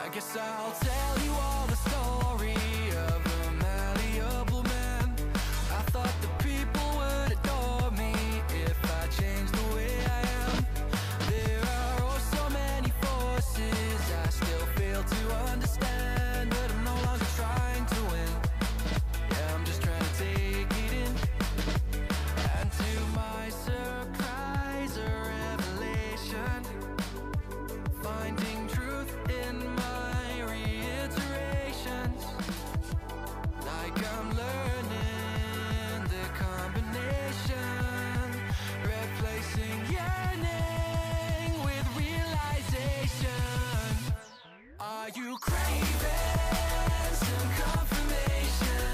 I guess I'll tell you all the story of a malleable man. I thought the people would adore me if I changed the way I am. There are oh so many forces I still fail to understand, but I'm no longer trying to win. Yeah, I'm just trying to take it in. And to my surprise or revelation, finding truth in my reiterations, like I'm learning the combination, replacing yearning with realization. Are you craving some confirmation?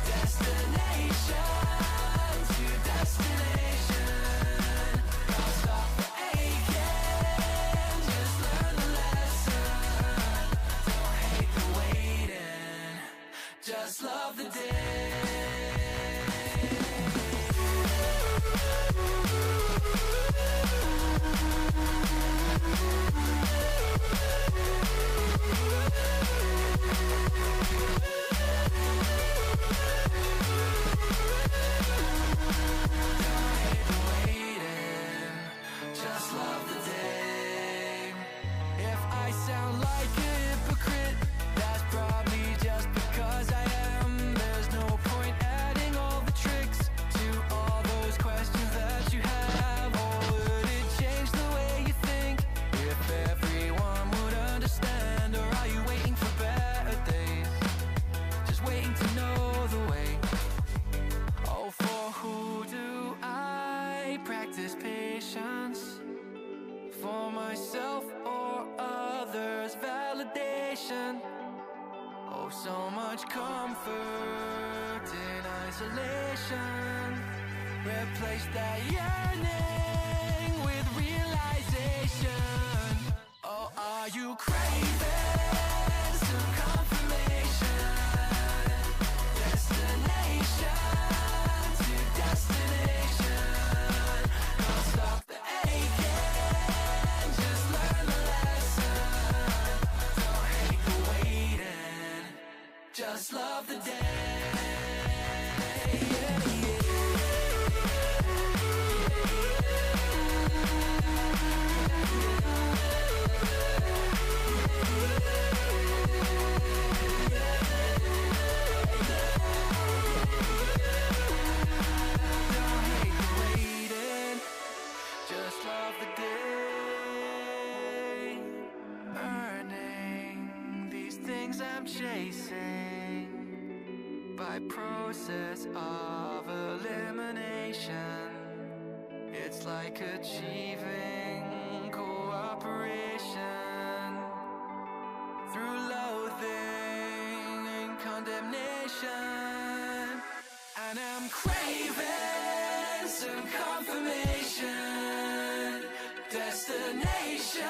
Destination to destination. I'll stop the aching, just learn the lesson. Don't hate the waiting, just love the day. Just love the day. If I sound like a hypocrite, that's probably just because I am. There's no point adding all the tricks to all those questions that you have. Or would it change the way you think if everyone would understand? Or are you waiting for better days, just waiting to know the way? Oh, for who do I practice patience? For myself or others' validation? Oh, so much comfort in isolation. Replace that yearning with realization. Oh, are you craving some confirmation? Destination to destination. Don't stop the aching, just learn the lesson. Don't hate the waiting, just love the day. Don't hate the waiting, just love the day. Earning these things I'm chasing by process of elimination. It's like achieving cooperation through loathing and condemnation. And I'm craving some confirmation. Destination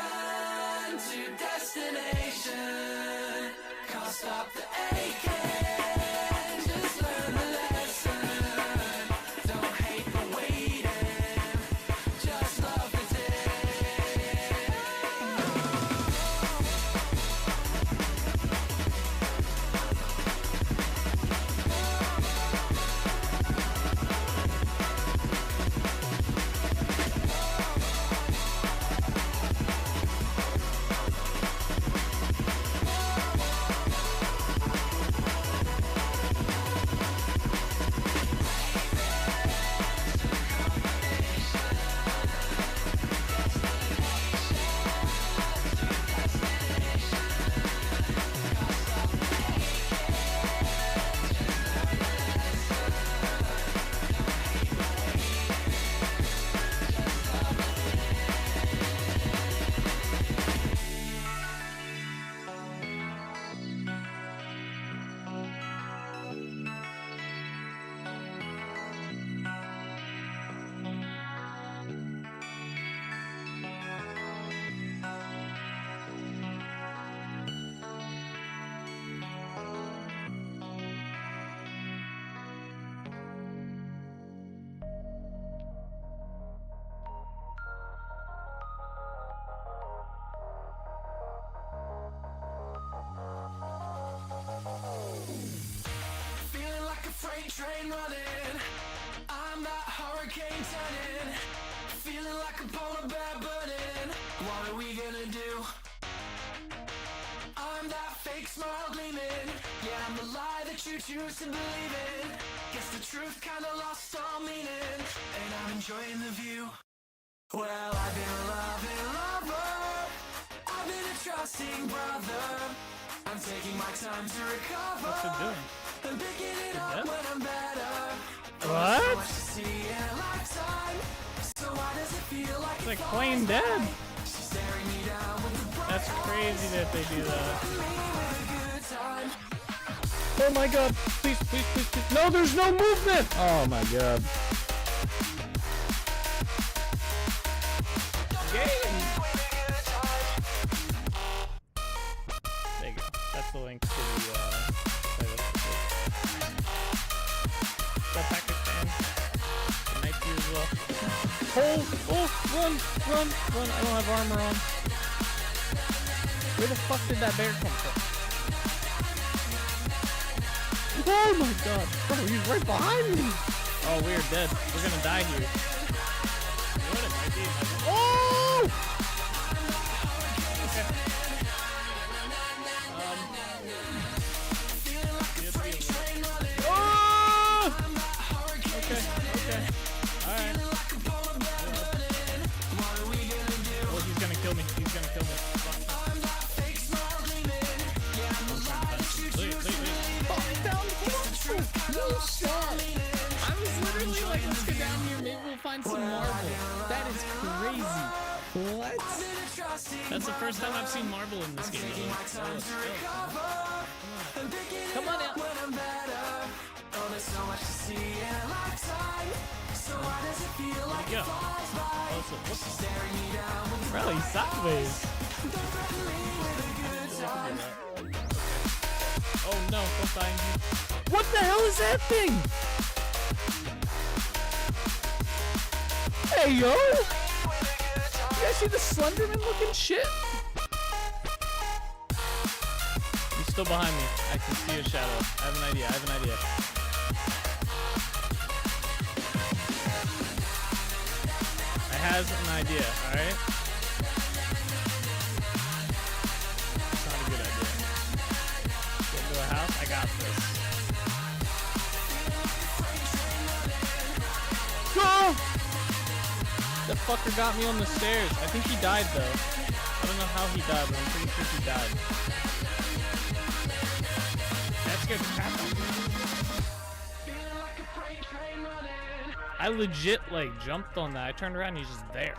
to destination. Can't stop the aching, just learn the lesson. Don't hate the waiting, just love the day. brain turning, feeling like I'm on a bad burning. What are we gonna do? I'm that fake smile gleaming. Yeah, I'm the lie that you choose to believe in. Guess the truth kinda lost all meaning, and I'm enjoying the view. Well, I've been a loving lover, I've been a trusting brother. I'm taking my time to recover. What's it doing? I'm picking it up when I'm better. What? So much to see in a lifetime. So why does it feel like It's like plain dead. she's staring me down with the bright That's crazy that they do that. me with a good time. Oh my god. Please, please, please, please. No, there's no movement. Oh my god. Game. There you go. That's the link to the playlist. Got Pakistan. Night view as well. Oh, run. I don't have armor on. Where the fuck did that bear come from? Oh my god. Bro, he's right behind me. Oh, we're dead. We're gonna die here. What an idea. Oh! Okay. Oh! Okay. Alright. Oh, he's gonna kill me. I was literally like, let's go down here, maybe we'll find some marble. That is crazy. What? That's the first time I've seen marble in this game. Come on out. Go. Bro, he's sideways. Oh no, don't die. What the hell is that thing? Hey yo! You guys see the Slenderman looking shit? He's still behind me. I can see a shadow. I have an idea. I has an idea, alright? It's not a good idea. Get into a house? I got this. Go! That fucker got me on the stairs. I think he died though. I don't know how he died, but I'm pretty sure he died. That scared the crap out of me. I legit like jumped on that. I turned around and he's just there.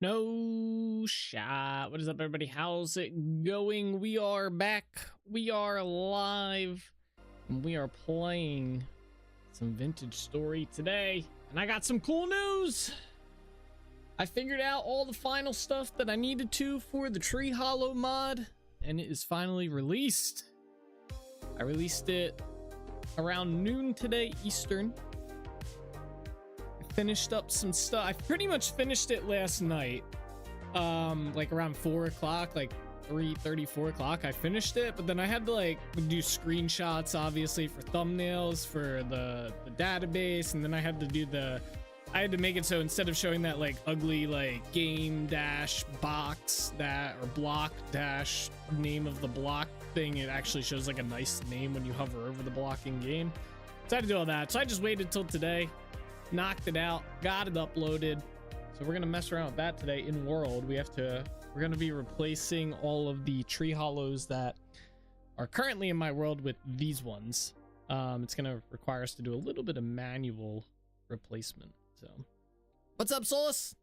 No shot. What is up, everybody? How's it going? We are back. We are live. And we are playing some Vintage Story today. And I got some cool news. I figured out all the final stuff that I needed to for the Tree Hollow mod. And it is finally released. I released it around noon today, Eastern. Finished up some stuff. I pretty much finished it last night, like around 4 o'clock, like 3:30, 4 o'clock. I finished it, but then I had to like do screenshots, obviously, for thumbnails for the database, and then I had to make it so instead of showing that like ugly like game dash box that or block dash name of the block thing, it actually shows like a nice name when you hover over the block in game. So I had to do all that. So I just waited till today. Knocked it out, got it uploaded. So we're gonna mess around with that today in world. We're gonna be replacing all of the tree hollows that are currently in my world with these ones. It's gonna require us to do a little bit of manual replacement. So what's up, Solus?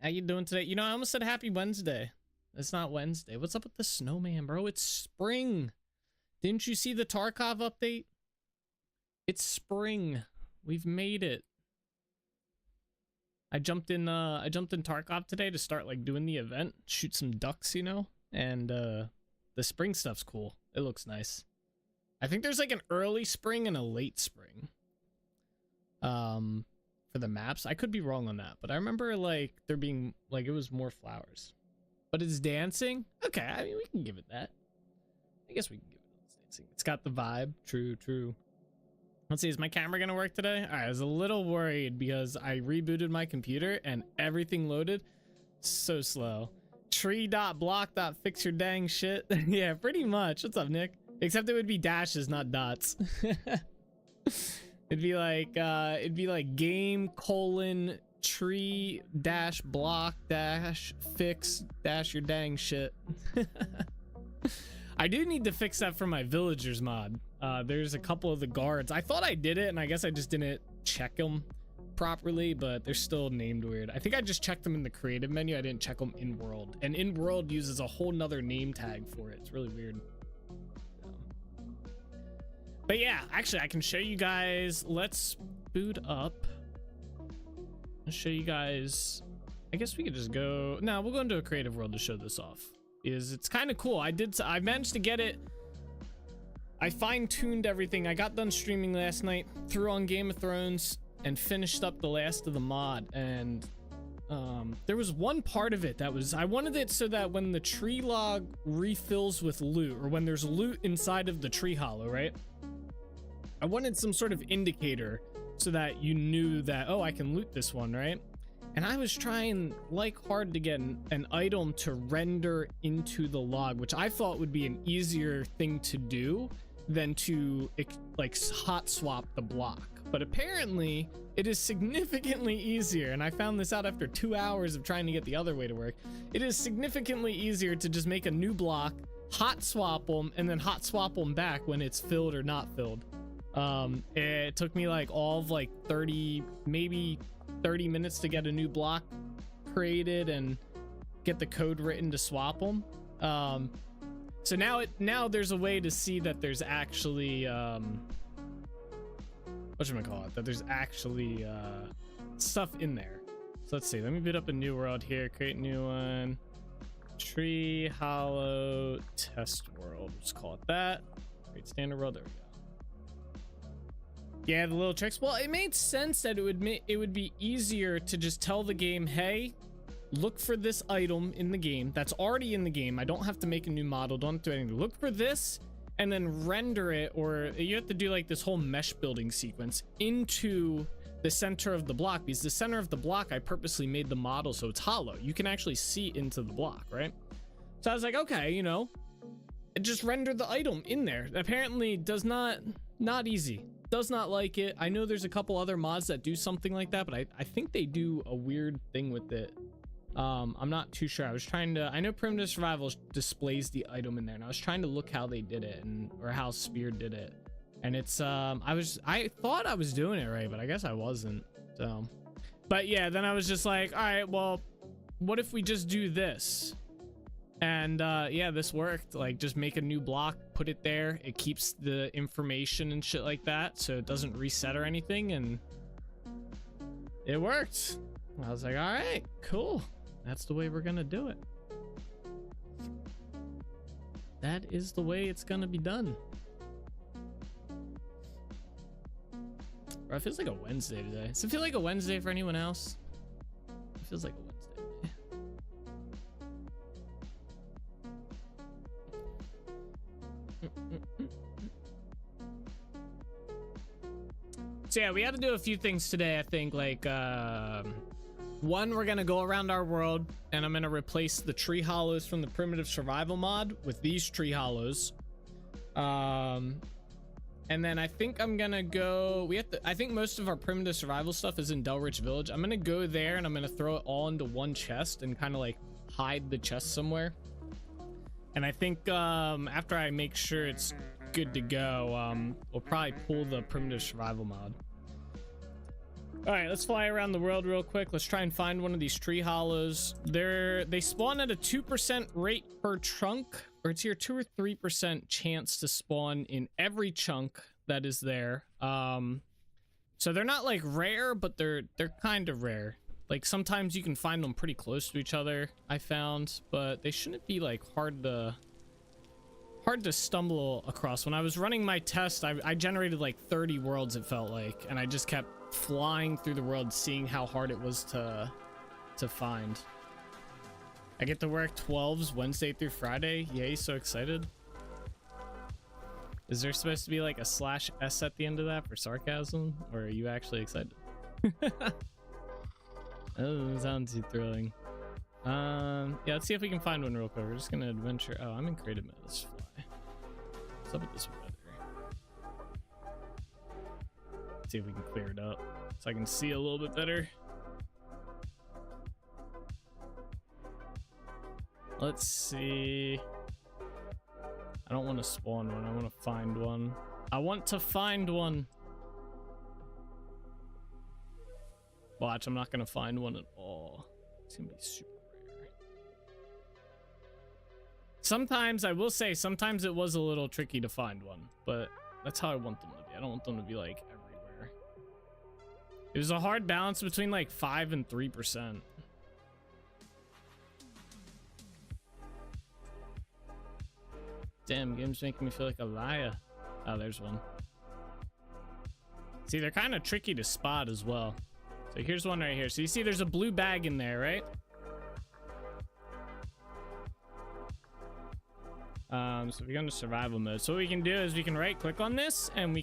How you doing today? You know, I almost said happy Wednesday. It's not Wednesday. What's up with the snowman, bro? It's spring. Didn't you see the Tarkov update? It's spring. We've made it. I jumped in Tarkov today to start like doing the event, shoot some ducks, you know, and the spring stuff's cool. It looks nice. I think there's like an early spring and a late spring for the maps. I could be wrong on that, but I remember like there being like it was more flowers. but it's dancing. Okay, I mean, we can give it that. I guess we can give it dancing. It's got the vibe. True, true. Let's see, is my camera gonna work today? All right, I was a little worried because I rebooted my computer and everything loaded so slow. Tree.block.fix your dang shit. Yeah, pretty much. What's up, Nick? Except it would be dashes, not dots. it'd be like game colon tree dash block dash fix dash your dang shit. I do need to fix that for my villagers mod. There's a couple of the guards. I thought I did it, and I guess I just didn't check them properly, but they're still named weird. I think I just checked them in the creative menu. I didn't check them in world, and in world uses a whole nother name tag for it. It's really weird. But yeah, actually, I can show you guys. Let's boot up. I'll show you guys. I guess we could just go. No, we'll go into a creative world to show this off. It's kind of cool. I managed to get it. I fine-tuned everything. I got done streaming last night, threw on Game of Thrones, and finished up the last of the mod. And there was one part of it that was, I wanted it so that when the tree log refills with loot, or when there's loot inside of the tree hollow, right? I wanted some sort of indicator so that you knew that, oh, I can loot this one, right? And I was trying like hard to get an item to render into the log, which I thought would be an easier thing to do than to like hot swap the block. But apparently it is significantly easier. And I found this out after 2 hours of trying to get the other way to work. It is significantly easier to just make a new block, hot swap them, and then hot swap them back when it's filled or not filled. It took me like all of like 30, maybe 30 minutes to get a new block created and get the code written to swap them. So now there's a way to see that there's actually whatchamacallit, that there's actually stuff in there. So let's see, let me boot up a new world here, create a new one. Tree Hollow Test World, let's call it that. Create standard world, there we go. Yeah, the little tricks. Well, it made sense that it would be easier to just tell the game, hey, look for this item in the game that's already in the game. I don't have to make a new model, don't have to do anything. Look for this and then render it, or you have to do like this whole mesh building sequence into the center of the block, because the center of the block, I purposely made the model so it's hollow. You can actually see into the block, right? So I was like, okay, you know, just render the item in there. Apparently does not easy. Does not like it. I know there's a couple other mods that do something like that, but I think they do a weird thing with it. I'm not too sure. I was trying to, I know Primitive Survival displays the item in there, and I was trying to look how they did it, or how Spear did it. And it's I thought I was doing it right, but I guess I wasn't. So, but yeah, then I was just like, all right, well, what if we just do this? And yeah, this worked. Like, just make a new block, put it there, it keeps the information and shit like that, so it doesn't reset or anything, and it worked. I was like, all right, cool, that's the way we're gonna do it. That is the way it's gonna be done. Bro, it feels like a Wednesday today. Does it feel like a Wednesday for anyone else? It feels like a Wednesday. So yeah, we had to do a few things today. I think, like, one, we're gonna go around our world and I'm gonna replace the tree hollows from the Primitive Survival mod with these tree hollows. And then I think I'm gonna go, I think most of our Primitive Survival stuff is in Delrich Village. I'm gonna go there and I'm gonna throw it all into one chest and kind of like hide the chest somewhere. And I think after I make sure it's good to go, we'll probably pull the Primitive Survival mod. All right, let's fly around the world real quick. Let's try and find one of these tree hollows. They spawn at a 2% rate per chunk, or it's here 2 or 3% chance to spawn in every chunk that is there. So they're not like rare, but they're kind of rare. Like, sometimes you can find them pretty close to each other, I found, but they shouldn't be like hard to stumble across. When I was running my test, I generated like 30 worlds, it felt like, and I just kept flying through the world, seeing how hard it was to find. I get to work 12s Wednesday through Friday. Yay, so excited. Is there supposed to be like a /s at the end of that for sarcasm? Or are you actually excited? Oh, sounds too thrilling. Yeah, let's see if we can find one real quick. We're just gonna adventure. Oh, I'm in creative mode. Let's fly. What's up with this weather? Let's see if we can clear it up so I can see a little bit better. Let's see. I don't want to spawn one. I want to find one. I want to find one. Watch, I'm not going to find one at all. It's going to be super rare. Sometimes, I will say, sometimes it was a little tricky to find one, but that's how I want them to be. I don't want them to be like everywhere. It was a hard balance between like 5 and 3%. Damn, game's making me feel like a liar. Oh, there's one. See, they're kind of tricky to spot as well. So here's one right here. So you see there's a blue bag in there, right? So if we go into survival mode, so what we can do is we can right click on this and we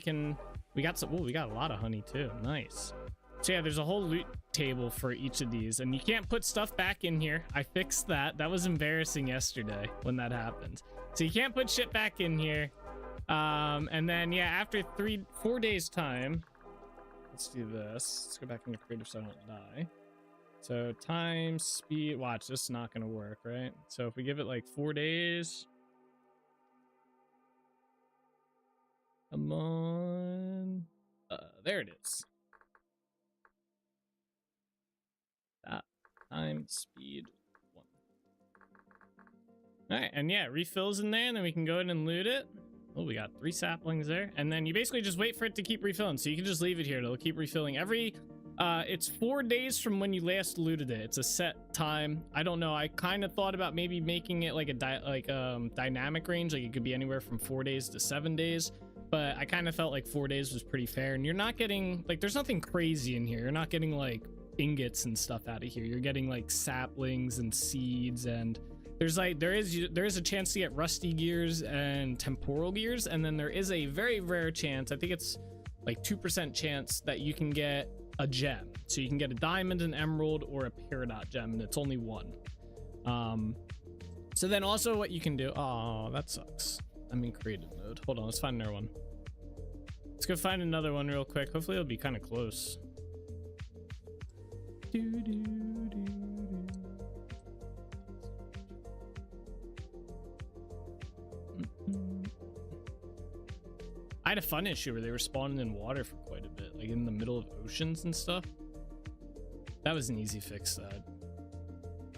got some, oh, we got a lot of honey too. Nice. So yeah, there's a whole loot table for each of these and you can't put stuff back in here. I fixed that. That was embarrassing yesterday when that happened. So you can't put shit back in here. And then yeah, after 4 days time, let's do this. Let's go back into creative so I don't die. So time, speed, watch, this is not gonna work, right? So if we give it like 4 days. Come on. There it is. That time, speed, 1. All right, and yeah, refills in there, and then we can go ahead and loot it. Oh, we got 3 saplings there, and then you basically just wait for it to keep refilling. So you can just leave it here; it'll keep refilling every. It's 4 days from when you last looted it. It's a set time. I don't know. I kind of thought about maybe making it like a dynamic range, like it could be anywhere from 4 days to 7 days. But I kind of felt like 4 days was pretty fair, and you're not getting like there's nothing crazy in here. You're not getting like ingots and stuff out of here. You're getting like saplings and seeds, and there's like there is a chance to get rusty gears and temporal gears, and then there is a very rare chance, I think it's like 2% chance, that you can get a gem. So you can get a diamond, an emerald, or a peridot gem, and it's only 1. So then also what you can do, oh that sucks, I'm in creative mode. Hold on, let's find another one. Let's go find another one real quick. Hopefully it'll be kind of close. I had a fun issue where they were spawning in water for quite a bit, like in the middle of oceans and stuff. That was an easy fix. That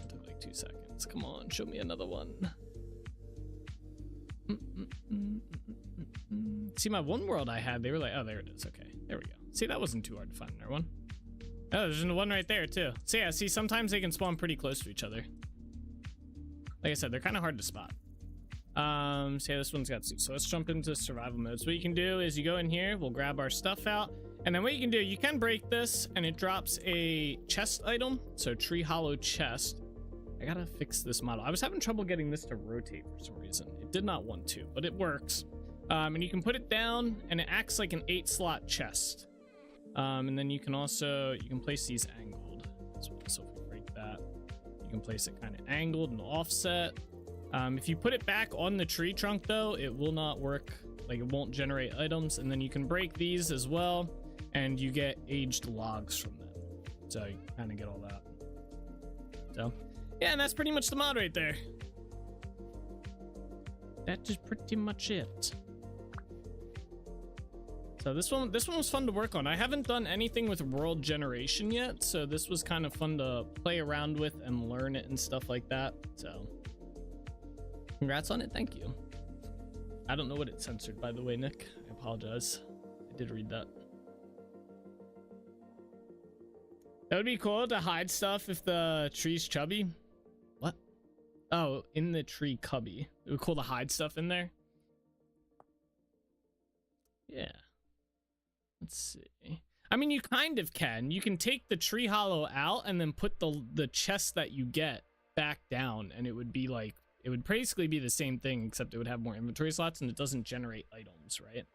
took like 2 seconds. Come on, show me another one. See, my one world I had, they were like, oh, there it is. Okay, there we go. See, that wasn't too hard to find another one. Oh, there's one right there too. So yeah, see, sometimes they can spawn pretty close to each other. Like I said, they're kind of hard to spot. So yeah, this one's got 2. So let's jump into survival mode. So what you can do is you go in here, we'll grab our stuff out, and then what you can do, you can break this and it drops a chest item. So tree hollow chest. I gotta fix this model. I was having trouble getting this to rotate for some reason. It did not want to, but it works. And you can put it down and it acts like an 8-slot chest. And then you can place these angled. So if we break that, you can place it kind of angled and offset. If you put it back on the tree trunk though, it will not work. Like it won't generate items. And then you can break these as well, and you get aged logs from them. So you kind of get all that. So yeah, and that's pretty much the mod right there. That is pretty much it. So this one was fun to work on. I haven't done anything with world generation yet, so this was kind of fun to play around with and learn it and stuff like that. So congrats on it. Thank you. I don't know what it censored, by the way, Nick. I apologize. I did read that. That would be cool to hide stuff if the tree's chubby. What? Oh, in the tree cubby. It would be cool to hide stuff in there. Yeah. Let's see. I mean, you kind of can. You can take the tree hollow out and then put the chest that you get back down, and it would be like, it would basically be the same thing, except it would have more inventory slots, and it doesn't generate items, right?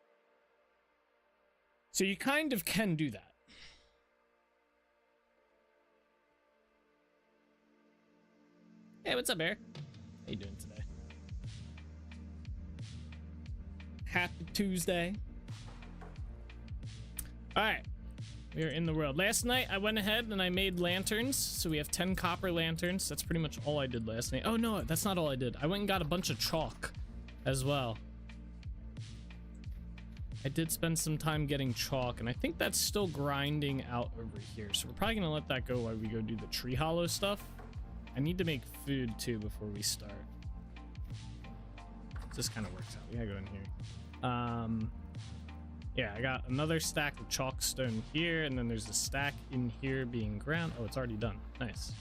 So you kind of can do that. Hey, what's up, Bear? How you doing today? Happy Tuesday. All right, we are in the world. Last night I went ahead and I made lanterns, so we have 10 copper lanterns. That's pretty much all I did last night. Oh no, that's not all I did. I went and got a bunch of chalk as well. I did spend some time getting chalk, and I think that's still grinding out over here, so we're probably gonna let that go while we go do the tree hollow stuff. I need to make food too before we start. This kind of works out. We gotta go in here. Yeah, I got another stack of chalk stone here, and then there's a stack in here being ground. Oh, it's already done. Nice.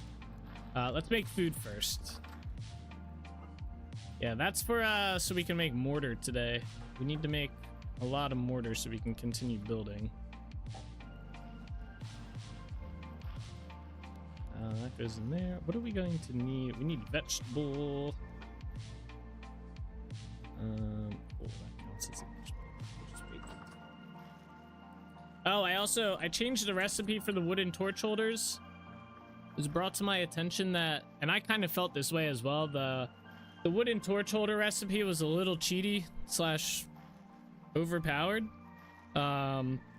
Let's make food first. Yeah, that's for so we can make mortar today. We need to make a lot of mortar so we can continue building. That goes in there. What are we going to need? We need vegetable. Oh, that counts as a vegetable. We'll just wait. Oh, I changed the recipe for the wooden torch holders. It was brought to my attention that, and I kind of felt this way as well, the wooden torch holder recipe was a little cheaty / overpowered,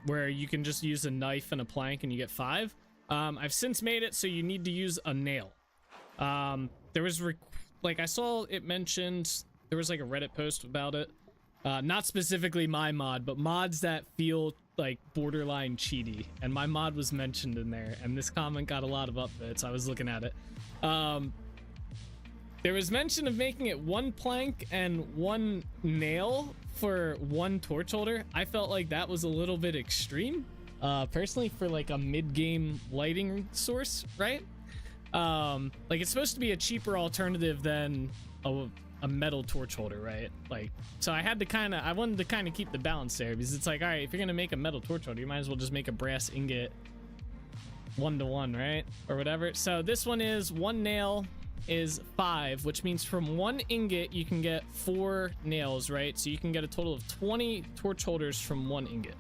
where you can just use a knife and a plank and you get 5. I've since made it so you need to use a nail. There was like I saw it mentioned, there was like a Reddit post about it, not specifically my mod, but mods that feel like borderline cheaty, and my mod was mentioned in there, and this comment got a lot of upvotes. I was looking at it. There was mention of making it 1 plank and 1 nail for 1 torch holder. I felt like that was a little bit extreme, personally, for like a mid-game lighting source, right? Like it's supposed to be a cheaper alternative than a metal torch holder, right? Like, so I wanted to kind of keep the balance there, because it's like, all right, if you're gonna make a metal torch holder, you might as well just make a brass ingot 1-to-1, right? Or whatever. So this one is 1 nail is 5, which means from 1 ingot you can get 4 nails, right? So you can get a total of 20 torch holders from 1 ingot.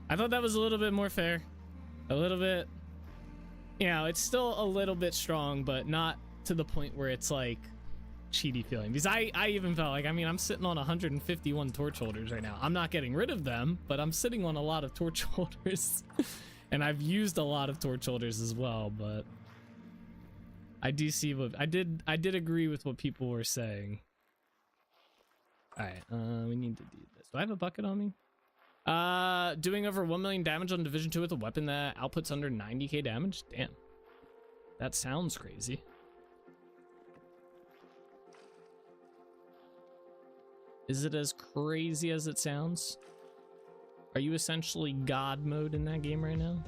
I thought that was a little bit more fair, a little bit, you know, it's still a little bit strong, but not to the point where it's like cheaty feeling, because I even felt like, I mean, I'm sitting on 151 torch holders right now. I'm not getting rid of them, but I'm sitting on a lot of torch holders and I've used a lot of torch holders as well, but I do see what I did agree with what people were saying. All right, we need to do this. Do I have a bucket on me? Doing over 1 million damage on Division 2 with a weapon that outputs under 90k damage? Damn. That sounds crazy. Is it as crazy as it sounds? Are you essentially God mode in that game right now?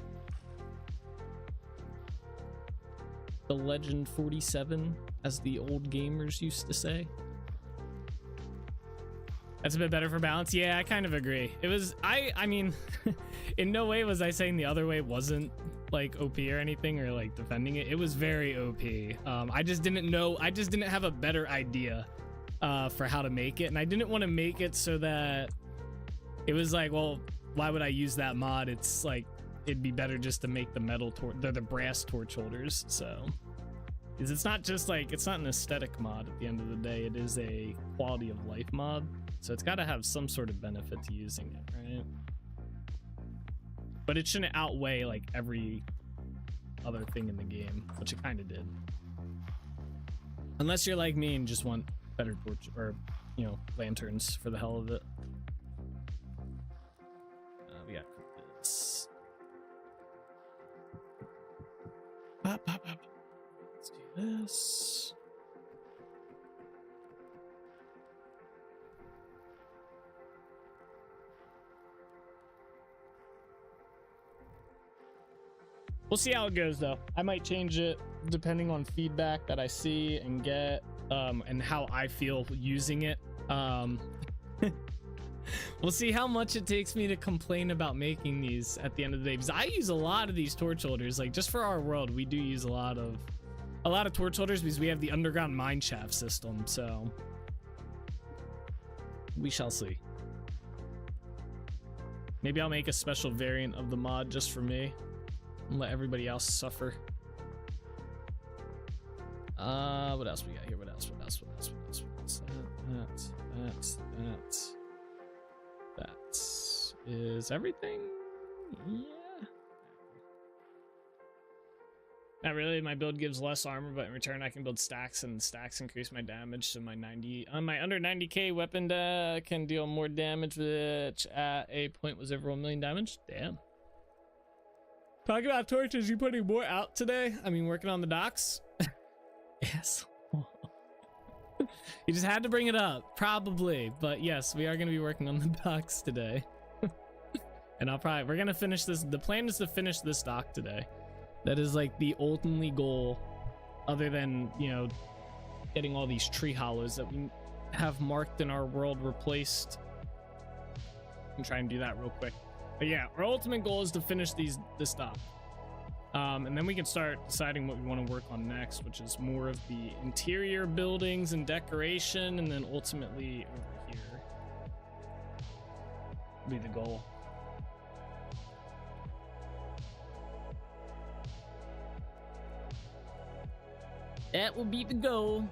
The Legend 47, as the old gamers used to say. That's a bit better for balance. Yeah, I kind of agree. It was, I mean, in no way was I saying the other way wasn't like OP or anything, or like defending it. It was very OP. I just didn't know, I just didn't have a better idea for how to make it, and I didn't want to make it so that it was like, well, why would I use that mod? It's like, it'd be better just to make the metal the brass torch holders. So, because it's not just like, it's not an aesthetic mod at the end of the day, it is a quality of life mod, so it's got to have some sort of benefit to using it, right? But it shouldn't outweigh like every other thing in the game, which it kind of did, unless you're like me and just want better torch, or, you know, lanterns for the hell of it. We got this. Let's do this. We'll see how it goes, though. I might change it depending on feedback that I see and get, and how I feel using it. We'll see how much it takes me to complain about making these at the end of the day, because I use a lot of these torch holders. Like, just for our world, we do use a lot of a lot of torch holders because we have the underground mine shaft system, so we shall see. Maybe I'll make a special variant of the mod just for me and let everybody else suffer. What else we got here? What else? That is everything. Yeah. Not really. My build gives less armor, but in return I can build stacks, and stacks increase my damage. So my 90 on my under 90k weapon can deal more damage, which at a point was over 1 million damage. Damn. Talking about torches, you putting more out today? I mean, working on the docks. Yes. You just had to bring it up, probably, but yes, we are going to be working on the docks today. And we're going to finish this. The plan is to finish this dock today. That is like the only goal, other than, you know, getting all these tree hollows that we have marked in our world replaced. I'm trying to do that real quick. But yeah, our ultimate goal is to finish this dock. And then we can start deciding what we want to work on next, which is more of the interior buildings and decoration, and then ultimately over here will be the goal. That will be the goal.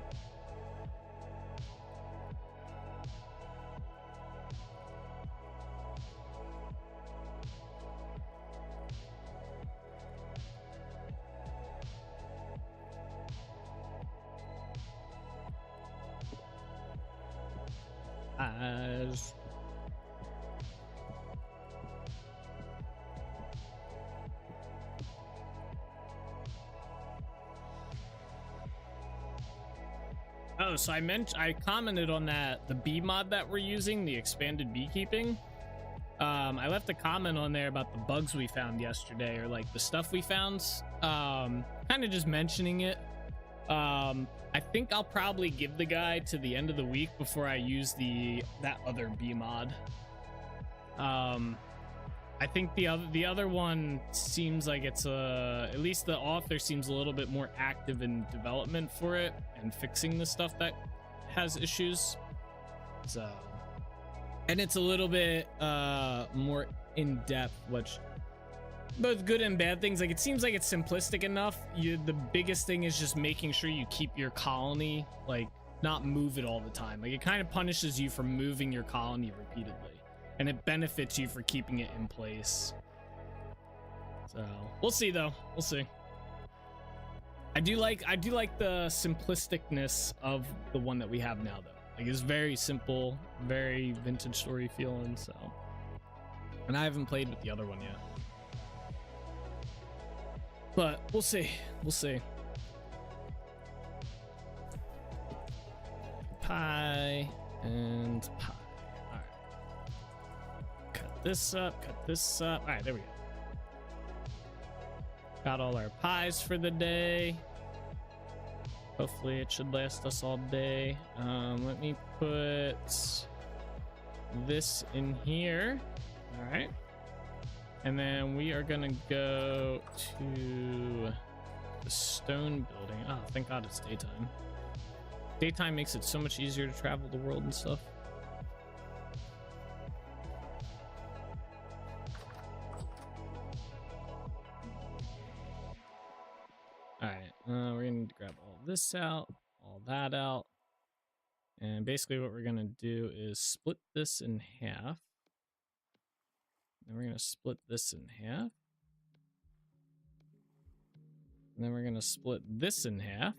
Oh, so I commented on that, the bee mod that we're using, the expanded beekeeping. I left a comment on there about the bugs we found yesterday, or like the stuff we found. Kind of just mentioning it. I think I'll probably give the guy to the end of the week before I use that other bee mod. I think the other one seems like it's at least the author seems a little bit more active in development for it and fixing the stuff that has issues. So, and it's a little bit more in depth, which both good and bad things. Like, it seems like it's simplistic enough. The biggest thing is just making sure you keep your colony, like, not move it all the time. Like, it kind of punishes you for moving your colony repeatedly, and it benefits you for keeping it in place. So we'll see, though. We'll see. I do like the simplisticness of the one that we have now, though. Like, it's very simple, very vintage story feeling. So, and I haven't played with the other one yet, but we'll see. We'll see. Pie and pie. All right. Cut this up. Cut this up. All right, there we go. Got all our pies for the day. Hopefully it should last us all day. Let me put this in here. All right. And then we are gonna go to the stone building. Oh, thank God it's daytime. Daytime makes it so much easier to travel the world and stuff. All right, we're gonna need to grab all this out, all that out, and basically what we're gonna do is split this in half. Then we're gonna split this in half, and then we're gonna split this in half.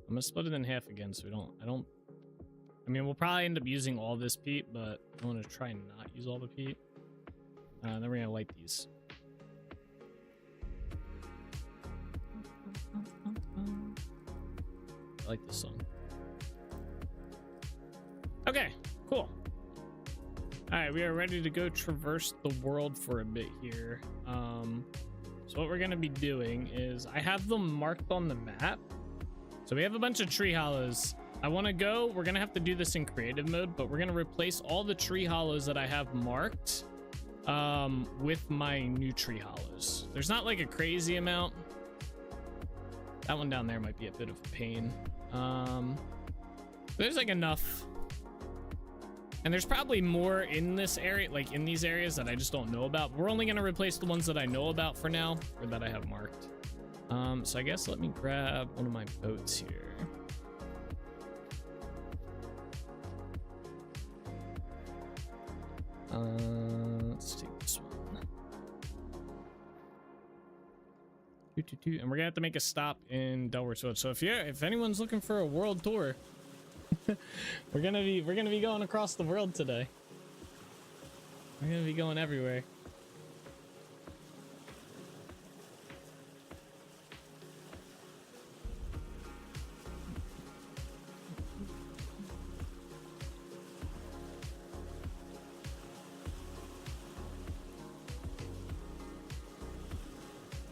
I'm gonna split it in half again, so I mean, we'll probably end up using all this peat, but I want to try and not use all the peat. Then we're gonna light these. I like this song. Okay, cool. All right, we are ready to go traverse the world for a bit here. So what we're gonna be doing is, I have them marked on the map. So we have a bunch of tree hollows. We're gonna have to do this in creative mode, but we're gonna replace all the tree hollows that I have marked with my new tree hollows. There's not like a crazy amount. That one down there might be a bit of a pain. There's like enough, and there's probably more in this area, like in these areas that I just don't know about. We're only gonna replace the ones that I know about for now, or that I have marked. So I guess let me grab one of my boats here. Let's take this one. And we're gonna have to make a stop in Delaware. So if anyone's looking for a world tour, we're gonna be going across the world today. We're gonna be going everywhere.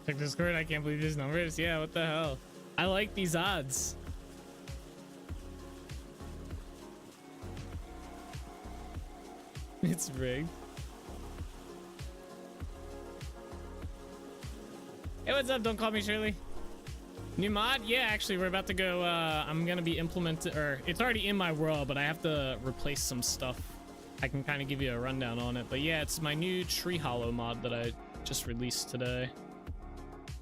Check Discord. I can't believe these numbers. Yeah, what the hell? I like these odds. It's rigged. Hey, what's up? Don't call me Shirley. New mod? Yeah, actually, we're about to go. I'm gonna be implementing, or it's already in my world, but I have to replace some stuff. I can kind of give you a rundown on it, but yeah, it's my new tree hollow mod that I just released today.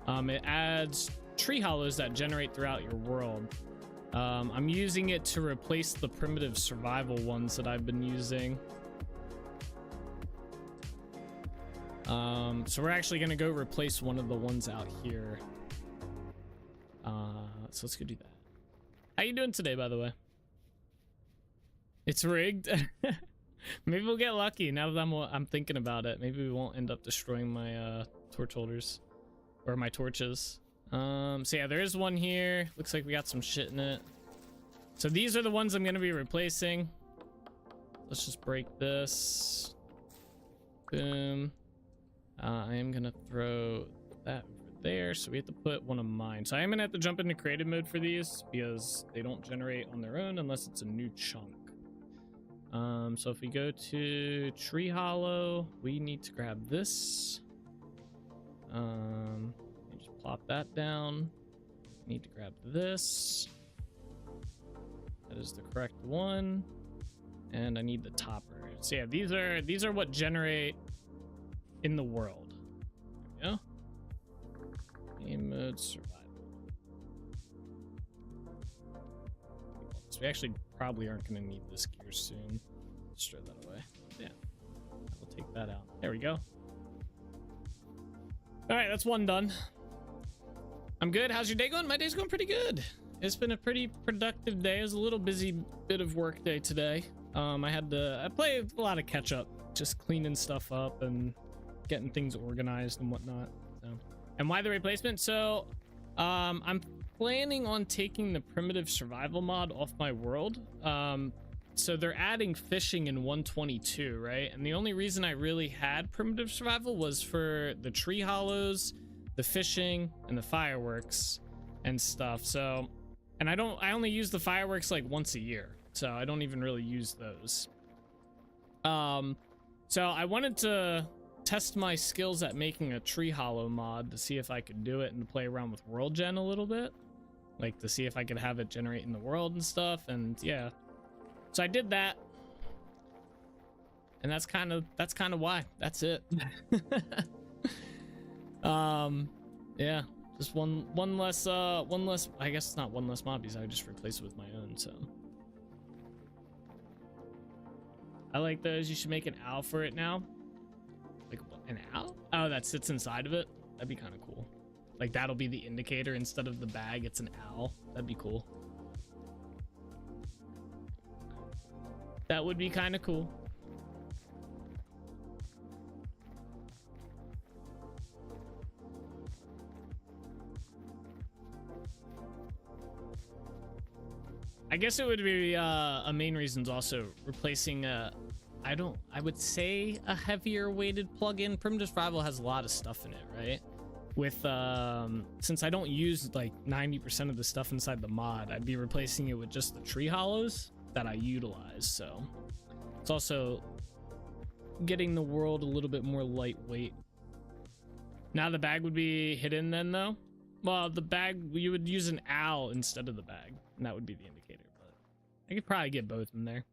It adds tree hollows that generate throughout your world. I'm using it to replace the primitive survival ones that I've been using. So we're actually gonna go replace one of the ones out here. So let's go do that. How you doing today, by the way? It's rigged. Maybe we'll get lucky now that I'm thinking about it. Maybe we won't end up destroying my torch holders. Or my torches. So yeah, there is one here. Looks like we got some shit in it. So these are the ones I'm gonna be replacing. Let's just break this. Boom. I am gonna throw that over there. So we have to put one of mine. So I am gonna have to jump into creative mode for these because they don't generate on their own unless it's a new chunk. So if we go to tree hollow, we need to grab this. Just plop that down. Need to grab this. That is the correct one. And I need the topper. So yeah, these are what generate in the world. There we go. Game mode survival. So we actually probably aren't going to need this gear soon. Let's throw that away. Yeah, we'll take that out. There we go. All right, that's one done. I'm good. How's your day going? My day's going pretty good. It's been a pretty productive day. It was a little busy bit of work day today. I played a lot of catch up, just cleaning stuff up and getting things organized and whatnot. So, and why the replacement? So, I'm planning on taking the primitive survival mod off my world. So they're adding fishing in 122, right? And the only reason I really had primitive survival was for the tree hollows, the fishing, and the fireworks and stuff. So, and I only use the fireworks like once a year, so I don't even really use those. So I wanted to test my skills at making a tree hollow mod to see if I could do it and to play around with world gen a little bit, like to see if I could have it generate in the world and stuff. And yeah. So I did that, and that's kind of why. That's it. Yeah, just one less. I guess it's not one less mod because I just replace it with my own. So I like those. You should make an owl for it now. Like an owl? Oh, that sits inside of it. That'd be kind of cool. Like that'll be the indicator instead of the bag. It's an owl. That'd be cool. That would be kind of cool. I guess it would be a main reason's also replacing I would say a heavier weighted plug-in. Primitive Survival has a lot of stuff in it, right? With since I don't use like 90% of the stuff inside the mod, I'd be replacing it with just the tree hollows that I utilize. So it's also getting the world a little bit more lightweight. Now the bag would be hidden then though. Well, the bag, you would use an owl instead of the bag, and that would be the indicator, but I could probably get both in there.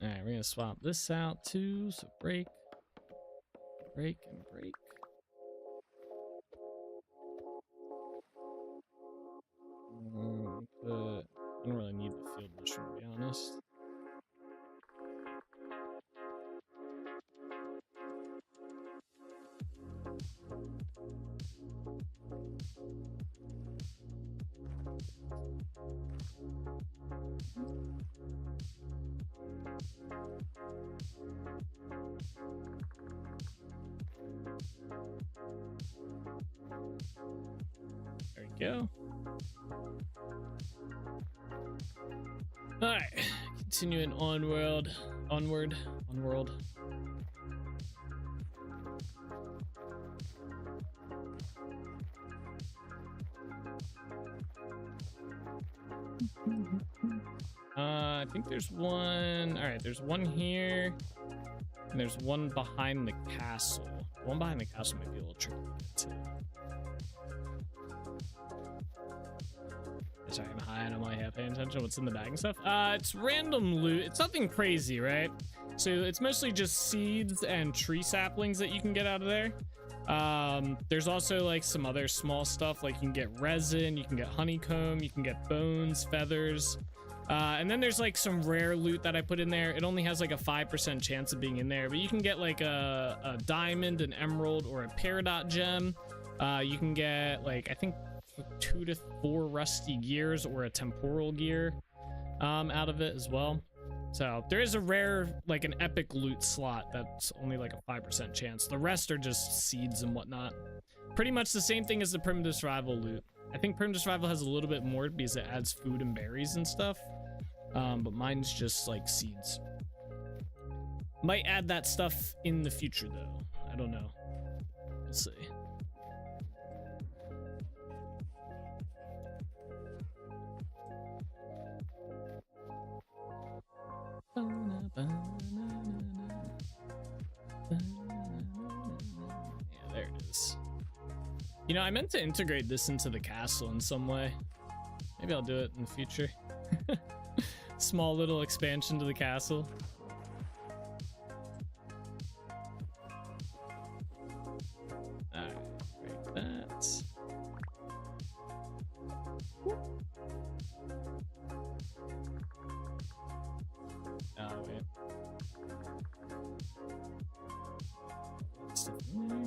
All right, we're gonna swap this out too, so break, break, and break. But I don't really need the field mushroom, to be honest. There we go. All right, continuing onward. I think there's one. All right, there's one here, and there's one behind the castle. The one behind the castle might be a little tricky to get to. Sorry, I'm high and I'm like, yeah, paying attention to what's in the bag and stuff. It's random loot. It's nothing crazy, right? So it's mostly just seeds and tree saplings that you can get out of there. There's also like some other small stuff, like you can get resin, you can get honeycomb, you can get bones, feathers. And then there's like some rare loot that I put in there. It only has like a 5% chance of being in there, but you can get like a diamond, an emerald, or a peridot gem. You can get like, I think 2 to 4 rusty gears or a temporal gear out of it as well. So there is a rare, like an epic loot slot that's only like a 5% chance. The rest are just seeds and whatnot. Pretty much the same thing as the primitive survival loot. I think primitive survival has a little bit more because it adds food and berries and stuff. But mine's just like seeds. Might add that stuff in the future though. I don't know. We'll see. Yeah, there it is. You know, I meant to integrate this into the castle in some way. Maybe I'll do it in the future. Small little expansion to the castle. Alright, break that. Oh, wait. Stuff in there.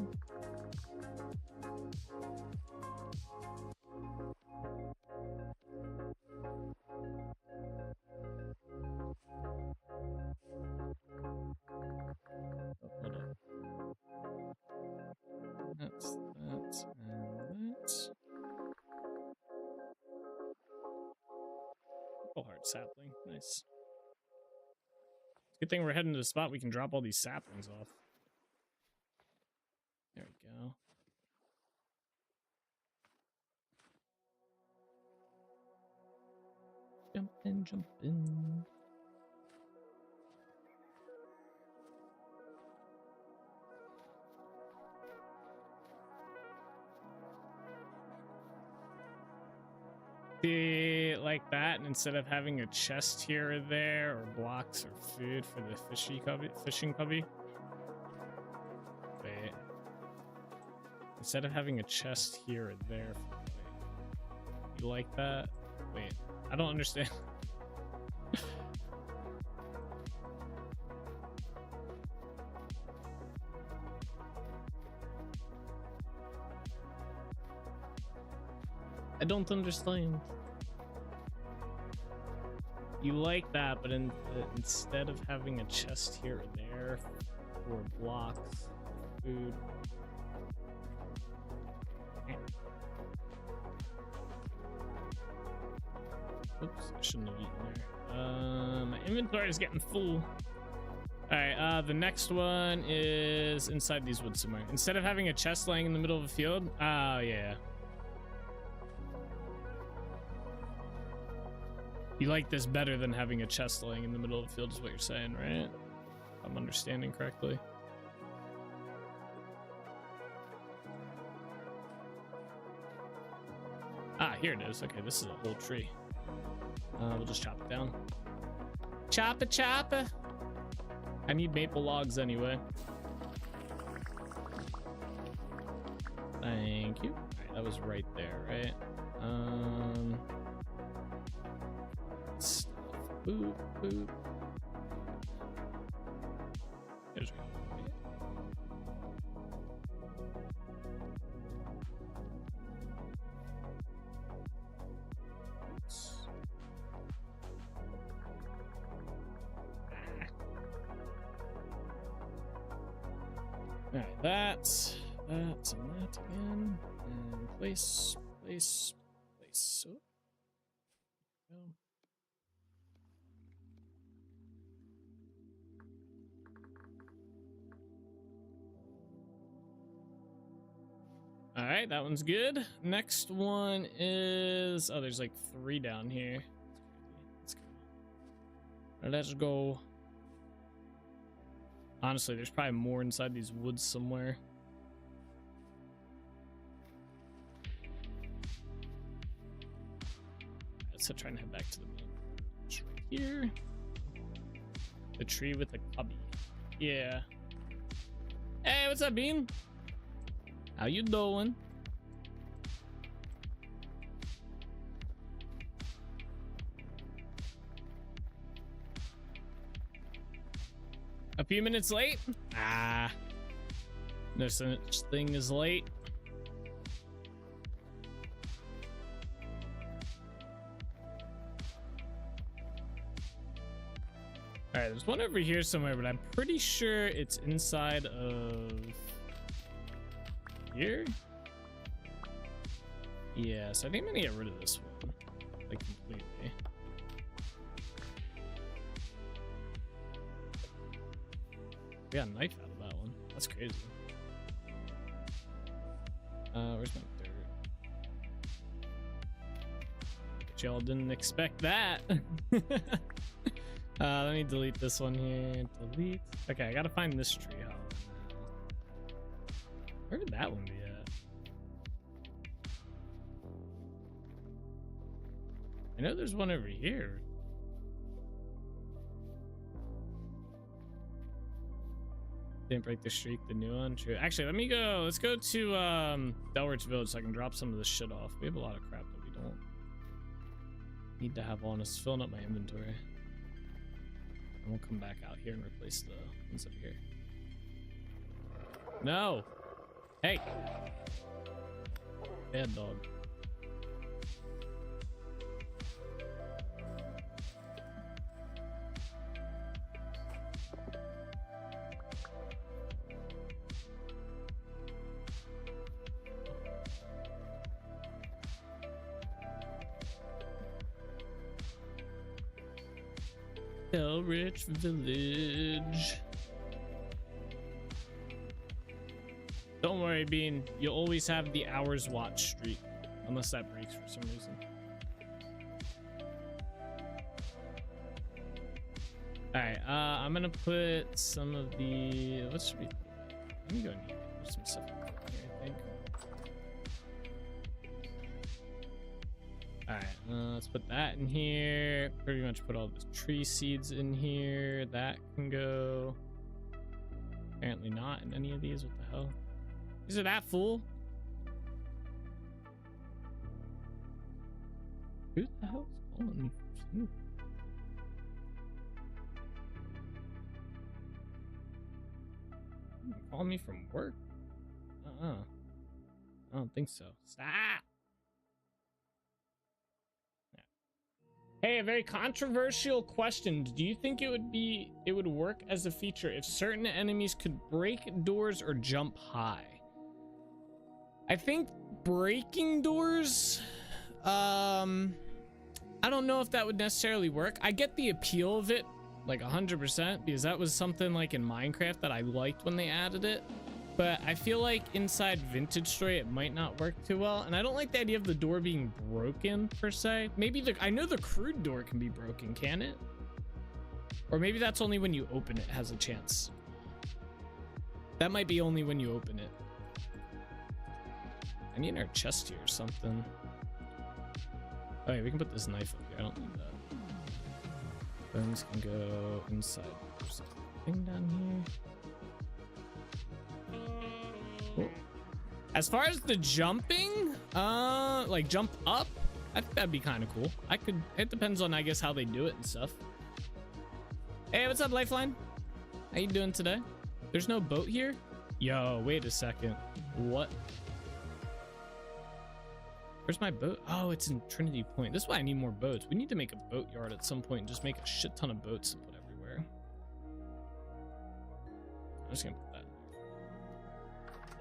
Oh, hold on. That's that and that. Oh, hard sapling. Nice. Good thing we're heading to the spot we can drop all these saplings off. There we go. Jumpin', jumpin'. See, like that, and instead of having a chest here or there, or blocks or food for the fishing cubby. Wait. Instead of having a chest here or there. Wait. You like that? Wait. I don't understand. I don't understand. You like that, but instead of having a chest here or there, or blocks, food. Oops, I shouldn't have eaten there. My inventory is getting full. Alright, the next one is inside these woods somewhere. Instead of having a chest laying in the middle of a field, yeah. You like this better than having a chest laying in the middle of the field is what you're saying, right? If I'm understanding correctly. here it is. Okay, this is a whole tree. We'll just chop it down. Chop it, chop it. I need maple logs anyway. Thank you. All right, that was right there, right? Stuff. Boop, boop. There's all right, that and that again, and place. So, go. All right, that one's good. Next one is, oh, there's like 3 down here. That's crazy. Let's go. Honestly, there's probably more inside these woods somewhere. So trying to head back to the main. It's right here. The tree with the cubby. Yeah. Hey, what's up, Bean? How you doing? A few minutes late? Ah. No such thing as late. All right, there's one over here somewhere, but I'm pretty sure it's inside of here. Yeah, so I think I'm gonna get rid of this one, like completely. We got a knife out of that one. That's crazy. Where's my dirt? Bet y'all didn't expect that. Let me delete this one here. Delete. Okay, I gotta find this tree hollow now. Where did that one be at? I know there's one over here. Didn't break the streak, the new one. True. Actually, let me go. Let's go to Delrich Village so I can drop some of this shit off. We have a lot of crap that we don't need to have on us. Filling up my inventory. And we'll come back out here and replace the ones up here. No! Hey! Bad dog. Delrich Village. Don't worry, Bean. You'll always have the hours watch streak. Unless that breaks for some reason. Alright, I'm gonna put some of the... What should we... Let me go in here. There's some stuff here, I think. Alright, let's put that in here. Pretty much put all the tree seeds in here. That can go. Apparently not in any of these. What the hell? Is it that full? Who the hell is calling me for food? Calling me from work? I don't think so. Stop! Hey, a very controversial question. Do you think it would work as a feature if certain enemies could break doors or jump high? I think breaking doors, I don't know if that would necessarily work. I get the appeal of it, like 100%, because that was something like in Minecraft that I liked when they added it. But I feel like inside Vintage Story, it might not work too well. And I don't like the idea of the door being broken, per se. Maybe I know the crude door can be broken, can it? Or maybe that's only when you open it has a chance. That might be only when you open it. I need our chest here or something. Oh yeah, we can put this knife up here. I don't need that. Bones can go inside. There's a thing down here. Cool. As far as the jumping, like jump up, I think that'd be kind of cool. It depends on, I guess, how they do it and stuff. Hey, what's up, Lifeline? How you doing today? There's no boat here? Yo, wait a second. What? Where's my boat? Oh, it's in Trinity Point. This is why I need more boats. We need to make a boat yard at some point and just make a shit ton of boats and put everywhere. I'm just gonna put that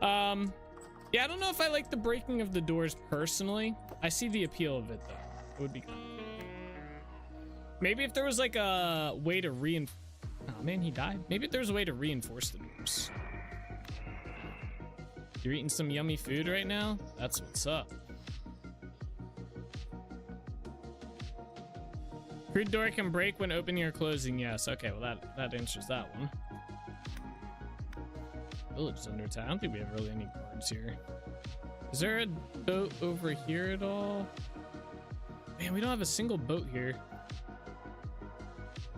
in there. Yeah, I don't know if I like the breaking of the doors personally. I see the appeal of it though. It would be kind of cool. Maybe if there was like a way to reinforce. Oh man, he died. Maybe if there's a way to reinforce the doors. You're eating some yummy food right now? That's what's up. Crude door can break when opening or closing. Yes. Okay, well that answers that one. Village is under attack. I don't think we have really any guards here. Is there a boat over here at all? Man, we don't have a single boat here.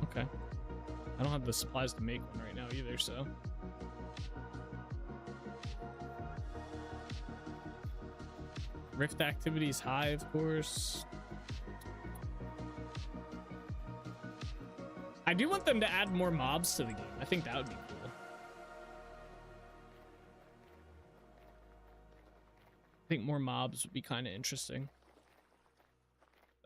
Okay. I don't have the supplies to make one right now either, so. Rift activity is high, of course. I do want them to add more mobs to the game. I think that would be cool. I think more mobs would be kind of interesting.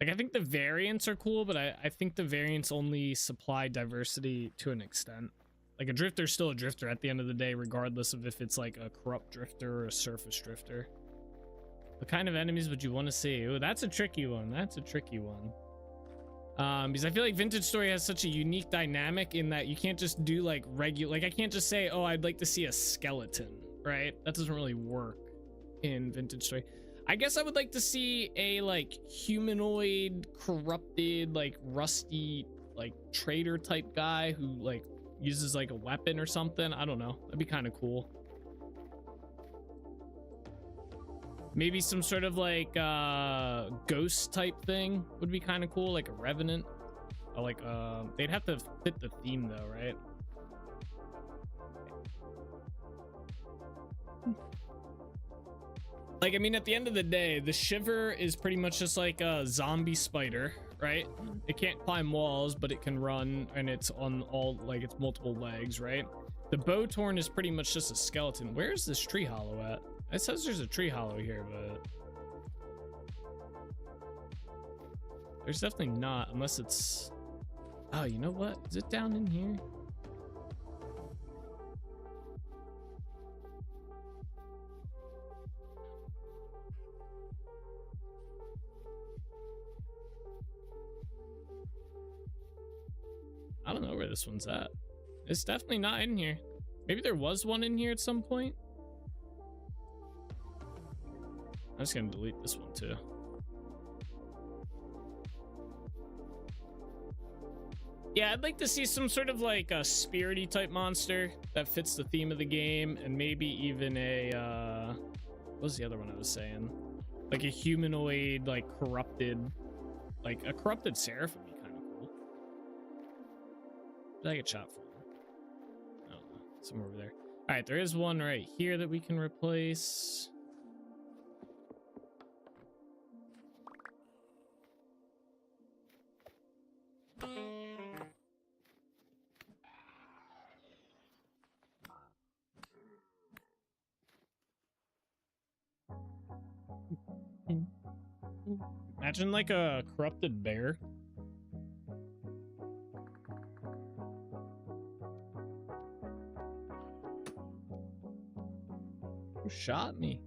Like, I think the variants are cool, but I think the variants only supply diversity to an extent. Like, a drifter's still a drifter at the end of the day, regardless of if it's like a corrupt drifter or a surface drifter. What kind of enemies would you want to see? Oh, that's a tricky one. That's a tricky one. Because I feel like Vintage Story has such a unique dynamic in that you can't just do like regular, like I can't just say, oh, I'd like to see a skeleton, right? That doesn't really work in Vintage Story. I guess I would like to see a like humanoid, corrupted, like rusty, like trader type guy who like uses like a weapon or something. I don't know. That'd be kind of cool. Maybe some sort of like ghost type thing would be kind of cool, like a revenant. Or like they'd have to fit the theme though, right? Like, I mean, at the end of the day, the Shiver is pretty much just like a zombie spider, right? It can't climb walls, but it can run, and it's on all, like, it's multiple legs, right? The Bowtorn is pretty much just a skeleton. Where is this tree hollow at? It says there's a tree hollow here, but there's definitely not, unless it's... Oh, you know what? Is it down in here? I don't know where this one's at. It's definitely not in here. Maybe there was one in here at some point. I'm just gonna delete this one too. Yeah, I'd like to see some sort of like a spirity type monster that fits the theme of the game, and maybe even a what was the other one I was saying? Like a humanoid, like corrupted, like a corrupted seraph would be kind of cool. Did I get shot from? I don't know. Somewhere over there. All right, there is one right here that we can replace. Imagine like a corrupted bear. Who shot me?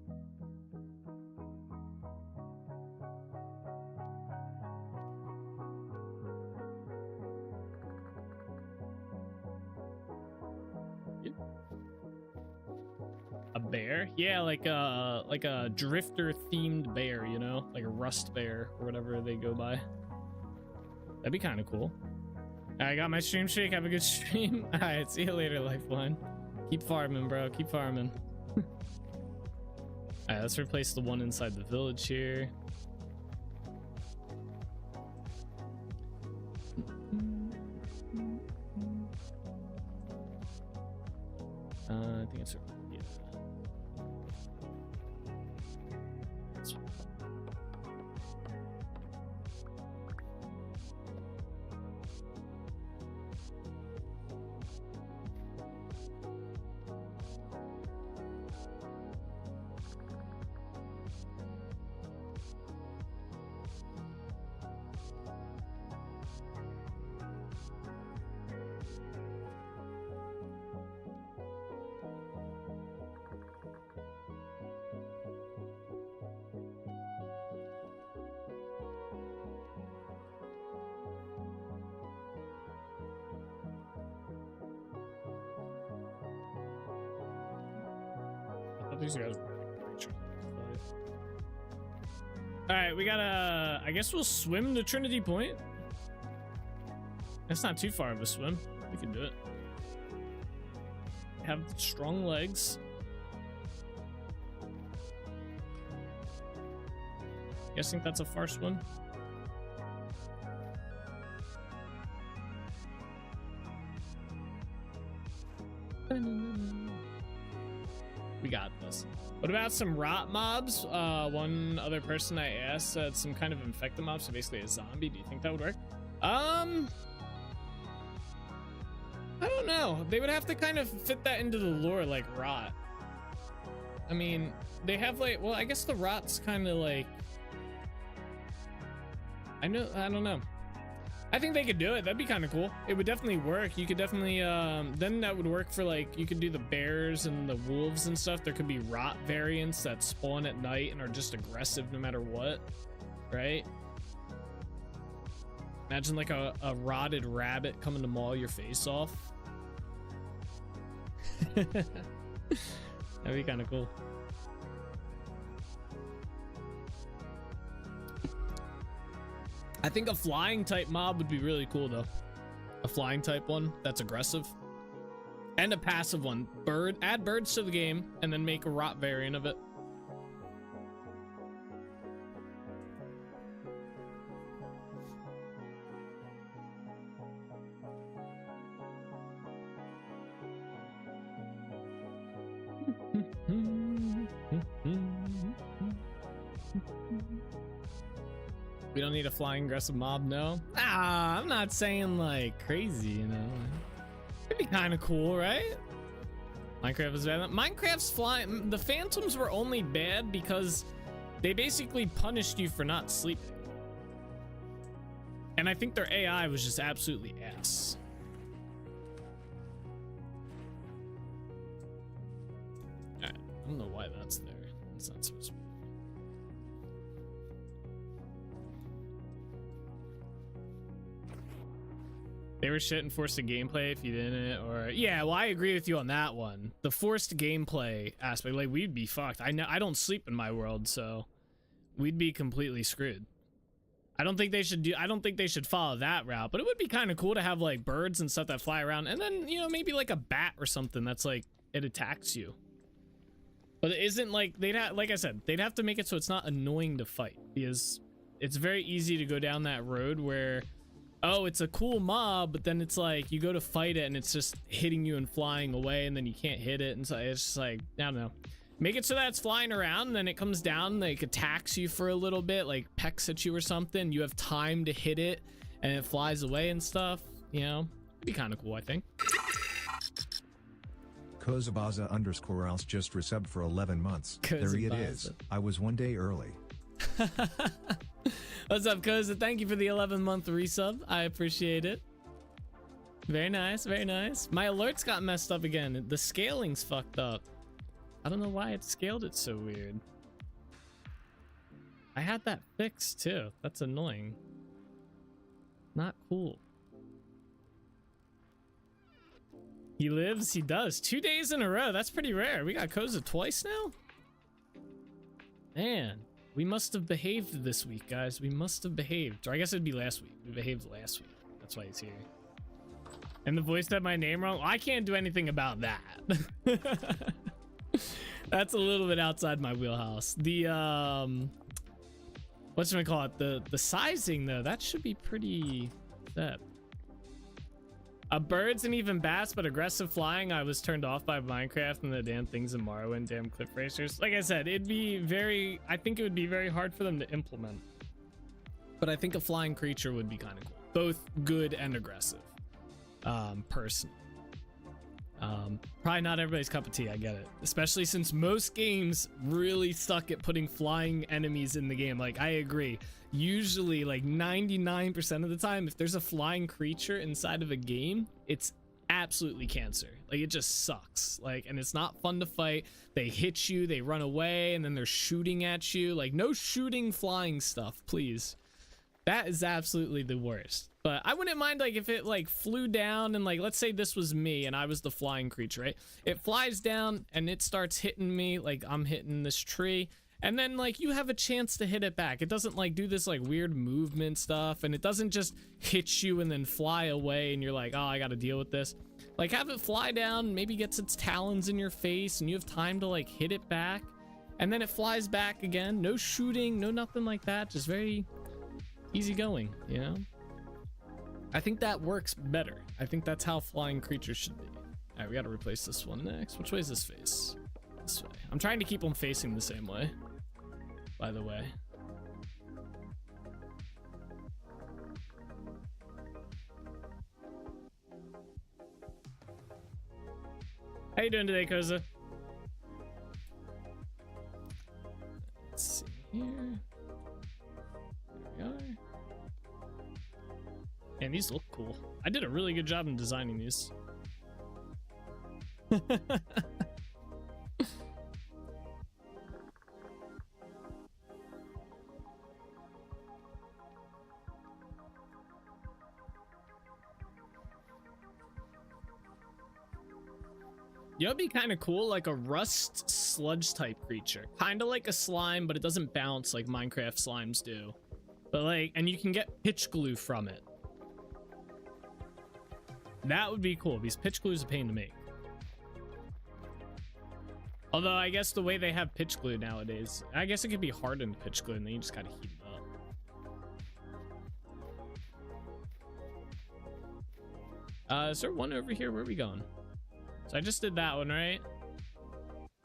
A bear? Yeah, like a drifter themed bear, you know, like a rust bear or whatever they go by. That'd be kind of cool. I got my stream streak. Have a good stream. All right, see you later, Lifeline. Keep farming, bro. Keep farming. All right, let's replace the one inside the village here. think it's yeah. These guys. All right, we gotta. I guess we'll swim to Trinity Point. That's not too far of a swim. We can do it. Have strong legs. Guessing that's a far swim. We got this. What about some rot mobs? One other person I asked said some kind of infected mob, so basically a zombie. Do you think that would work? I don't know. They would have to kind of fit that into the lore like rot. I mean, they have like, well, I guess the rot's kind of like, I don't know. I think they could do it. That'd be kind of cool. It would definitely work. You could definitely, then that would work for like, you could do the bears and the wolves and stuff. There could be rot variants that spawn at night and are just aggressive no matter what, right? Imagine like a rotted rabbit coming to maul your face off. That'd be kind of cool. I think a flying type mob would be really cool though. A flying type one that's aggressive. And a passive one. Add birds to the game and then make a rot variant of it. We don't need a flying aggressive mob, no? I'm not saying like crazy, you know. It'd be kind of cool, right? Minecraft is bad. Minecraft's flying. The phantoms were only bad because they basically punished you for not sleeping. And I think their AI was just absolutely ass. Alright, I don't know why that's there. It's not supposed to be. They were shit and forced the gameplay if you didn't, or yeah, well, I agree with you on that one. The forced gameplay aspect, like we'd be fucked. I know I don't sleep in my world, so we'd be completely screwed. I don't think they should follow that route, but it would be kind of cool to have like birds and stuff that fly around, and then, you know, maybe like a bat or something that's like it attacks you. But it isn't like like I said, they'd have to make it so it's not annoying to fight, because it's very easy to go down that road where, oh, it's a cool mob, but then it's like you go to fight it and it's just hitting you and flying away, and then you can't hit it, and so it's just like, I don't know. Make it so that it's flying around and then it comes down, like attacks you for a little bit, like pecks at you or something. You have time to hit it and it flies away and stuff, you know. It'd be kind of cool, I think. Kozabaza _else just resubbed for 11 months. There it is. I was one day early. What's up, Koza? Thank you for the 11-month resub. I appreciate it. Very nice, very nice. My alerts got messed up again. The scaling's fucked up. I don't know why it scaled it so weird. I had that fixed too. That's annoying. Not cool. He lives, he does. 2 days in a row. That's pretty rare. We got Koza twice now? Man. We must have behaved this week, guys. We must have behaved. Or I guess it'd be last week. We behaved last week. That's why he's here. And the voice said my name wrong. Well, I can't do anything about that. That's a little bit outside my wheelhouse. The what's gonna call it? The sizing though, that should be pretty set. Birds and even bats, but aggressive flying, I was turned off by Minecraft and the damn things in Morrowind, damn cliff racers. Like I said, it'd be very, I think it would be very hard for them to implement. But I think a flying creature would be kind of cool. Both good and aggressive. Personally. Probably not everybody's cup of tea, I get it. Especially since most games really suck at putting flying enemies in the game. Like, I agree. Usually, like 99% of the time, if there's a flying creature inside of a game, it's absolutely cancer. Like, it just sucks. Like, and it's not fun to fight. They hit you, they run away, and then they're shooting at you. Like, no shooting flying stuff, please. That is absolutely the worst. But I wouldn't mind, like, if it, like, flew down and, like, let's say this was me and I was the flying creature, right? It flies down and it starts hitting me, like, I'm hitting this tree. And then, like, you have a chance to hit it back. It doesn't, like, do this, like, weird movement stuff. And it doesn't just hit you and then fly away and you're like, oh, I gotta deal with this. Like, have it fly down, maybe gets its talons in your face and you have time to, like, hit it back. And then it flies back again. No shooting, no nothing like that. Just very easy going, you know? I think that works better. I think that's how flying creatures should be. All right, we gotta replace this one next. Which way is this face? This way. I'm trying to keep them facing the same way, by the way. How you doing today, Koza? Let's see here. There we are. Man, these look cool. I did a really good job in designing these. You know, it'd be kind of cool, like a rust sludge type creature. Kind of like a slime, but it doesn't bounce like Minecraft slimes do. But like, and you can get pitch glue from it. That would be cool, because pitch glue is a pain to make. Although, I guess the way they have pitch glue nowadays, I guess it could be hardened pitch glue, and then you just gotta heat it up. Is there one over here? Where are we going? So I just did that one, right?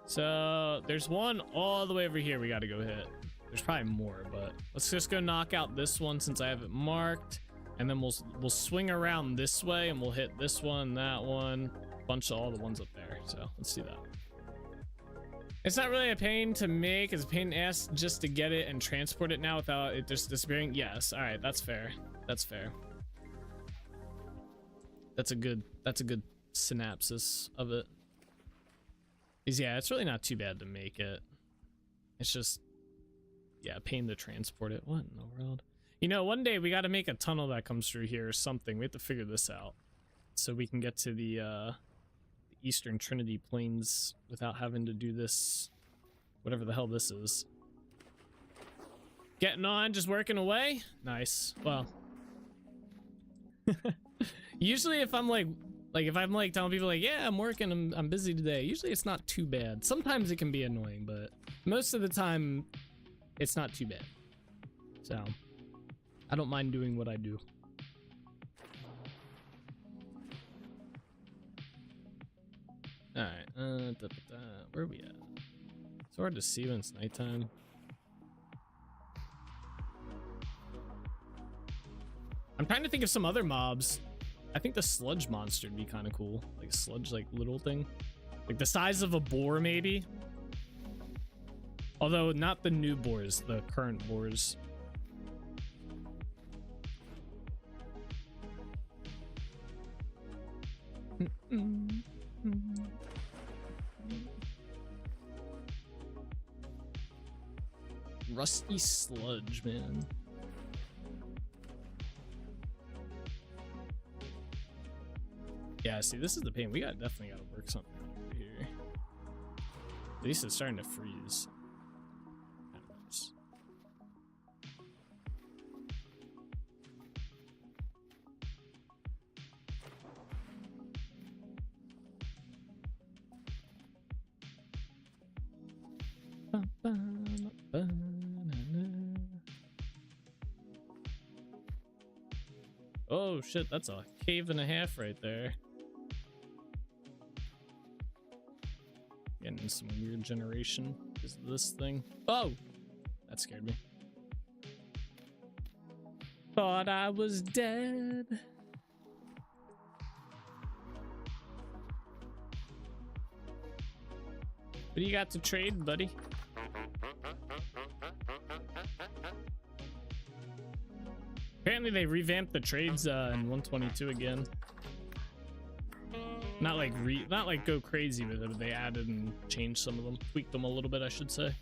So there's one all the way over here we gotta go hit. There's probably more, but let's just go knock out this one since I have it marked. And then we'll swing around this way and we'll hit this one, that one, bunch of all the ones up there. So let's do that. It's not really a pain to make. It's a pain in the ass just to get it and transport it now without it just disappearing. Yes. All right. That's fair. That's fair. That's a good synopsis of it. Is yeah, it's really not too bad to make it. It's just, yeah, a pain to transport it. What in the world? You know, one day we got to make a tunnel that comes through here or something. We have to figure this out so we can get to the Eastern Trinity Plains without having to do this, whatever the hell this is. Getting on, just working away. Nice. Well, usually if I'm like if I'm like telling people like, yeah, I'm working, I'm busy today, usually it's not too bad. Sometimes it can be annoying, but most of the time it's not too bad. So I don't mind doing what I do. All right, where are we at? It's hard to see when it's nighttime. I'm trying to think of some other mobs. I think the sludge monster would be kind of cool, like a sludge, like little thing, like the size of a boar, maybe. Although not the new boars, the current boars. Rusty sludge, man. Yeah, see, this is the pain. We definitely gotta work something over here. At least it's starting to freeze. Nice. Oh shit, that's a cave and a half right there. Getting some weird generation because of this thing. Oh! That scared me. Thought I was dead. What do you got to trade, buddy? Apparently they revamped the trades in 122 again. Not like go crazy with it, but they added and changed some of them, tweaked them a little bit, I should say.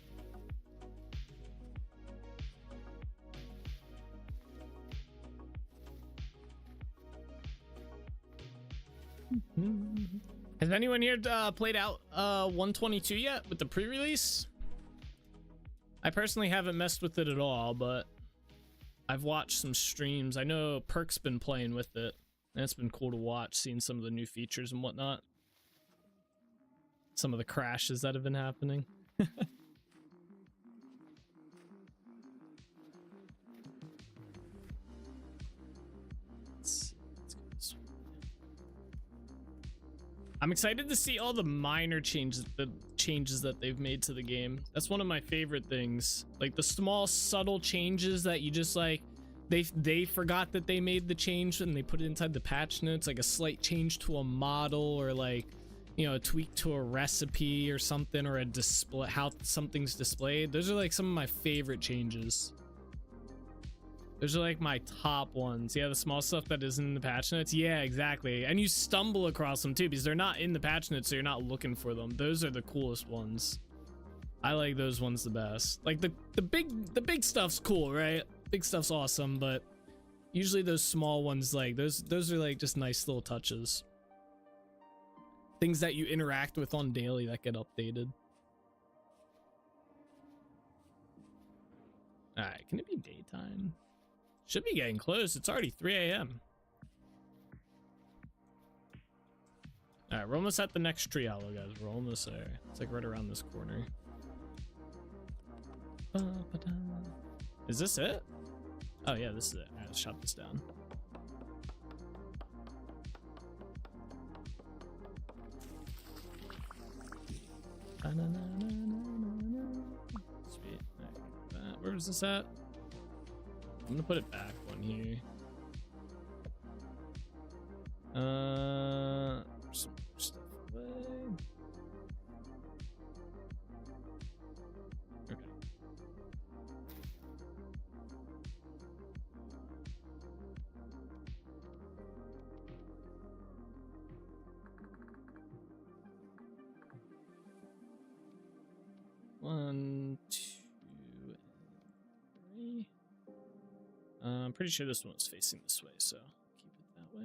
Has anyone here played out 122 yet with the pre-release? I personally haven't messed with it at all, but I've watched some streams. I know Perk's been playing with it, and it's been cool to watch, seeing some of the new features and whatnot. Some of the crashes that have been happening. I'm excited to see all the minor changes that they've made to the game. That's one of my favorite things. Like the small subtle changes that you just like, they forgot that they made the change and they put it inside the patch notes, like a slight change to a model or like, you know, a tweak to a recipe or something, or a display, how something's displayed. Those are like some of my favorite changes. Those are like my top ones. Yeah, the small stuff that isn't in the patch notes. Yeah, exactly. And you stumble across them too because they're not in the patch notes, so you're not looking for them. Those are the coolest ones. I like those ones the best. Like the big stuff's cool, right? Big stuff's awesome, but usually those small ones, like those are like just nice little touches. Things that you interact with on daily that get updated. All right, can it be daytime? Should be getting close. It's already 3 a.m. All right, we're almost at the next tree hollow, guys. We're almost there. It's like right around this corner. Is this it? Oh yeah, this is it. All right, let's shut this down. Sweet. All right, where is this at? I'm gonna put it back one here. Some stuff away. Okay. One, two, and three. I'm pretty sure this one's facing this way, so keep it that way.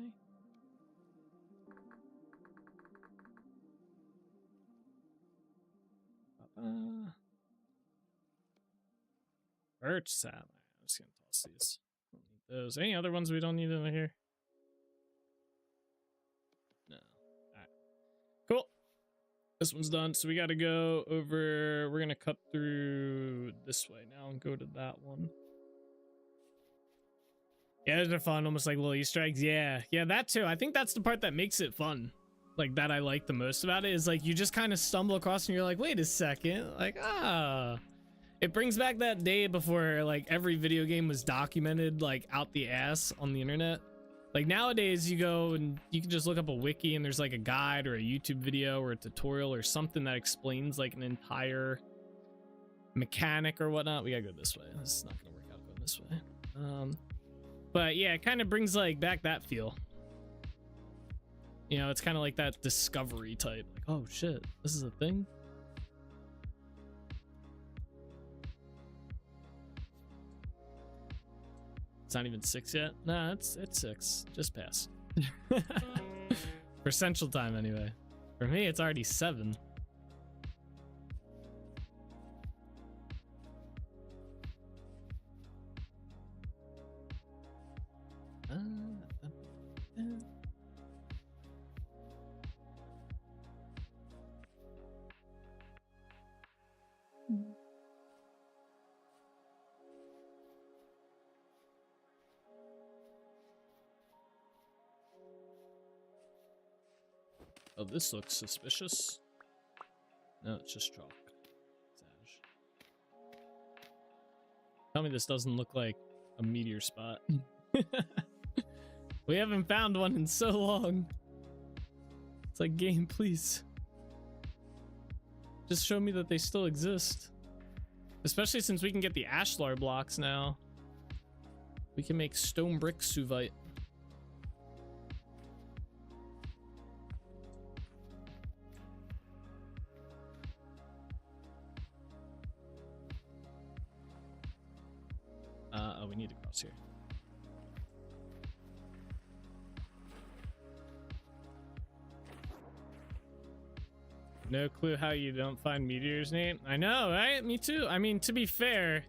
Birch sap. I'm just gonna toss these. Don't need those. Any other ones we don't need in here? No. Alright. Cool. This one's done. So we gotta go over. We're gonna cut through this way now and go to that one. Yeah, those are fun, almost like little Easter eggs. Yeah, that too. I think that's the part that makes it fun. Like, that I like the most about it is like you just kind of stumble across and you're like, wait a second. Like, it brings back that day before like every video game was documented like out the ass on the internet. Like nowadays you go and you can just look up a wiki and there's like a guide or a YouTube video or a tutorial or something that explains like an entire mechanic or whatnot. We gotta go this way. This is not gonna work out going this way. But yeah, it kind of brings like back that feel. You know, it's kind of like that discovery type. Like, oh shit, this is a thing. It's not even 6 yet. Nah, it's 6. Just passed. For Central Time anyway. For me, it's already 7. Oh, this looks suspicious. No, it's just chalk. Tell me this doesn't look like a meteor spot. We haven't found one in so long. It's like, game, please. Just show me that they still exist. Especially since we can get the ashlar blocks now. We can make stone brick suvite. Oh, we need to cross here. No clue how you don't find meteor's name. I know, right? Me too. I mean, to be fair,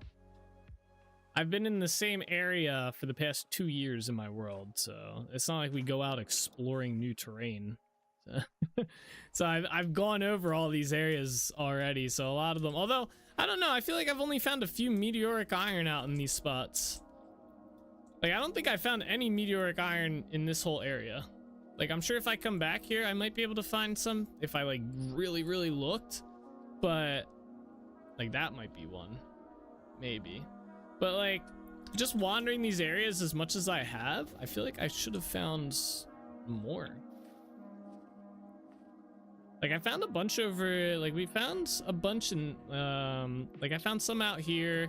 I've been in the same area for the past 2 years in my world, so it's not like we go out exploring new terrain. So I've gone over all these areas already, so a lot of them, although I don't know, I feel like I've only found a few meteoric iron out in these spots. Like, I don't think I found any meteoric iron in this whole area. Like, I'm sure if I come back here, I might be able to find some if I, like, really, really looked. But, like, that might be one. Maybe. But, like, just wandering these areas as much as I have, I feel like I should have found more. Like, I found a bunch over, like, we found a bunch in, like, I found some out here.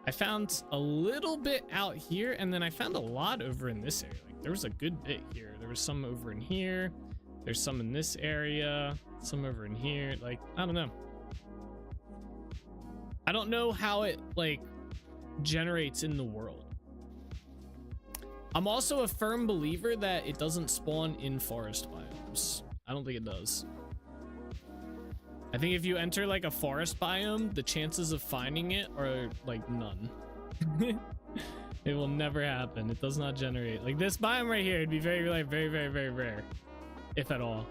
I found a little bit out here, and then I found a lot over in this area. Like, there was a good bit here. There was some over in here. There's some in this area. Some over in here. Like, I don't know. I don't know how it, like, generates in the world. I'm also a firm believer that it doesn't spawn in forest biomes. I don't think it does. I think if you enter like a forest biome, the chances of finding it are like none. It will never happen. It does not generate. Like this biome right here, it'd be very, like, very, very, very rare, if at all,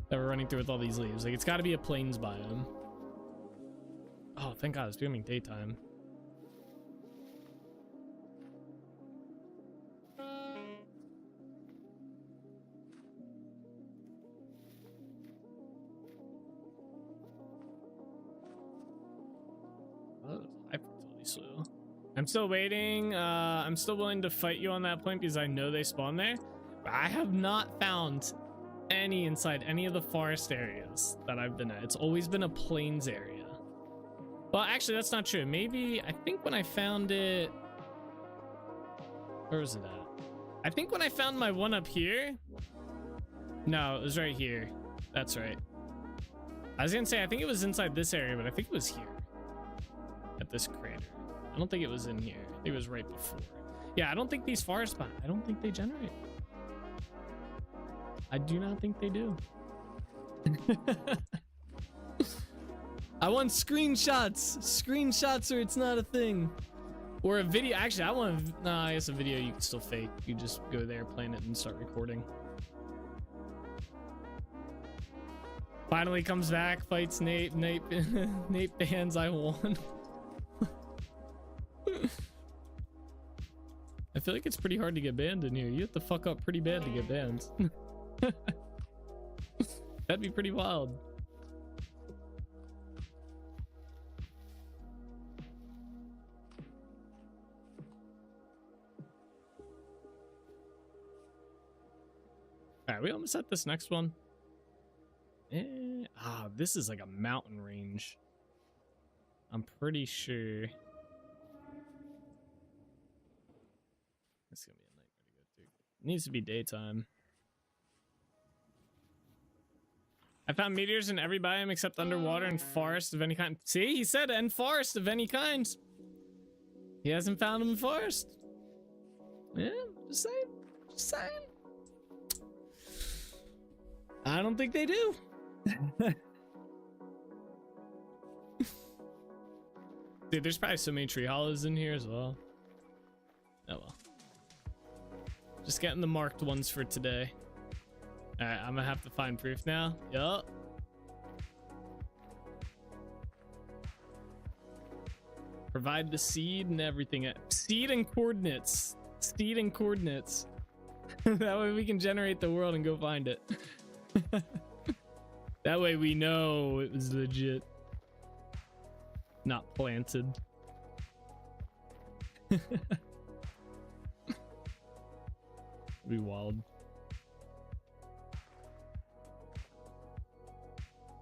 that we're running through with all these leaves. Like, it's got to be a plains biome. Oh, thank God, it's becoming daytime. So I'm still waiting. I'm still willing to fight you on that point because I know they spawn there, but I have not found any inside any of the forest areas that I've been at. It's always been a plains area. Well, actually, that's not true. Maybe, I think when I found it, where was it at? I think when I found my one up here, no, it was right here. That's right. I was gonna say, I think it was inside this area, but I think it was here at this crater. I don't think it was in here. I think it was right before. Yeah, I don't think these forest spots, I don't think they generate. I do not think they do. I want screenshots. Screenshots or it's not a thing. Or a video. Actually, I want, nah, I guess a video you can still fake. You just go there, plan it, and start recording. Finally comes back, fights Nate. Nate bans, I won. I feel like it's pretty hard to get banned in here. You have to fuck up pretty bad to get banned. That'd be pretty wild. All right, we almost at this next one. This is like a mountain range. I'm pretty sure. It's gonna be a nightmare to go through. It needs to be daytime. I found meteors in every biome except underwater and forest of any kind. See, he said and forest of any kind. He hasn't found them in forest. Yeah, just saying. Just saying. I don't think they do. Dude, there's probably so many tree hollows in here as well. Oh well. Just getting the marked ones for today. Alright, I'm gonna have to find proof now. Yup. Provide the seed and everything. Seed and coordinates. Seed and coordinates. That way we can generate the world and go find it. That way we know it was legit. Not planted. Be wild.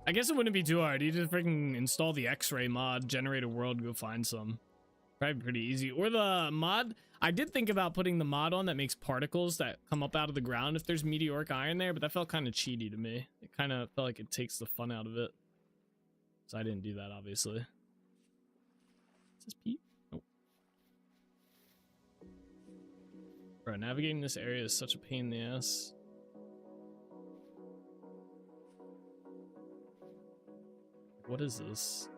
I guess it wouldn't be too hard. You just freaking install the X-ray mod, generate a world, go find some. Probably pretty easy. Or the mod. I did think about putting the mod on that makes particles that come up out of the ground if there's meteoric iron there, but that felt kind of cheaty to me. It kind of felt like it takes the fun out of it. So I didn't do that, obviously. Is this Pete? Nope. Bro, navigating this area is such a pain in the ass. What is this?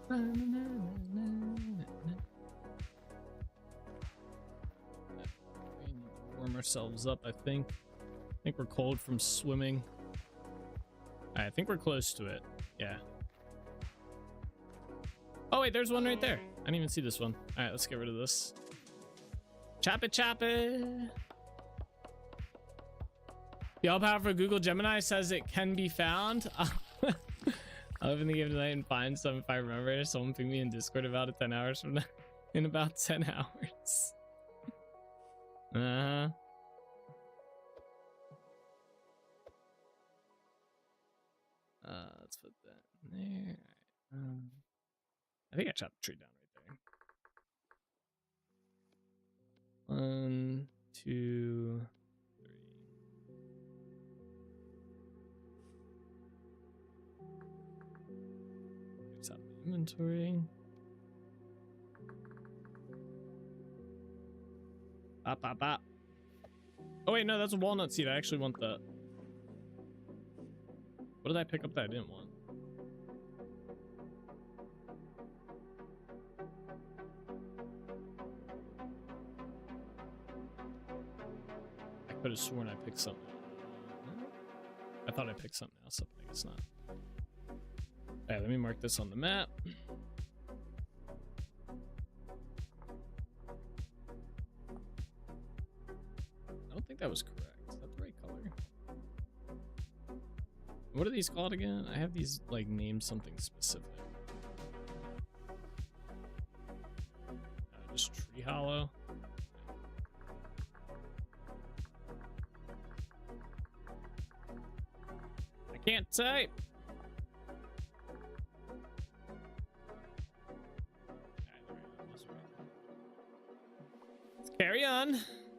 We need to warm ourselves up, I think. I think we're cold from swimming. I think we're close to it. Yeah. Oh wait, there's one right there. I didn't even see this one. All right, let's get rid of this. Chop it, chop it. The all-powerful Google Gemini says it can be found. I'll open the game tonight and find some if I remember. Someone ping me in Discord about it 10 hours from now. In about 10 hours. Let's put that in there. I think I chopped the tree down right there. 1, 2, 3. It's out of the inventory. Bop, bop, bop. Oh wait, no, that's a walnut seed. I actually want that. What did I pick up that I didn't want? I could have sworn I picked something. I thought I picked something else up. I guess not. Alright, let me mark this on the map. I don't think that was correct. Is that the right color? What are these called again? I have these like named something specific. Just tree hollow. I can't type. Let's carry on.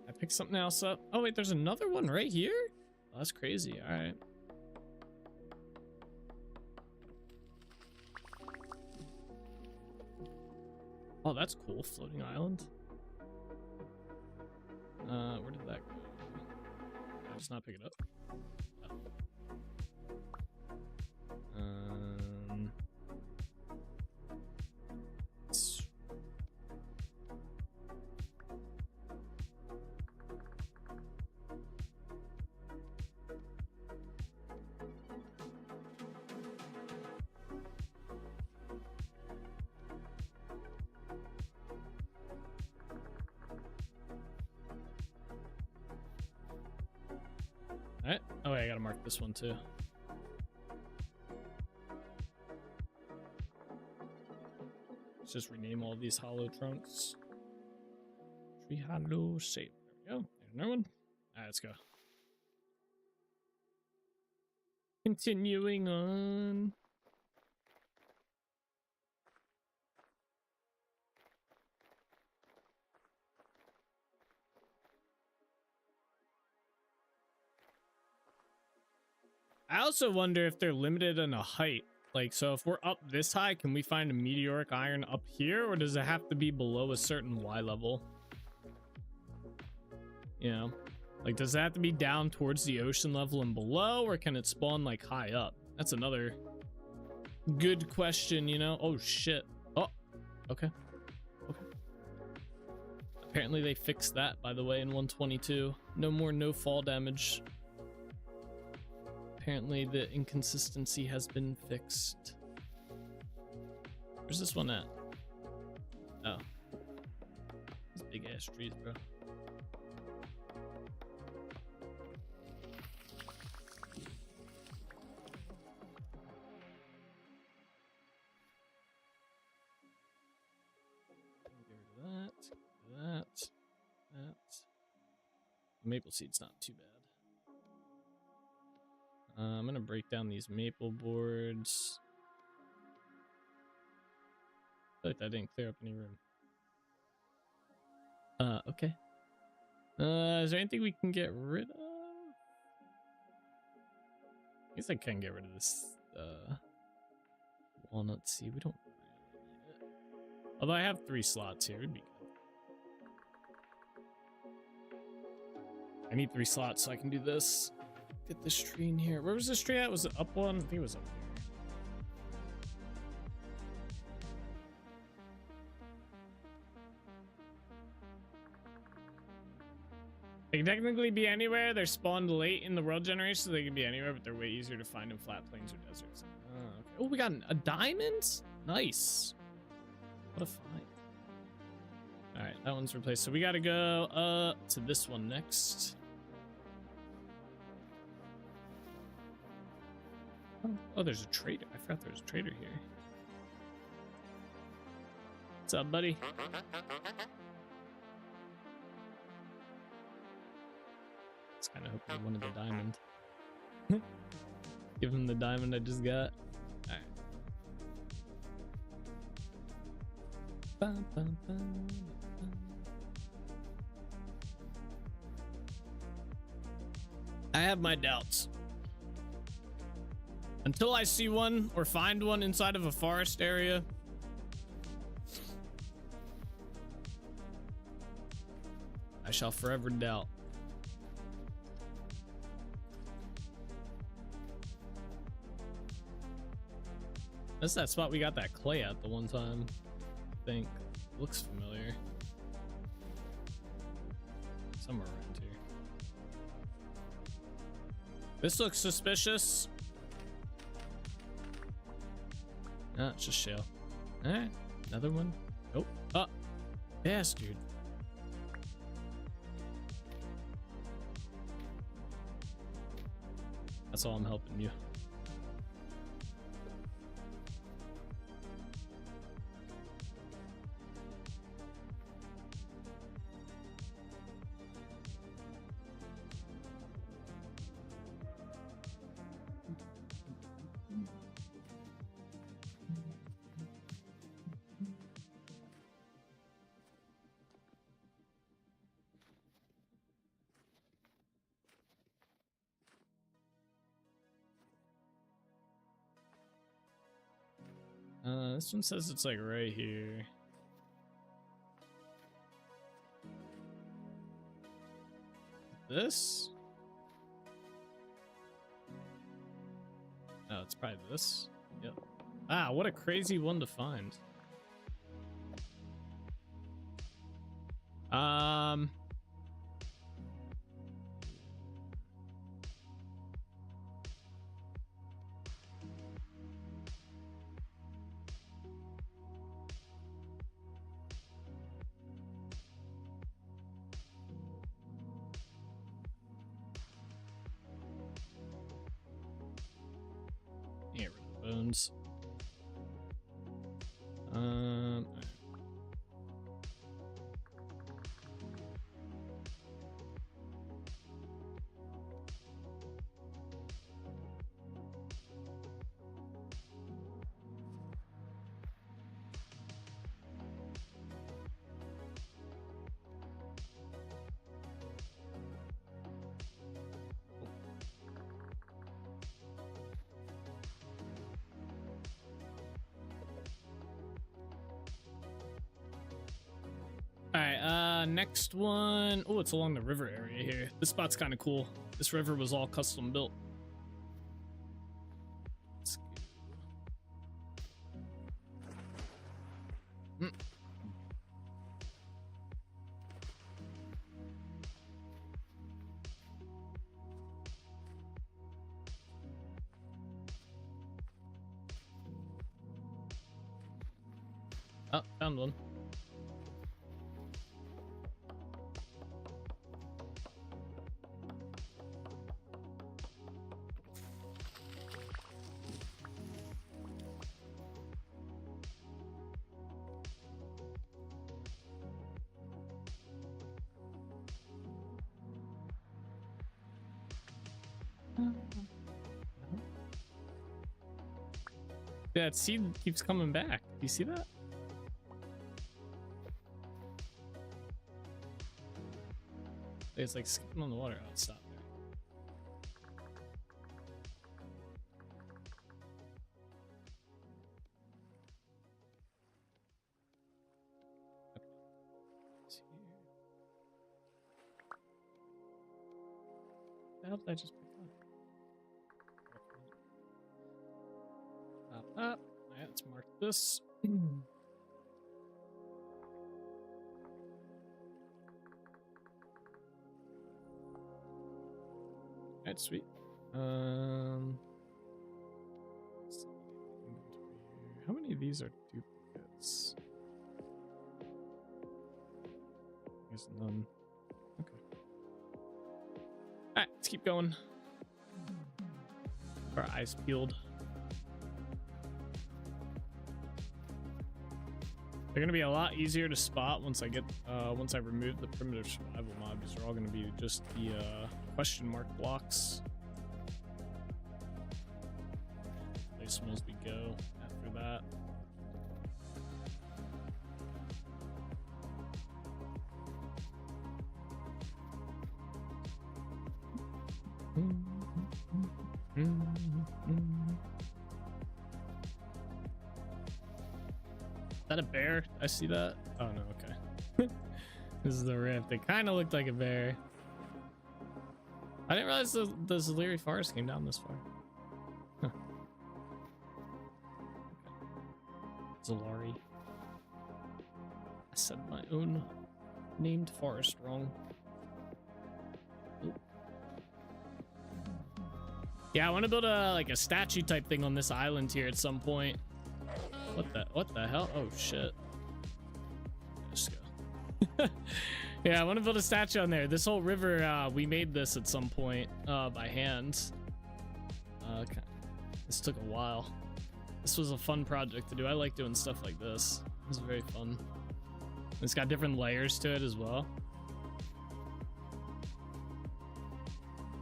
I picked something else up. Oh wait, there's another one right here? Oh, that's crazy. All right. Oh, that's cool. Floating island. Where did that go? Did I just not pick it up? Alright. Oh, wait, I gotta mark this one too. Let's just rename all these hollow trunks. Tree hollow shape. There we go. There's another one. Alright, let's go. Continuing on. I also wonder if they're limited in a height. Like, so if we're up this high, can we find a meteoric iron up here? Or does it have to be below a certain Y level? You know? Like, does it have to be down towards the ocean level and below? Or can it spawn, like, high up? That's another good question, you know? Oh, shit. Oh, okay. Okay. Apparently they fixed that, by the way, in 122. No more no fall damage. Apparently the inconsistency has been fixed. Where's this one at? Oh, ass trees, bro. That. Maple seed's not too bad. I'm gonna break down these maple boards. I feel like that didn't clear up any room. Okay. Is there anything we can get rid of? I guess I can get rid of this, walnut seed. We don't really need it. Although I have 3 slots here, it'd be good. I need 3 slots so I can do this. Get this tree in here. Where was this tree at? Was it up one? I think it was up here. They can technically be anywhere. They're spawned late in the world generation, so they can be anywhere, but they're way easier to find in flat plains or deserts. Okay. Oh, we got a diamond? Nice. What a find. All right, that one's replaced. So we got to go to this one next. Oh, there's a trader. I forgot there was a trader here. What's up, buddy? It's kind of hoping he wanted the diamond. Give him the diamond I just got. All right. Bum, bum, bum, bum. I have my doubts. Until I see one or find one inside of a forest area, I shall forever doubt. That's that spot we got that clay at the one time. I think. Looks familiar. Somewhere around here. This looks suspicious. Ah, it's just shale. Alright, another one. Nope. Oh, bastard. That's all I'm helping you. This one says it's like right here. This? Oh, it's probably this. Yep. Ah, what a crazy one to find. Get rid of the bones. Alright, next one. Oh, it's along the river area here. This spot's kind of cool. This river was all custom built. Let's go. Oh, found one. Yeah, that seed keeps coming back. Do you see that? It's like skipping on the water. Oh, stop there. The hell did I just pick up? Up. Alright, let's mark this. Alright, sweet. How many of these are duplicates? I guess none. Okay. Alright, let's keep going. Our eyes peeled. They're gonna be a lot easier to spot once I get once I remove the primitive survival mob. These are all gonna be just the question mark blocks. Place them as we go after that. Is that a bear? I see that. Oh no, okay. This is the rift. It kind of looked like a bear. I didn't realize the Zaliri forest came down this far. Huh. Okay. Zalari. I said my own named forest wrong. Oop. Yeah, I want to build a like a statue type thing on this island here at some point. What the hell? Oh shit. Let's go. Yeah, I want to build a statue on there. This whole river, we made this at some point by hand. Okay. This took a while. This was a fun project to do. I like doing stuff like this. It was very fun. It's got different layers to it as well.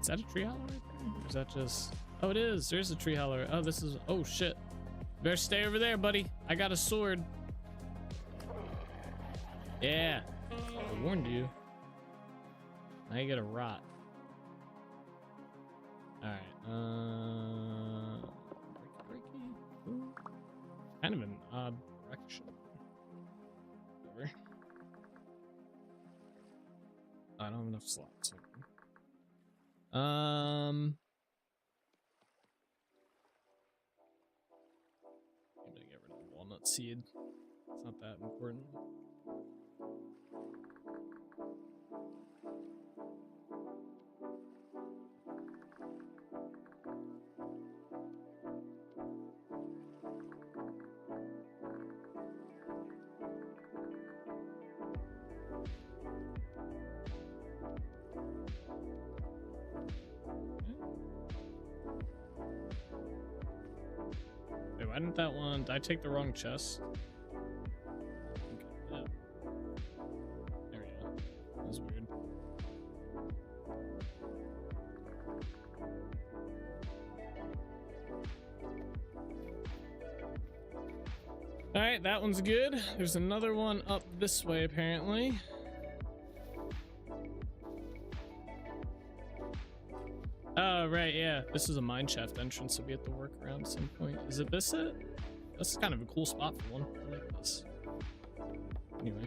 Is that a tree howler right there? Or is that just... Oh, it is. There's a tree howler. Oh, this is... Oh, shit. Better stay over there, buddy. I got a sword. Yeah. I warned you. Now you get a rot. Alright. Breaky. Ooh. Kind of an odd direction. Whatever. I don't have enough slots. I'm gonna get rid of the walnut seed. It's not that important. Why didn't that one... Did I take the wrong chest? Okay, yeah. There we go. That was weird. Alright, that one's good. There's another one up this way, apparently. Oh, right, yeah. This is a mine shaft entrance, so we have to work around at some point. Is it this it? This is kind of a cool spot for one. I like this. Anyway.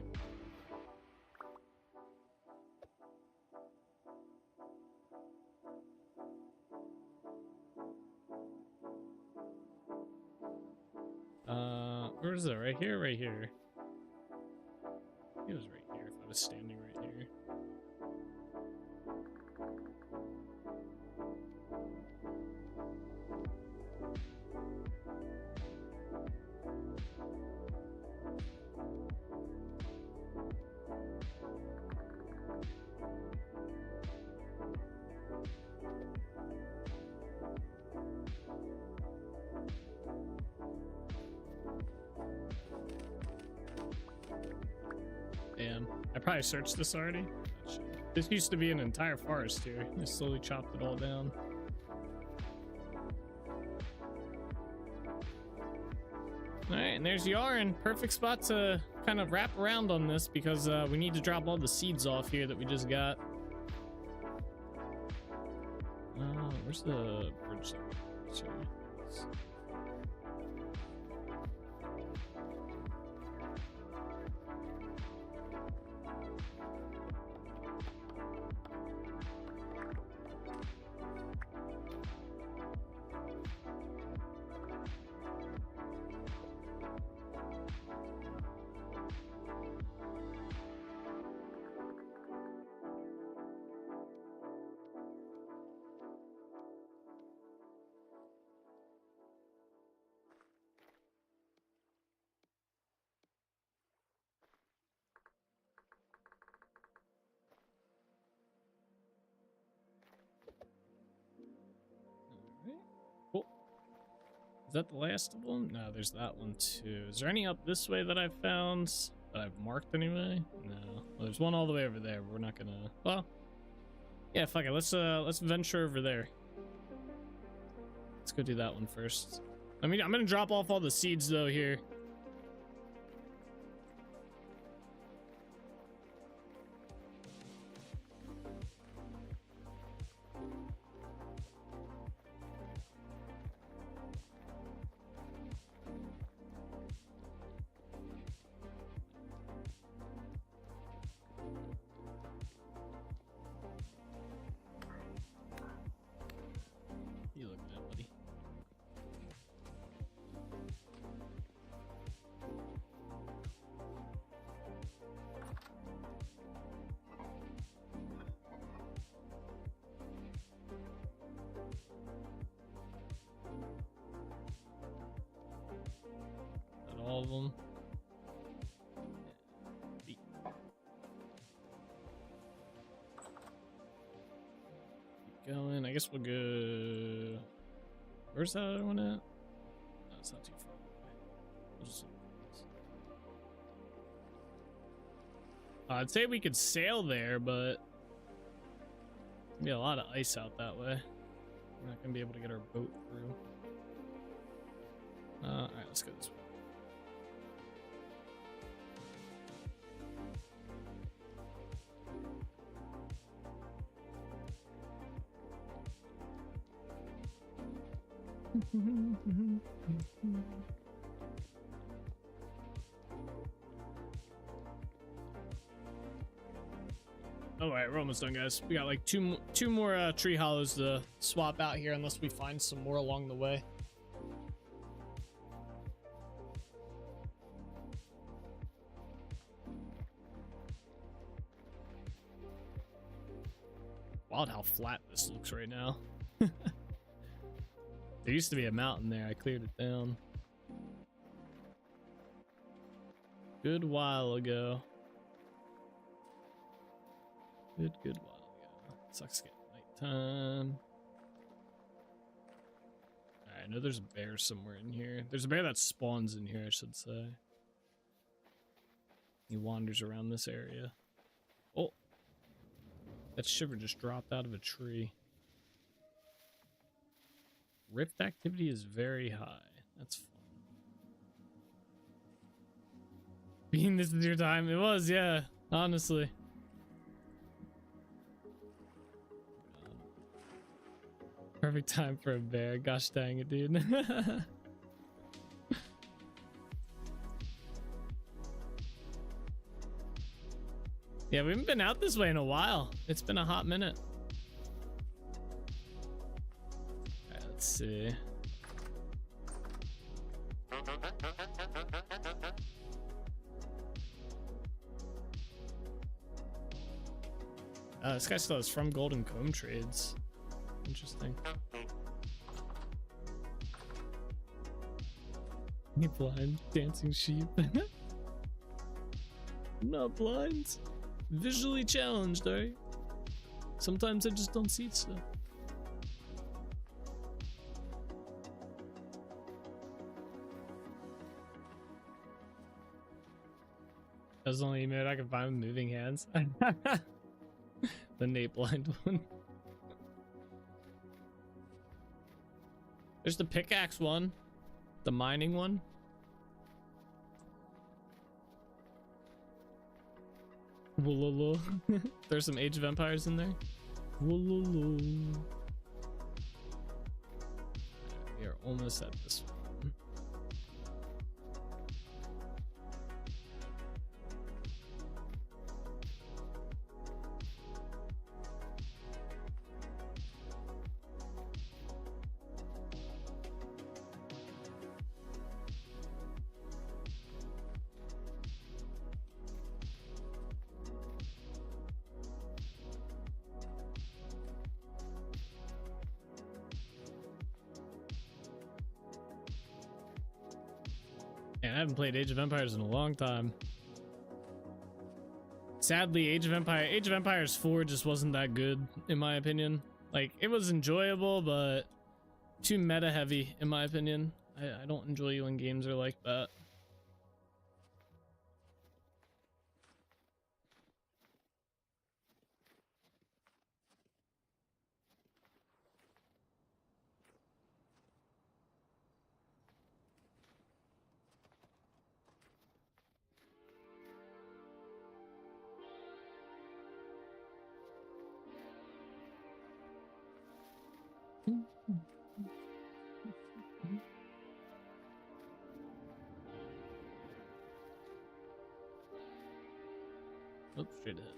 Where is it? Right here? Right here. It was right here if I was standing right here. Damn, I probably searched this already. This used to be an entire forest here. I slowly chopped it all down. there's Yarn. Perfect spot to kind of wrap around on this because we need to drop all the seeds off here that we just got. Where's the bridge? Cool. Is that the last of them? No, there's that one too. Is there any up this way that I've found that I've marked anyway? No. Well, there's one all the way over there. We're not gonna. Well, yeah, fuck it. Let's venture over there. Let's go do that one first. I mean, I'm gonna drop off all the seeds though here. You look good, buddy. Is that all of them? Yeah. Keep going. I guess we'll go. Where's that other one at? No, it's not too far away. We'll just look at this. I'd say we could sail there, but there's gonna be a lot of ice out that way. We're not gonna be able to get our boat through. All right, let's go this way. All right, we're almost done, guys. We got like two more tree hollows to swap out here, unless we find some more along the way. Wild how flat this looks right now. There used to be a mountain there. I cleared it down. Good while ago. Good while ago. Sucks getting nighttime. Alright, I know there's a bear somewhere in here. There's a bear that spawns in here, I should say. He wanders around this area. Oh! That shiver just dropped out of a tree. Rift activity is very high. That's fun. Being this is your time. It was, yeah. Honestly. Perfect time for a bear. Gosh dang it, dude. Yeah, we haven't been out this way in a while. It's been a hot minute. Let's see. This guy still is from Golden Comb Trades. Interesting. Me blind, dancing sheep. I'm not blind. Visually challenged, alright? Sometimes I just don't see stuff. That's the only emote I can find with moving hands. The Nate blind one. There's the pickaxe one. The mining one. Wololo. There's some Age of Empires in there. Wololo. We are almost at this one. Man, I haven't played Age of Empires in a long time. Sadly, Age of Empires 4 just wasn't that good, in my opinion. Like, it was enjoyable, but too meta heavy, in my opinion. I don't enjoy when games are like that. Oops, straight ahead.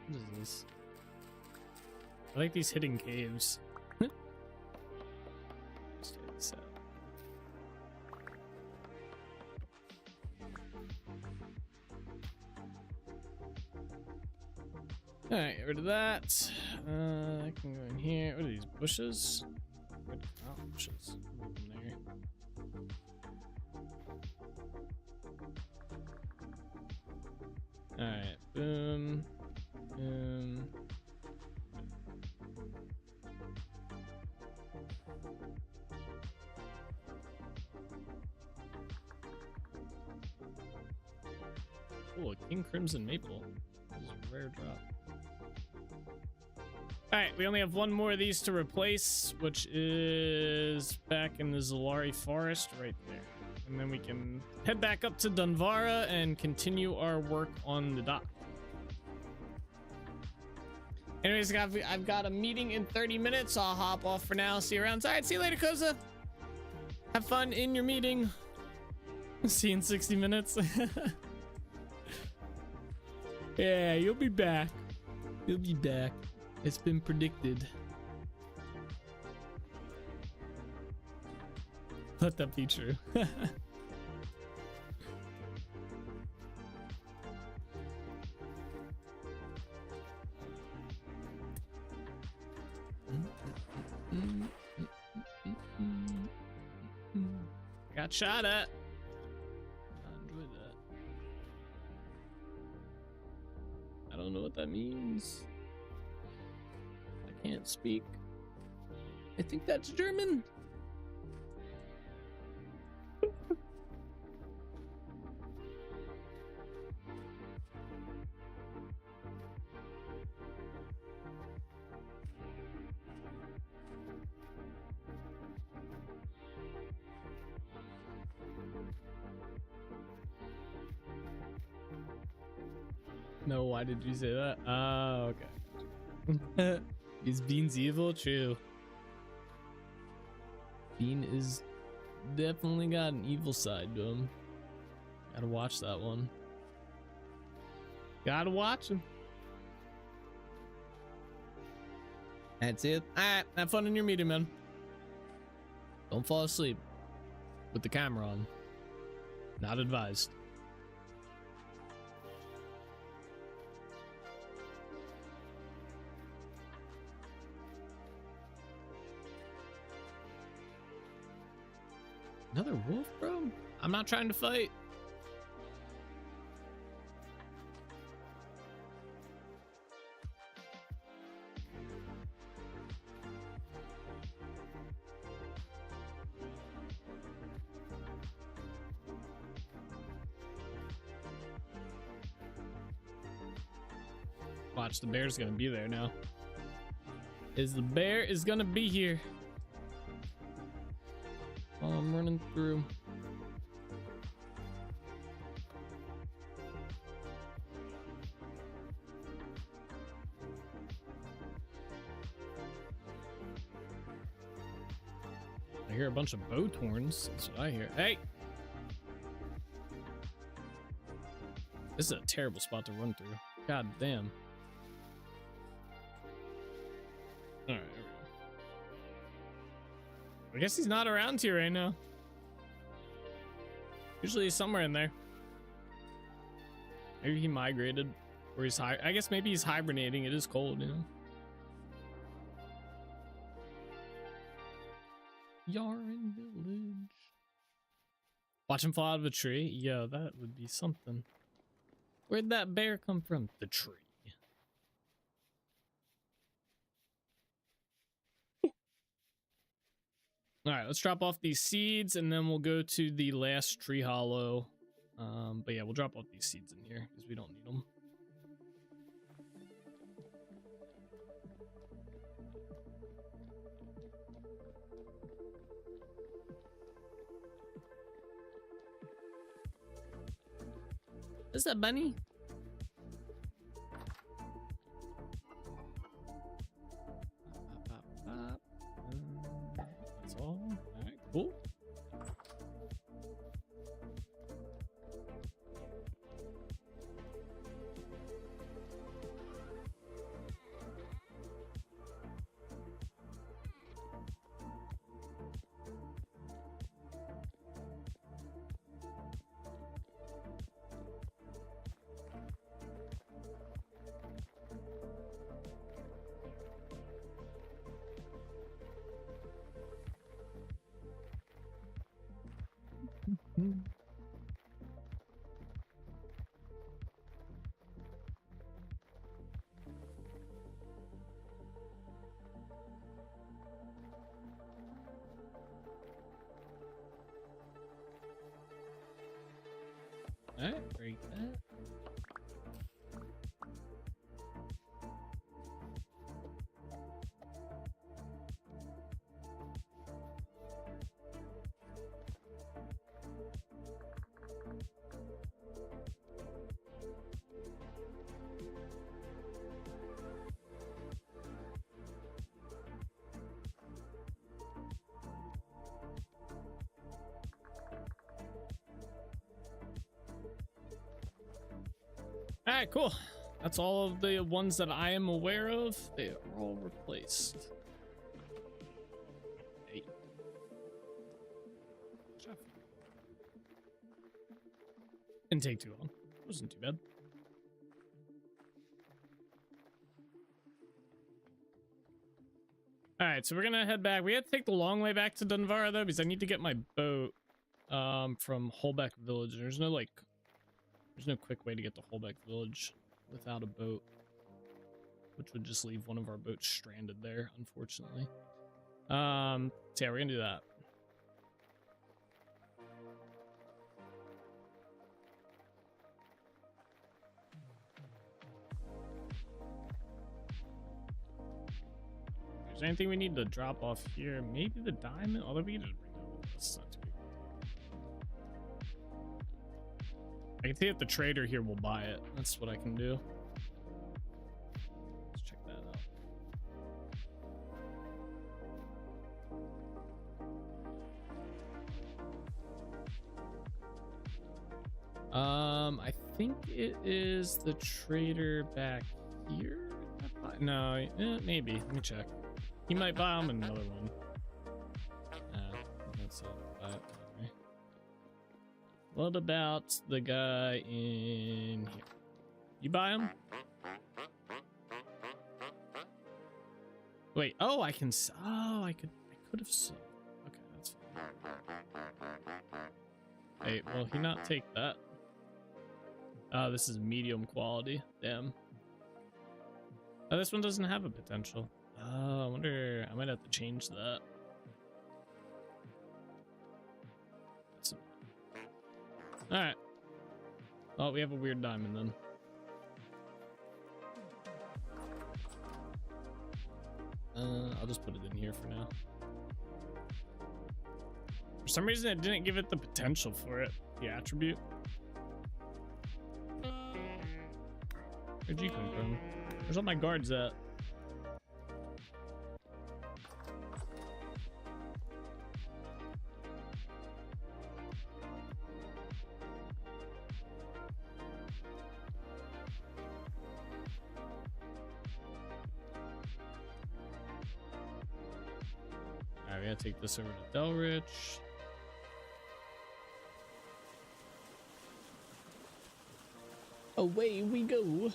What is this? I like these hidden caves. Let's check this out. Alright, get rid of that. I can go in here. What are these bushes? Red bushes. Move them there. Alright, boom. Boom. Oh, a King Crimson Maple. This is a rare drop. Alright, we only have one more of these to replace, which is back in the Zolari Forest right there. And then we can head back up to Dunvara and continue our work on the dock. Anyways, I've got a meeting in 30 minutes, so I'll hop off for now. See you around. Alright, see you later, Koza. Have fun in your meeting. See you in 60 minutes. Yeah, you'll be back. You'll be back. It's been predicted. Let that be true. Got shot at. I enjoyed that. I don't know what that means. I can't speak. I think that's German. No, why did you say that? Oh, okay. Is Bean's evil? True. Bean is definitely got an evil side to him. Gotta watch that one. Gotta watch him. That's it. Alright, have fun in your meeting, man. Don't fall asleep with the camera on. Not advised. Another wolf, bro? I'm not trying to fight. Watch, the bear's gonna be there now. The bear is gonna be here. While I'm running through. I hear a bunch of boat horns. That's what I hear. Hey! This is a terrible spot to run through. God damn. Alright, there we go. I guess he's not around here right now. Usually he's somewhere in there. Maybe he migrated. Or he's I guess maybe he's hibernating. It is cold, you know? Yarn Village. Watch him fall out of a tree? Yeah, that would be something. Where'd that bear come from? The tree. All right, let's drop off these seeds and then we'll go to the last tree hollow. But yeah, we'll drop off these seeds in here because we don't need them. Is that bunny? That's all. All right, cool. Alright, break that. All right, cool. That's all of the ones that I am aware of. They are all replaced. Hey. Didn't take too long. It wasn't too bad. All right, so we're gonna head back. We had to take the long way back to Dunvara though, because I need to get my boat from Holbeck Village. There's no quick way to get to Holbeck Village without a boat, which would just leave one of our boats stranded there, unfortunately. So yeah, we're gonna do that. If there's anything we need to drop off here, maybe the diamond, although we can just bring that with us. Not too big. I can see if the trader here will buy it. That's what I can do. Let's check that out. I think it is the trader back here. No, maybe. Let me check. He might buy him another one. That's all. What about the guy in here? You buy him? Wait, oh, I can. Oh, I could have sold. Okay, that's fine. Wait, will he not take that? Oh, this is medium quality. Damn. Oh, this one doesn't have a potential. Oh, I wonder. I might have to change that. All right. Oh, we have a weird diamond then. I'll just put it in here for now. For some reason, it didn't give it the potential for it, the attribute. Where'd you come from? Where's all my guards at? Alright, we gotta take this over to Delrich. Away we go.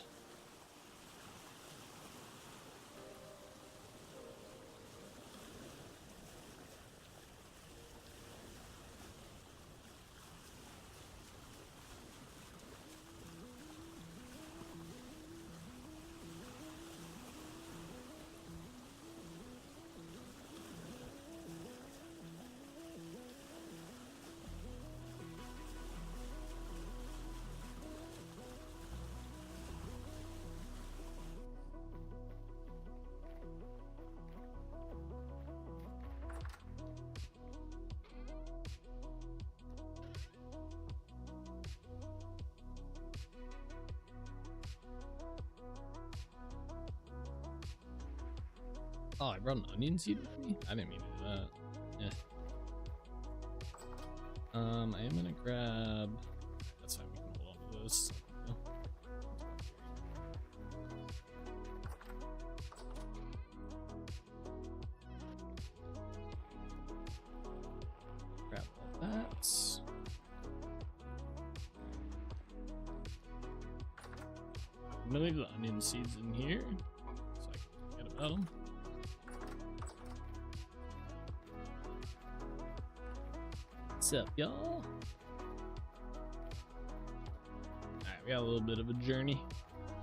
Oh, I brought an onion seed with me? I didn't mean to do that. Yeah. I am gonna grab... That's fine, we can hold on to those. Grab all that. I'm gonna leave the onion seeds in here so I can forget about them. What's up, y'all? Alright, we got a little bit of a journey.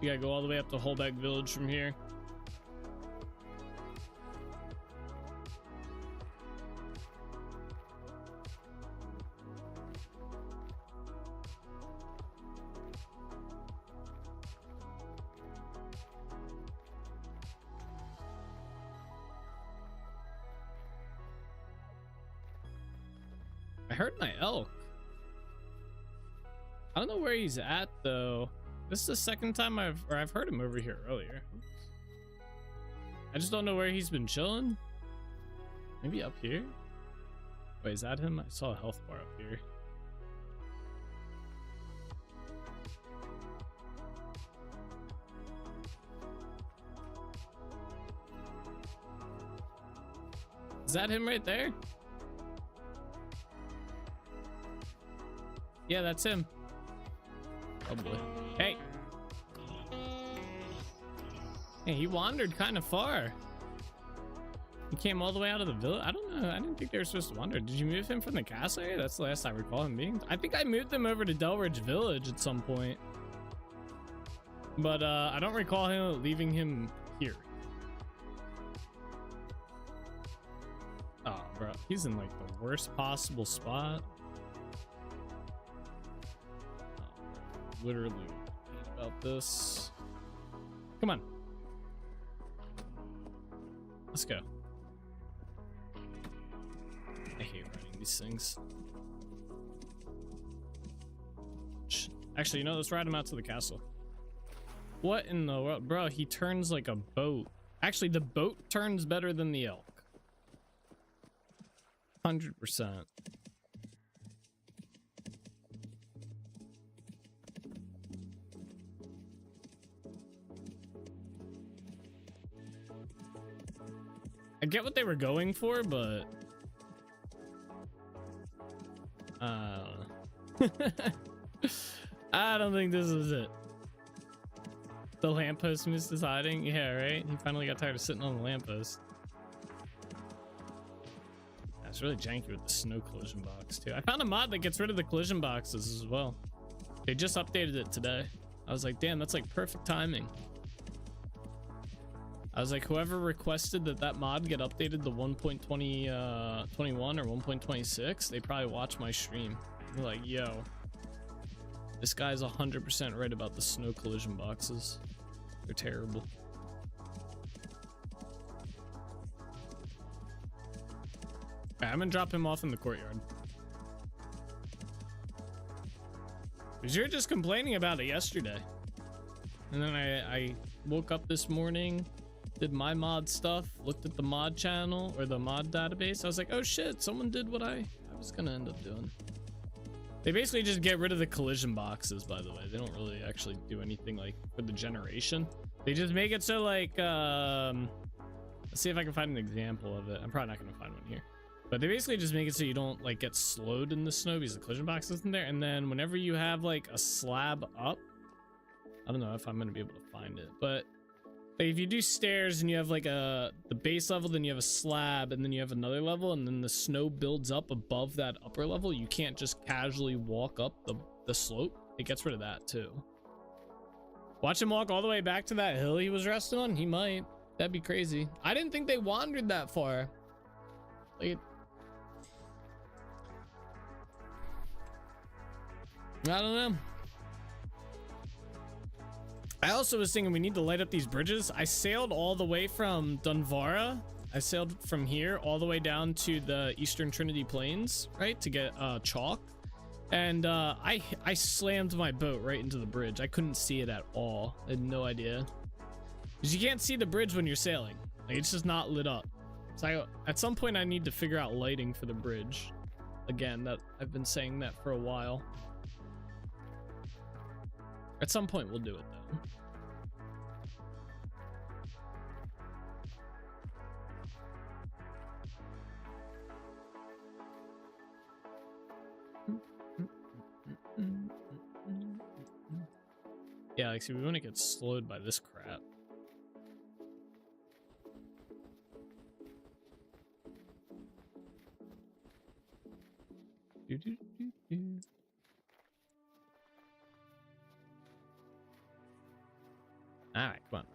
We gotta go all the way up to Holbeck Village from here. I heard my elk. I don't know where he's at though. This is the second time I've heard him over here earlier. I just don't know where he's been chilling. Maybe up here? Wait, is that him? I saw a health bar up here. Is that him right there? Yeah, that's him. Oh boy. Hey. Hey, he wandered kind of far. He came all the way out of the village. I don't know. I didn't think they were supposed to wander. Did you move him from the castle area? That's the last I recall him being. I think I moved them over to Delridge Village at some point. But I don't recall him leaving him here. Oh, bro. He's in like the worst possible spot. Literally about this. Come on. Let's go. I hate writing these things. Actually, you know, let's ride him out to the castle. What in the world? Bro, he turns like a boat. Actually, the boat turns better than the elk. 100%. I get what they were going for, but I don't know. I don't think this is it. The lamppost misdeciding? Yeah, right? He finally got tired of sitting on the lamppost. That's really janky with the snow collision box, too. I found a mod that gets rid of the collision boxes as well. They just updated it today. I was like, damn, that's like perfect timing. I was like, whoever requested that mod get updated to 1.21 or 1.26, they probably watch my stream. They're like, yo, this guy's 100% right about the snow collision boxes. They're terrible. I'm gonna drop him off in the courtyard. Because you're just complaining about it yesterday. And then I woke up this morning, did my mod stuff, looked at the mod channel or the mod database. I was like, oh shit, someone did what I was gonna end up doing. They basically just get rid of the collision boxes, by the way. They don't really actually do anything like for the generation. They just make it so like, let's see if I can find an example of it. I'm probably not gonna find one here. But they basically just make it so you don't like get slowed in the snow because the collision box isn't there. And then whenever you have like a slab up, I don't know if I'm gonna be able to find it, but like, if you do stairs and you have like the base level, then you have a slab, and then you have another level, and then the snow builds up above that upper level, you can't just casually walk up the slope. It gets rid of that too. Watch him walk all the way back to that hill he was resting on. He might. That'd be crazy. I didn't think they wandered that far. Like, I don't know. I also was thinking we need to light up these bridges. I sailed all the way from Dunvara. I sailed from here all the way down to the Eastern Trinity Plains, right, to get chalk. And I slammed my boat right into the bridge. I couldn't see it at all. I had no idea. Because you can't see the bridge when you're sailing. Like, it's just not lit up. So at some point I need to figure out lighting for the bridge. Again, that I've been saying that for a while. At some point we'll do it though. Yeah, like, see, we want to get slowed by this crap. All right, come on.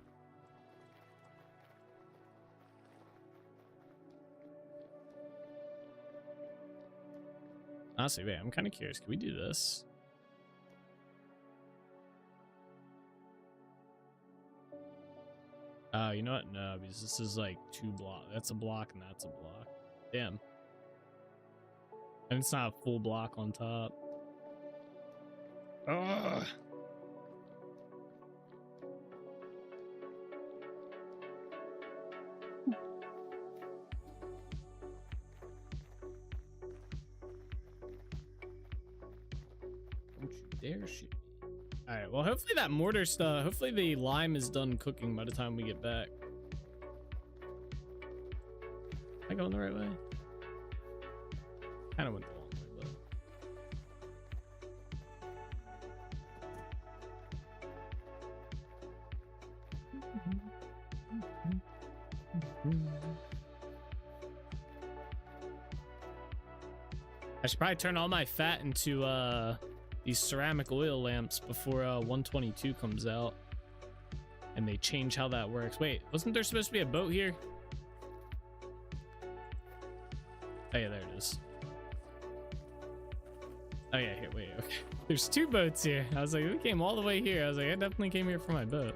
Honestly, wait, I'm kind of curious. Can we do this? Oh, you know what? No, because this is like 2 blocks. That's a block and that's a block. Damn. And it's not a full block on top. Ugh. Don't you dare shoot me. All right, well, hopefully that mortar stuff, hopefully the lime is done cooking by the time we get back. Am I going the right way? Kind of went the wrong way, but... I should probably turn all my fat into these ceramic oil lamps before 122 comes out and they change how that works. Wait, wasn't there supposed to be a boat here? Oh yeah, there it is. Oh yeah, here, wait, okay. There's 2 boats here. I was like, we came all the way here. I was like, I definitely came here for my boat.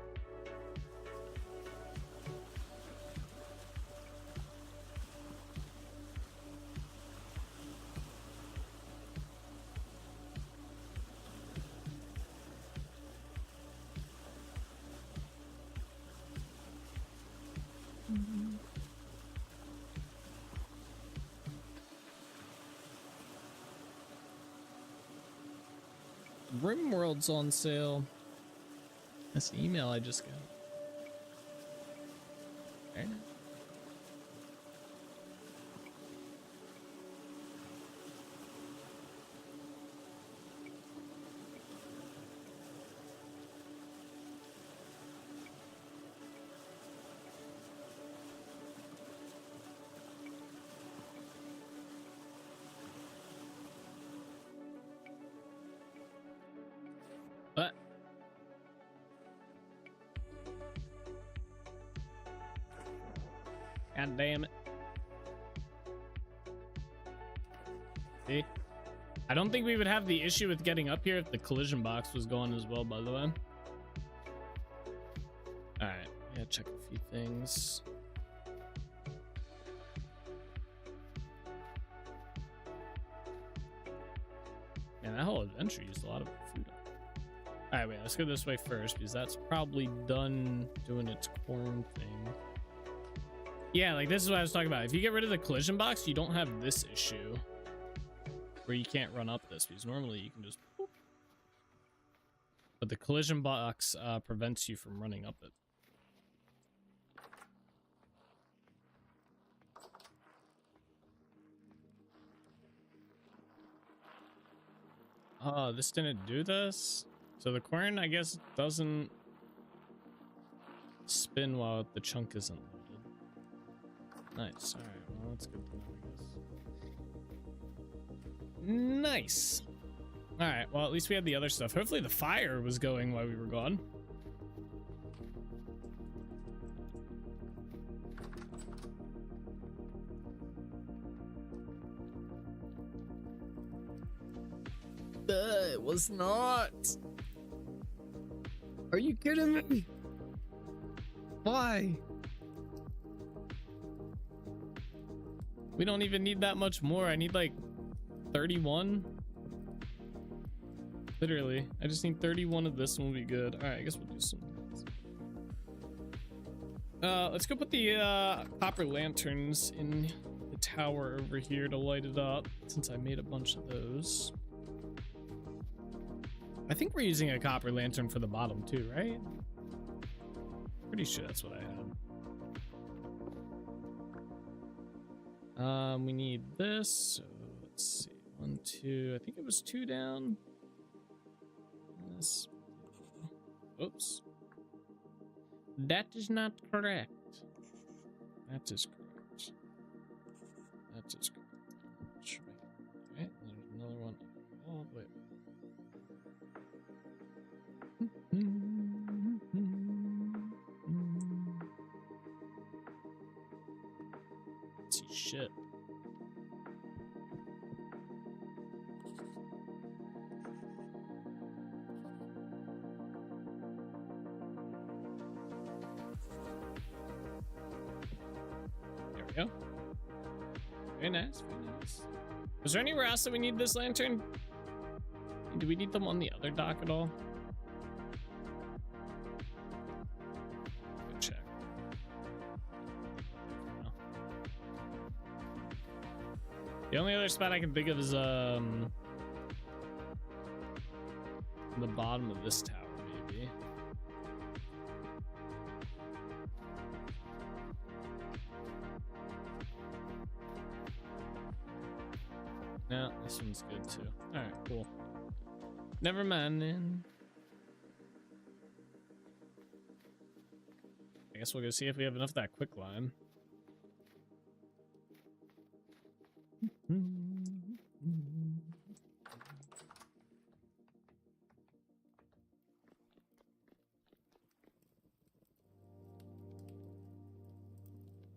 RimWorld's on sale. That's the email I just got. Very nice. What? God damn it. See? I don't think we would have the issue with getting up here if the collision box was going as well, by the way. Alright, yeah, check a few things. that whole adventure used a lot of food. All right, wait, let's go this way first because that's probably done doing its corn thing. Yeah, like this is what I was talking about. If you get rid of the collision box, you don't have this issue where you can't run up this because normally you can just boop. But the collision box prevents you from running up it. Oh, this didn't do this? So the corn, I guess, doesn't spin while the chunk isn't loaded. Nice. All right. Well, that's good to know, I guess. Nice. All right. Well, at least we had the other stuff. Hopefully the fire was going while we were gone. It was not. Are you kidding me? Why? We don't even need that much more. I need like 31. Literally, I just need 31 of this one will be good. All right, I guess we'll do some. Let's go put the copper lanterns in the tower over here to light it up, since I made a bunch of those. I think we're using a copper lantern for the bottom too, right? Pretty sure that's what I had. We need this. So let's see. 1, 2. I think it was 2 down. This. Oops. That is not correct. That is correct. That is correct. Alright, there's another one. Oh, wait. See shit. There we go. Very nice, very nice. Was there anywhere else that we need this lantern? Do we need them on the other dock at all? Good check. No. The only other spot I can think of is the bottom of this tower, maybe. No, this one's good too. All right, cool. Never mind then. I guess we'll go see if we have enough of that quick line.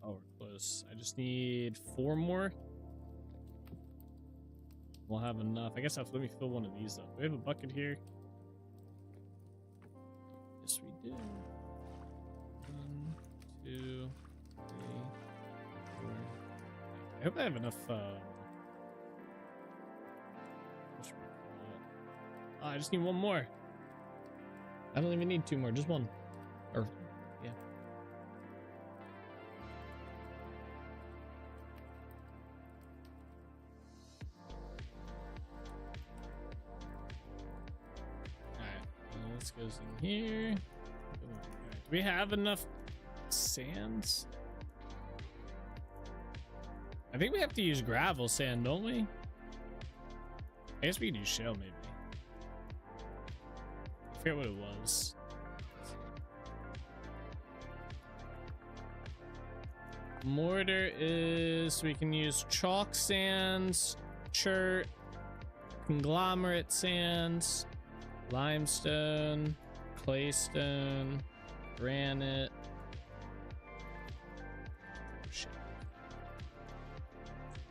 Oh, we're close. I just need 4 more. We'll have enough. I guess let me fill one of these up. Do we have a bucket here? Yes, we do. 1, 2, 3, 4. I hope I have enough. Oh, I just need 1 more. I don't even need 2 more, just 1. Or, yeah. This goes in here. Right. Do we have enough sands? I think we have to use gravel sand, don't we? I guess we can use shell, maybe. I forget what it was. Mortar is, we can use chalk sands, chert, conglomerate sands, limestone, claystone, granite. Shit.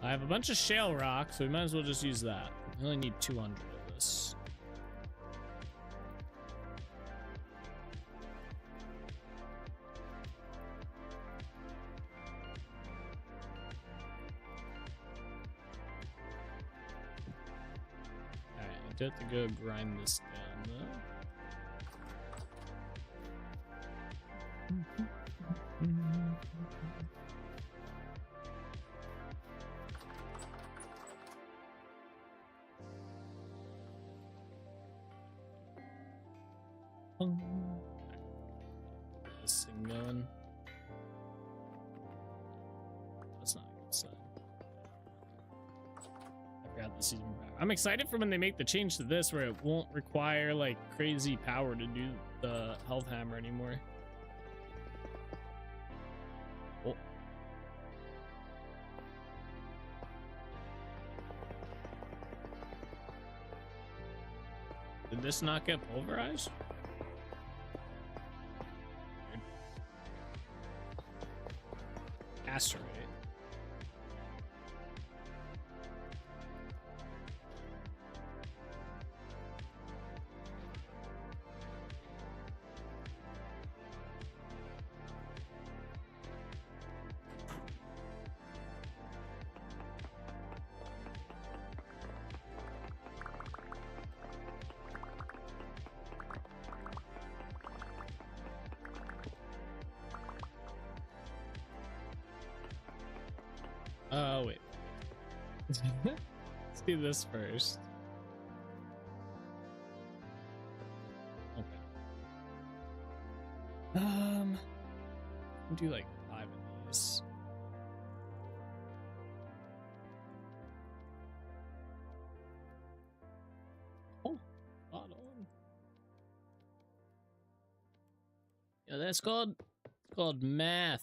I have a bunch of shale rock, so we might as well just use that. I only need 200 of this. do have to go grind this down though. This thing going. That's not a good sign. I forgot the season power. I'm excited for when they make the change to this where it won't require like crazy power to do the health hammer anymore. Oh. Did this not get pulverized? Asteroid. Oh, wait. Let's do this first. Okay. I'll do like 5 of these. Oh, spot on. Yeah, that's called math.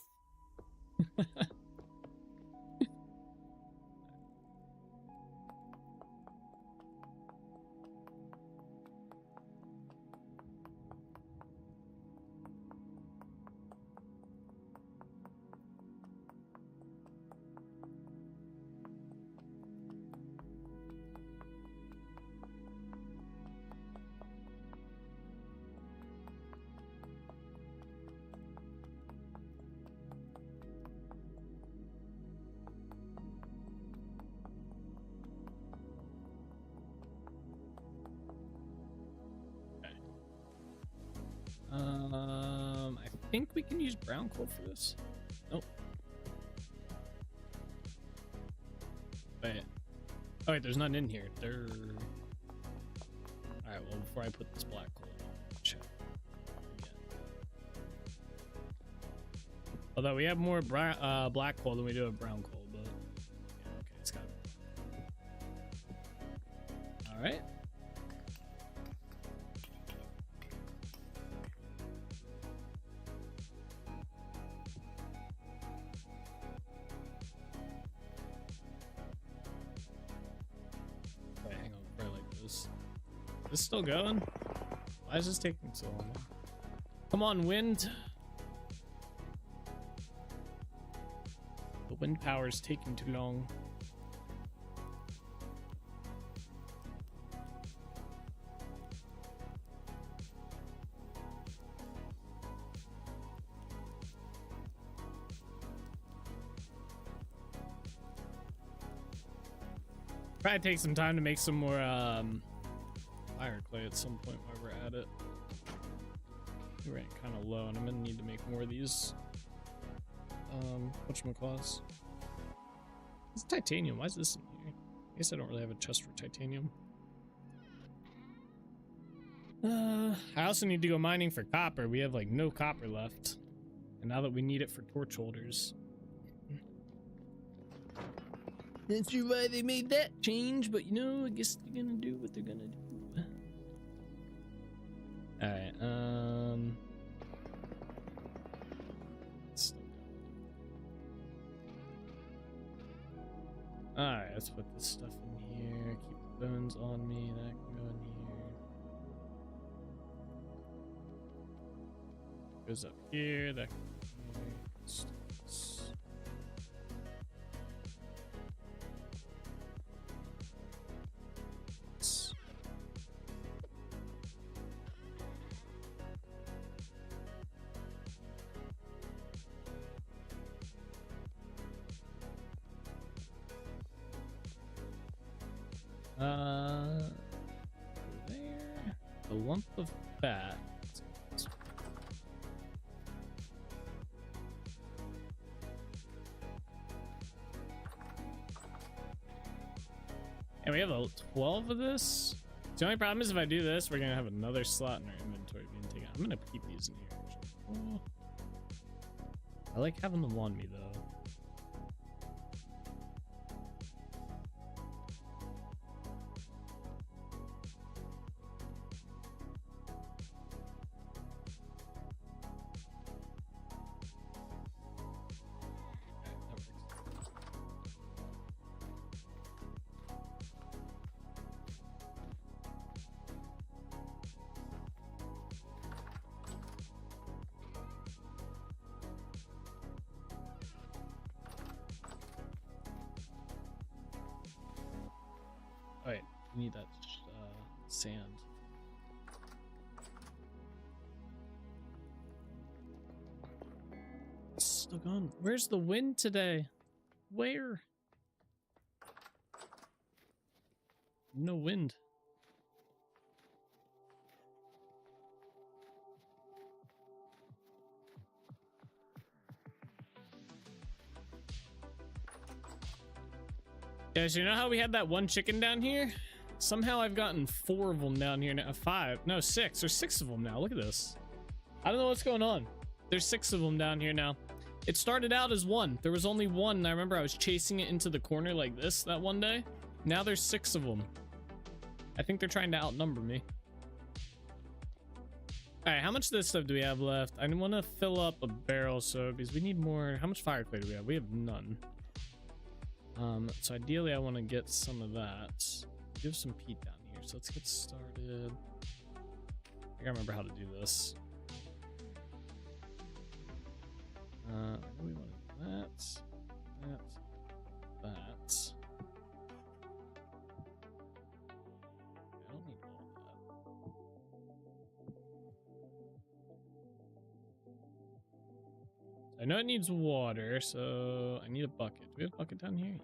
I think we can use brown coal for this. Nope. Wait. Oh wait, there's none in here. There. All right. Well, before I put this black coal, I'll check again. Although we have more black coal than we do have brown coal, but yeah, okay, it's got it. All right. Is this still going? Why is this taking so long? Come on, wind. The wind power is taking too long. Probably take some time to make some more fire clay at some point while we're at it. We ran kind of low, and I'm gonna need to make more of these. Whatchamacallit? It's titanium. Why is this in here? I guess I don't really have a chest for titanium. I also need to go mining for copper. We have like no copper left, and now that we need it for torch holders. Not sure why they made that change, but you know, I guess they're gonna do what they're gonna do. Alright, alright, let's put this stuff in here. Keep the bones on me. That can go in here. Goes up here. That can go in here. a lump of fat. And we have a 12 of this. The only problem is if I do this, we're gonna have another slot in our inventory being taken. I'm gonna keep these in here. Oh. I like having them on me though. Alright, we need that sand. It's still gone. Where's the wind today? Where? No wind. Guys, you know how we had that one chicken down here? Somehow I've gotten 4 of them down here now. 5. No, 6. There's 6 of them now. Look at this. I don't know what's going on. There's 6 of them down here now. It started out as 1. There was only 1, and I remember I was chasing it into the corner like this that one day. Now there's 6 of them. I think they're trying to outnumber me. Alright, how much of this stuff do we have left? I want to fill up a barrel, so because we need more. How much fire clay do we have? We have none. So ideally I want to get some of that. Give some peat down here, so let's get started. I gotta remember how to do this. I know we want to do that. I don't need all that. I know it needs water, so I need a bucket. Do we have a bucket down here?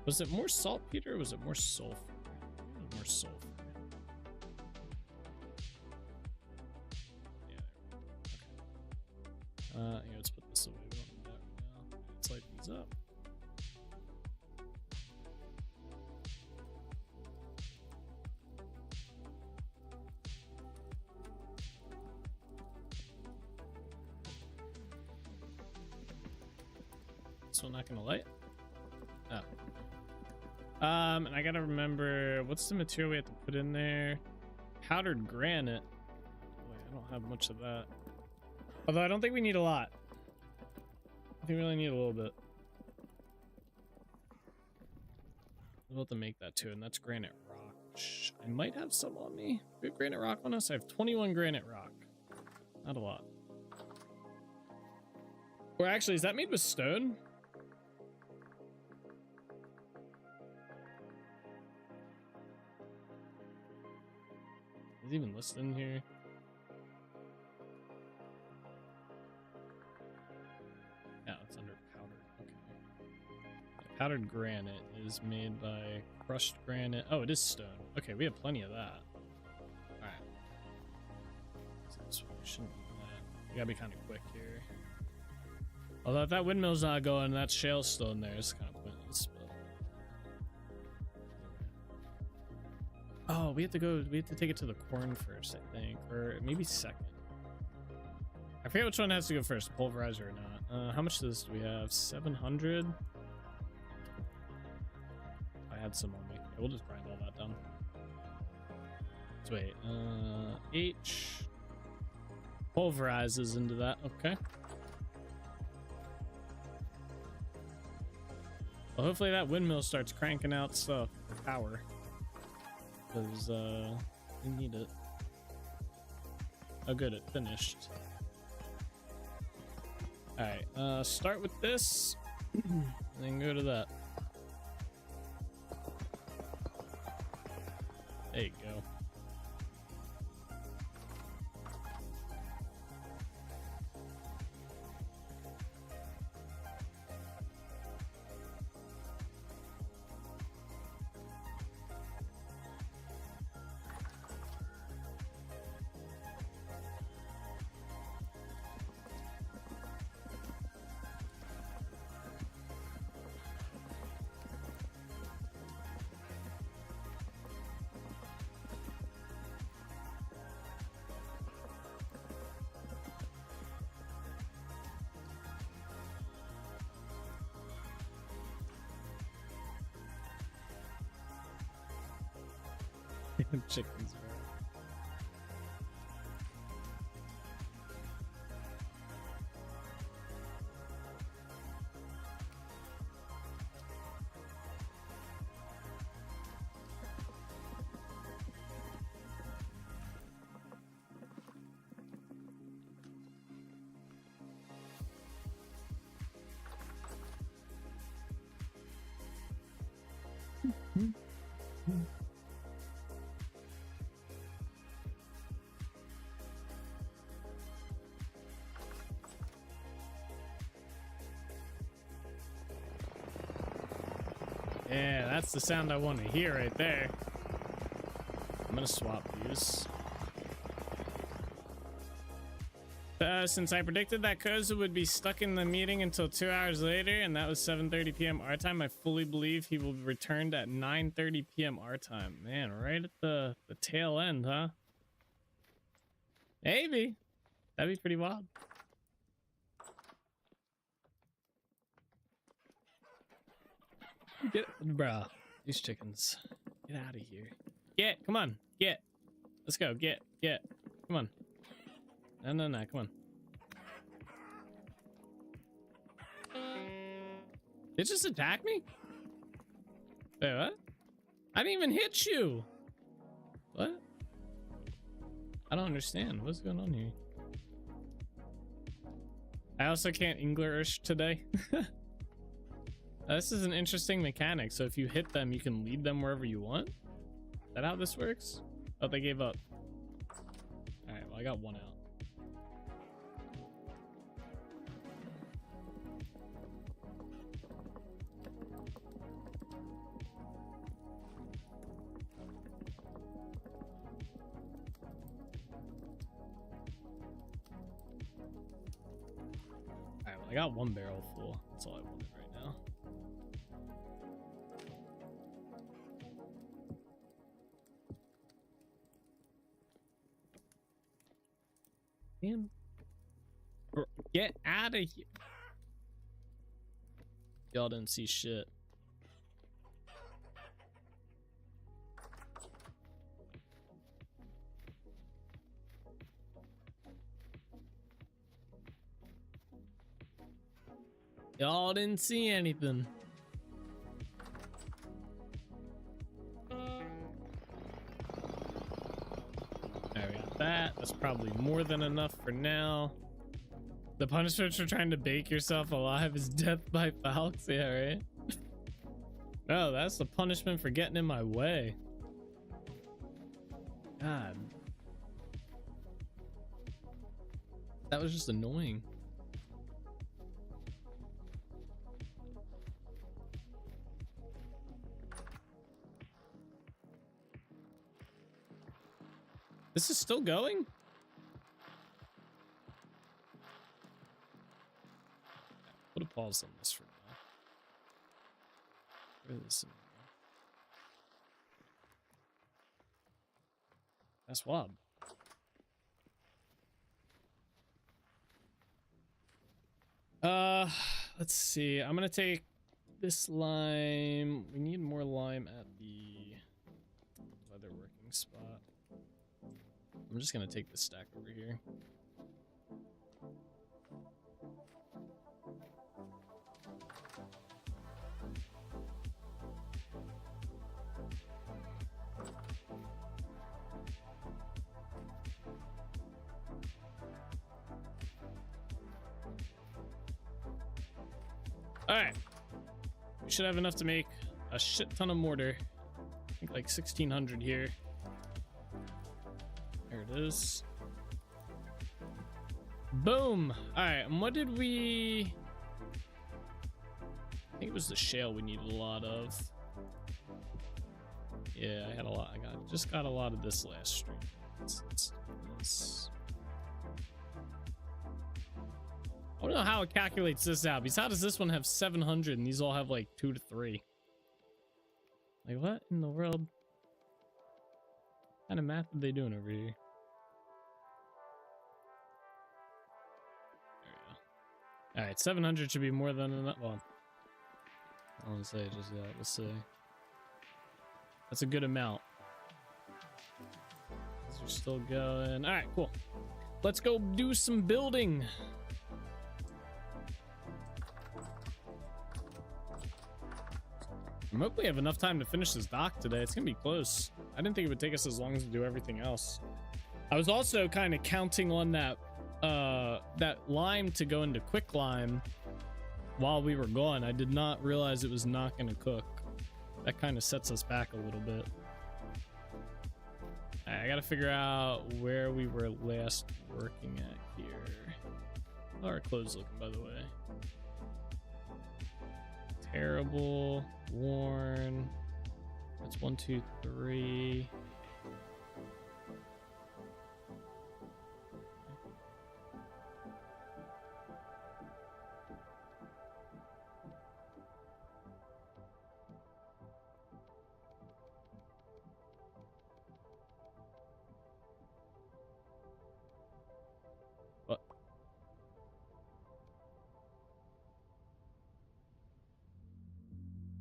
Was it more saltpeter or was it more sulfur? It was more sulfur. Yeah, there we go. Okay. Yeah, let's put this away. We don't need that right now. Let's light these up. This one not gonna light? Oh. And I gotta remember, what's the material we have to put in there? Powdered granite. Wait, I don't have much of that. Although I don't think we need a lot. I think we only need a little bit. We'll have to make that too, and that's granite rock. I might have some on me. We have granite rock on us? I have 21 granite rock. Not a lot. Or actually, is that made with stone? Is it even listed in here? Yeah, it's under powdered. Okay. Yeah, powdered granite is made by crushed granite. Oh, it is stone. Okay, we have plenty of that. Alright. So we shouldn't do that. We gotta be kind of quick here. Although if that windmill's not going, that shale's still in there. It's kind of pointless. Oh, we have to take it to the corn first, I think, or maybe second. I forget which one has to go first, pulverizer or not. How much of this do we have? 700? I had some on me. Okay, we'll just grind all that down. So wait, H pulverizes into that, okay. Well, hopefully that windmill starts cranking out stuff for power. Because we need it. Oh good, it finished. Alright, start with this and then go to that. Chickens, bro. Yeah, that's the sound I want to hear right there. I'm gonna swap these. Since I predicted that Koza would be stuck in the meeting until 2 hours later, and that was 7:30 p.m. our time, I fully believe he will be returned at 9:30 p.m. our time. Man, right at the tail end, huh? Maybe. That'd be pretty wild. Get, bruh, these chickens. Get out of here. Get, come on, get. Let's go, get. Come on. No, come on. It just attacked me? Wait, what? I didn't even hit you. What? I don't understand. What's going on here? I also can't English today. This is an interesting mechanic. So if you hit them, you can lead them wherever you want. Is that how this works? Oh, they gave up. All right, well, I got one out. All right, well, I got one barrel full. That's all I wanted right now. Damn. Get out of here. Y'all didn't see shit. Y'all didn't see anything. There we got that. That's probably more than enough for now. The punishment for trying to bake yourself alive is death by Falx. Yeah, right? Oh, that's the punishment for getting in my way. God. That was just annoying. This is still going? Put a pause on this for now. Where is this in there? That's wild. Let's see. I'm gonna take this lime. We need more lime at the leather working spot. I'm just gonna take this stack over here. All right, we should have enough to make a shit ton of mortar. I think like 1,600 here. There it is. Boom. All right, and what did we... I think it was the shale we needed a lot of. Yeah, I had a lot. Just got a lot of this last stream. Let's do this. I don't know how it calculates this out, because how does this one have 700 and these all have like 2 to 3? Like, what in the world? What kind of math are they doing over here? There we go. Alright, 700 should be more than enough. Well, I won't say just yet. We'll see. That's a good amount. Still going. All right, cool. Let's go do some building. I hope we have enough time to finish this dock today. It's gonna be close. I didn't think it would take us as long as to do everything else. I was also kind of counting on that lime to go into quick lime while we were gone. I did not realize it was not going to cook. That kind of sets us back a little bit. All right, I got to figure out where we were last working at here. How are our clothes looking, by the way? Terrible, worn. That's 1, 2, 3. What?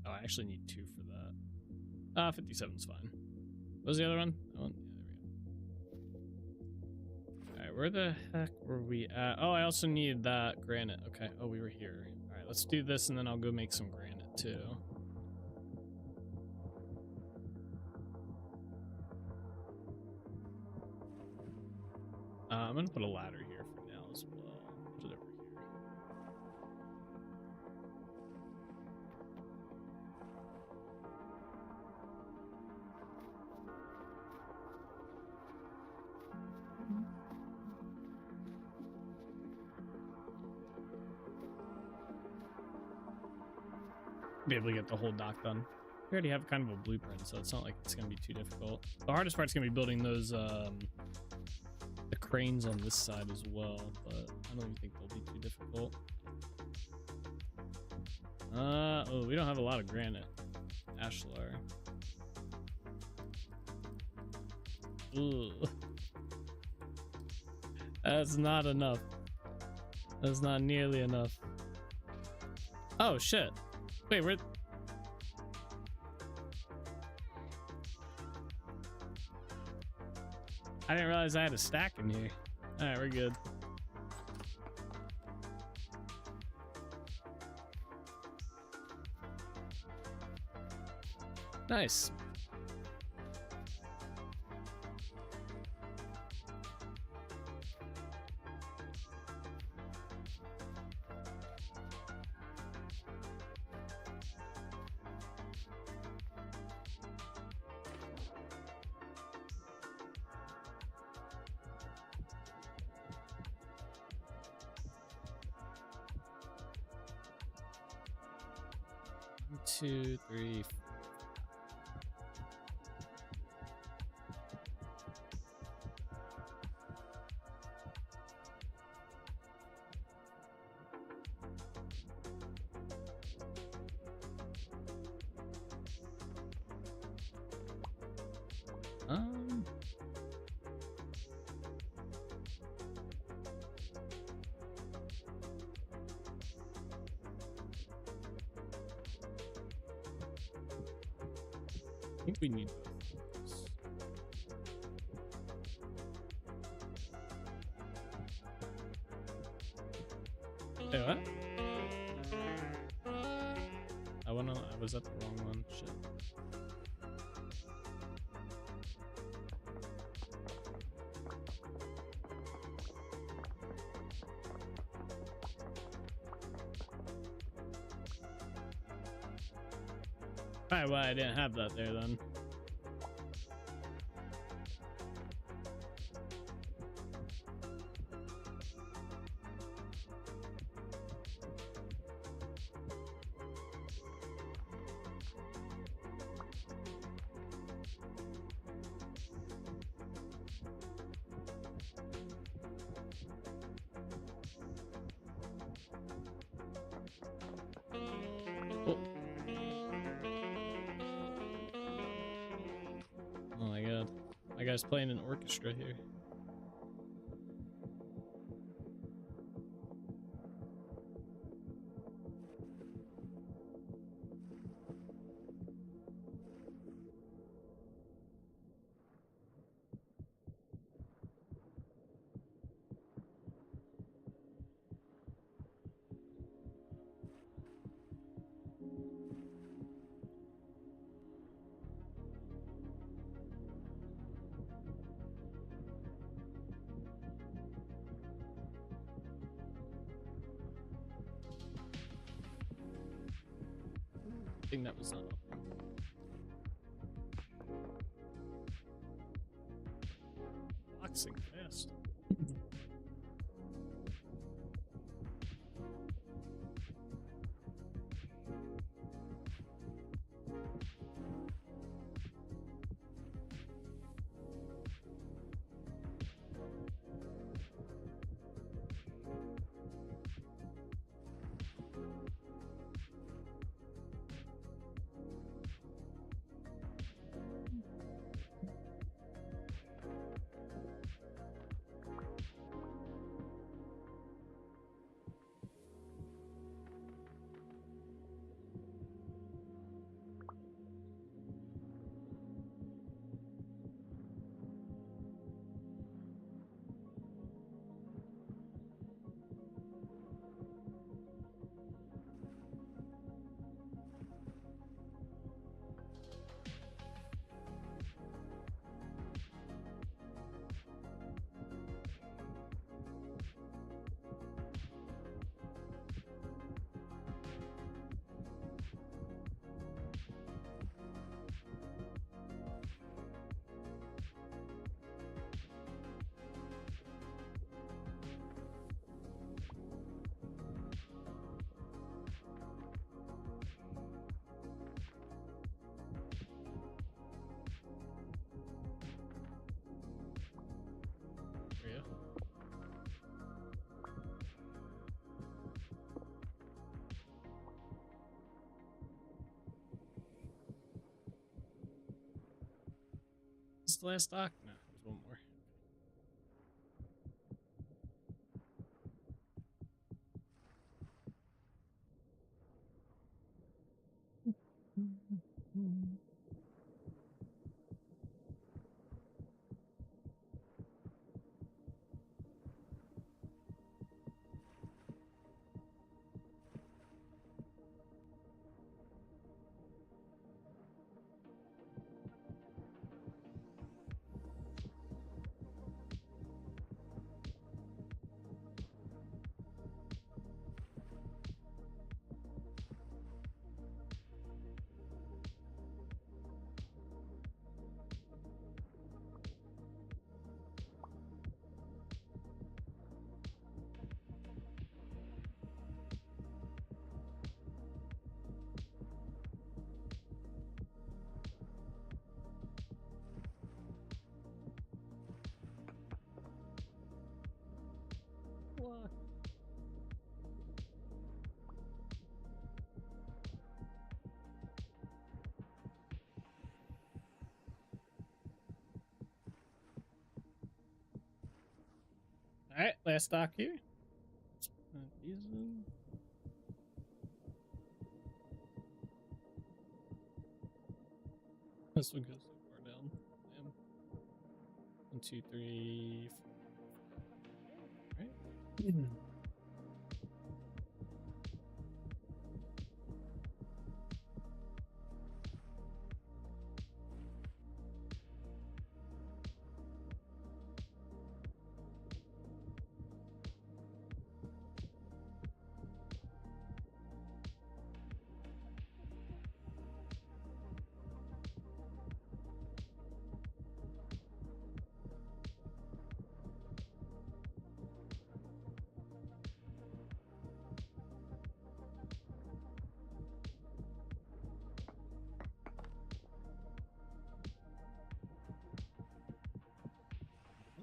Oh, I actually need 2 for that. 57's fine. What was the other one? Oh, yeah, there we go. All right, where the heck were we at? Oh, I also need that granite. Okay. Oh, we were here. All right, let's do this, and then I'll go make some granite too. I'm gonna put a ladder here for now as well. Put it over here. Be able to get the whole dock done. We already have kind of a blueprint, so it's not like it's gonna be too difficult. The hardest part's gonna be building those the cranes on this side as well, but I don't even think they'll be too difficult. Oh, we don't have a lot of granite. Ashlar. Ooh. That's not enough. That's not nearly enough. Oh shit. Wait, where? I didn't realize I had a stack in here. All right, we're good. Nice. One, 2, 3, 4. I think we need both of those. Hey, what? I was at the wrong one. Shit. Alright, well, I didn't have that there then. Oh. Oh my god. My guy's playing an orchestra here. something that was not up. Boxing fast. Yeah. This is the last dock? No, there's one more. What? All right, last dock here. This one goes so far down. Damn. 1, 2, 3, 4. Right?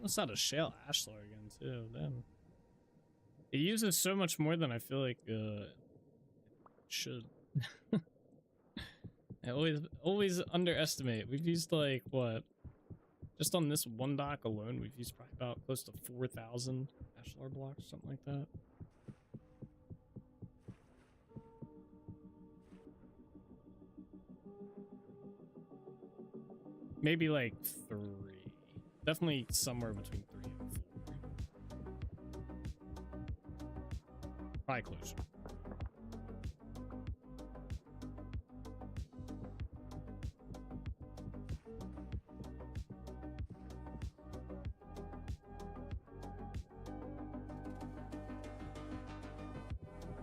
It's not a shale ashlar again, too. Damn. It uses so much more than I feel like it should. I always underestimate. We've used like what? Just on this one dock alone, we've used probably about close to 4,000 ashlar blocks, something like that. Maybe like 3. Definitely somewhere between 3 and 4. Probably closer.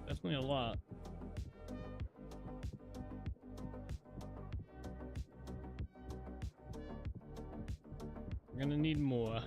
Definitely a lot. We're gonna need more.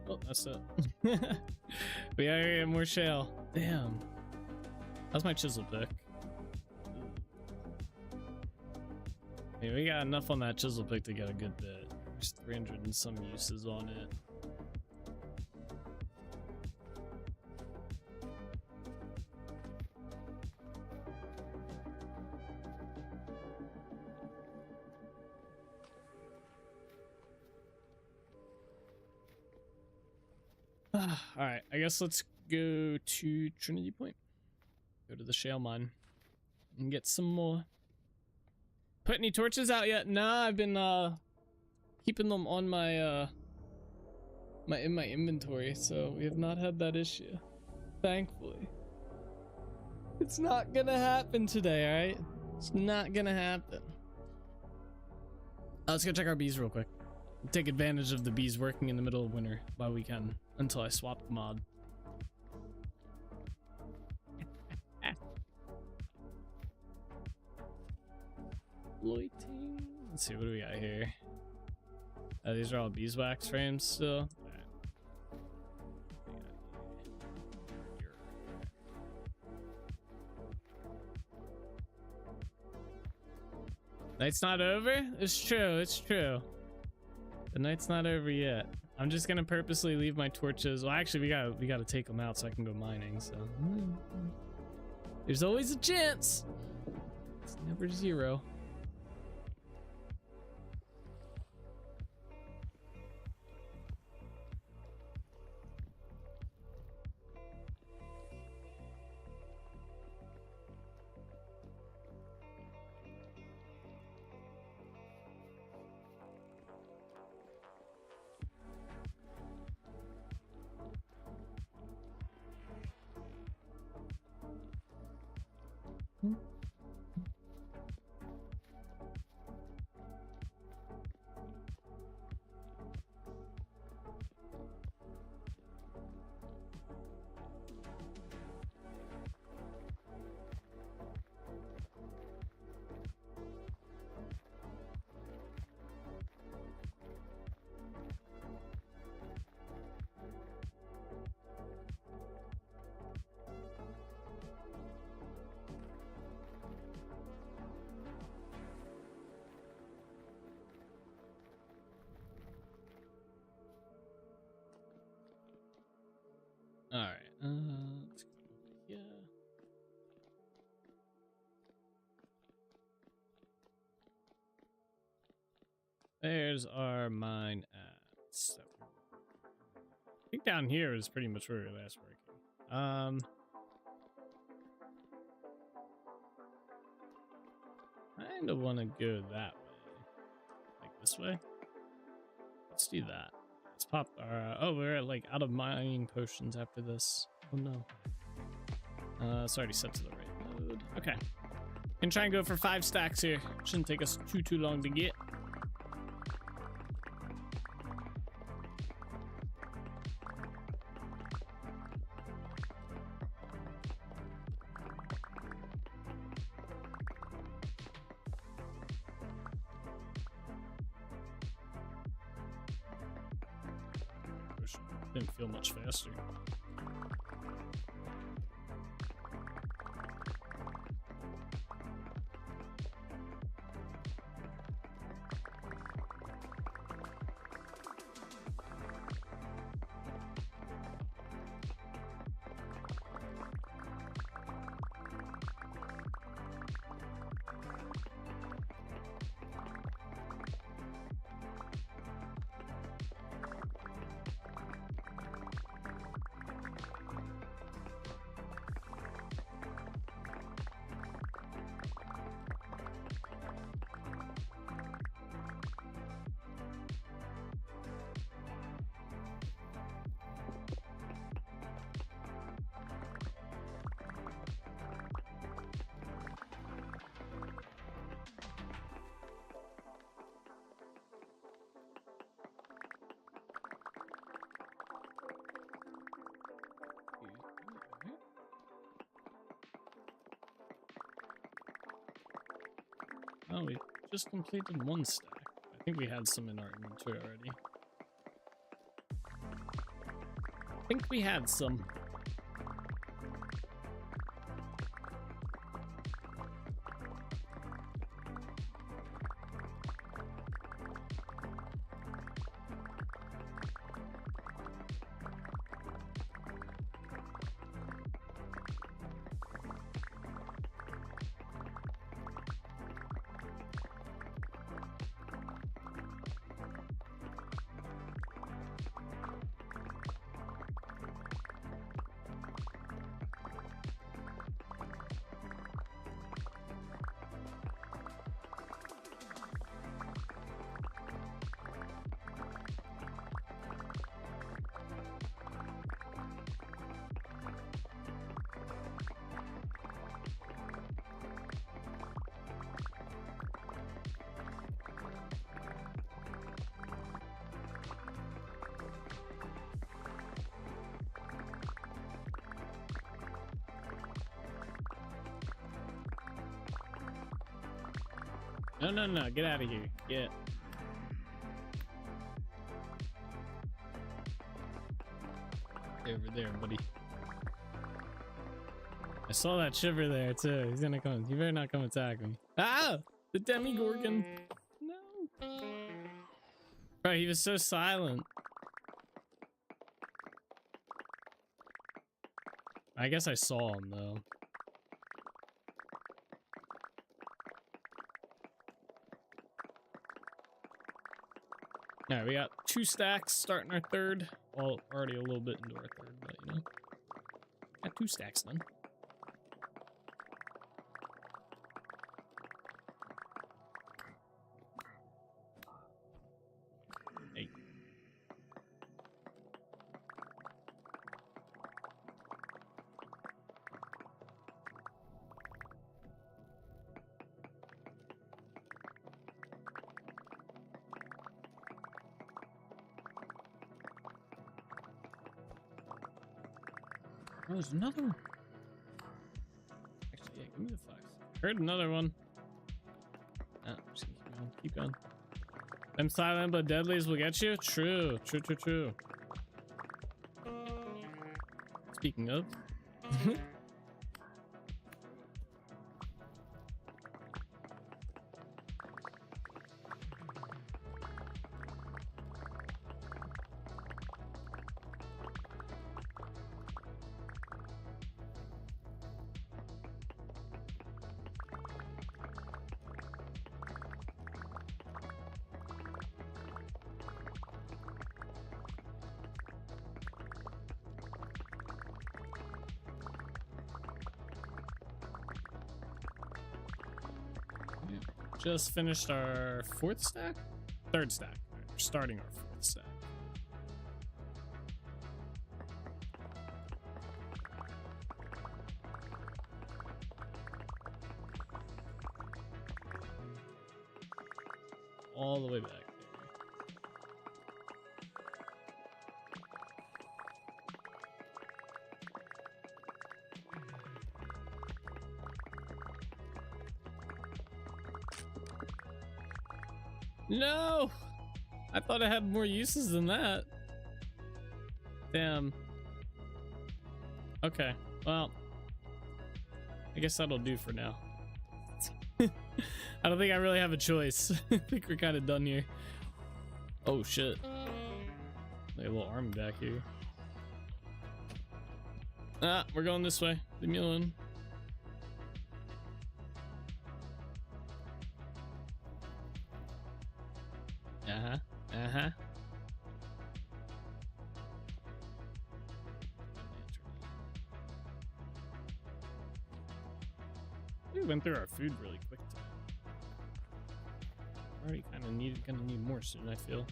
Oh, that's it. We gotta get more shale. Damn. That's my chisel pick. Hey, we got enough on that chisel pick to get a good bit. There's 300 and some uses on it. Alright, I guess let's go to Trinity Point. Go to the shale mine and get some more. Put any torches out yet? Nah, I've been keeping them on my in my inventory, so we have not had that issue. Thankfully. It's not gonna happen today, alright? It's not gonna happen. Let's go check our bees real quick. Take advantage of the bees working in the middle of winter while we can, until I swap the mod. Lighting. Let's see, what do we got here? These are all beeswax frames still. Night's not over? It's true, it's true. The night's not over yet. I'm just gonna purposely leave my torches. Well, actually, we gotta take them out so I can go mining. So there's always a chance. It's never zero. All right, let's go here. There's our mine at 7. I think down here is pretty much where we were last working. Kind of want to go that way, like this way. Let's do that. Let's pop our, oh, we're like out of mining potions after this. Oh no. It's already set to the right mode. Okay. Can try and go for 5 stacks here. Shouldn't take us too long to get. Didn't feel much faster. Oh, we just completed one stack. I think we had some in our inventory already. I think we had some. No, no, no, get out of here. Get. Stay over there, buddy. I saw that shiver there, too. He's gonna come. You better not come attack me. Ah! The Demigorgon. No. Bro, he was so silent. I guess I saw him, though. Alright, we got 2 stacks starting our third. Well, already a little bit into our third, but you know. Got 2 stacks done. Hey. Oh, there's another one. Actually, yeah, give me the fox. Heard another one. Ah, I'm just gonna keep going. Keep going. Them silent but deadlies will get you? True. True, true, true. Speaking of. Just finished our 4th stack? 3rd stack. Right, we're starting our 4th stack. All the way back there. No! I thought I had more uses than that. Damn. Okay, well, I guess that'll do for now. I don't think I really have a choice. I think we're kind of done here. Oh shit. Like a little army back here. Ah, we're going this way. Leave me alone. Uh-huh. Uh-huh. We went through our food really quick today. Already kind of gonna need more soon, I feel.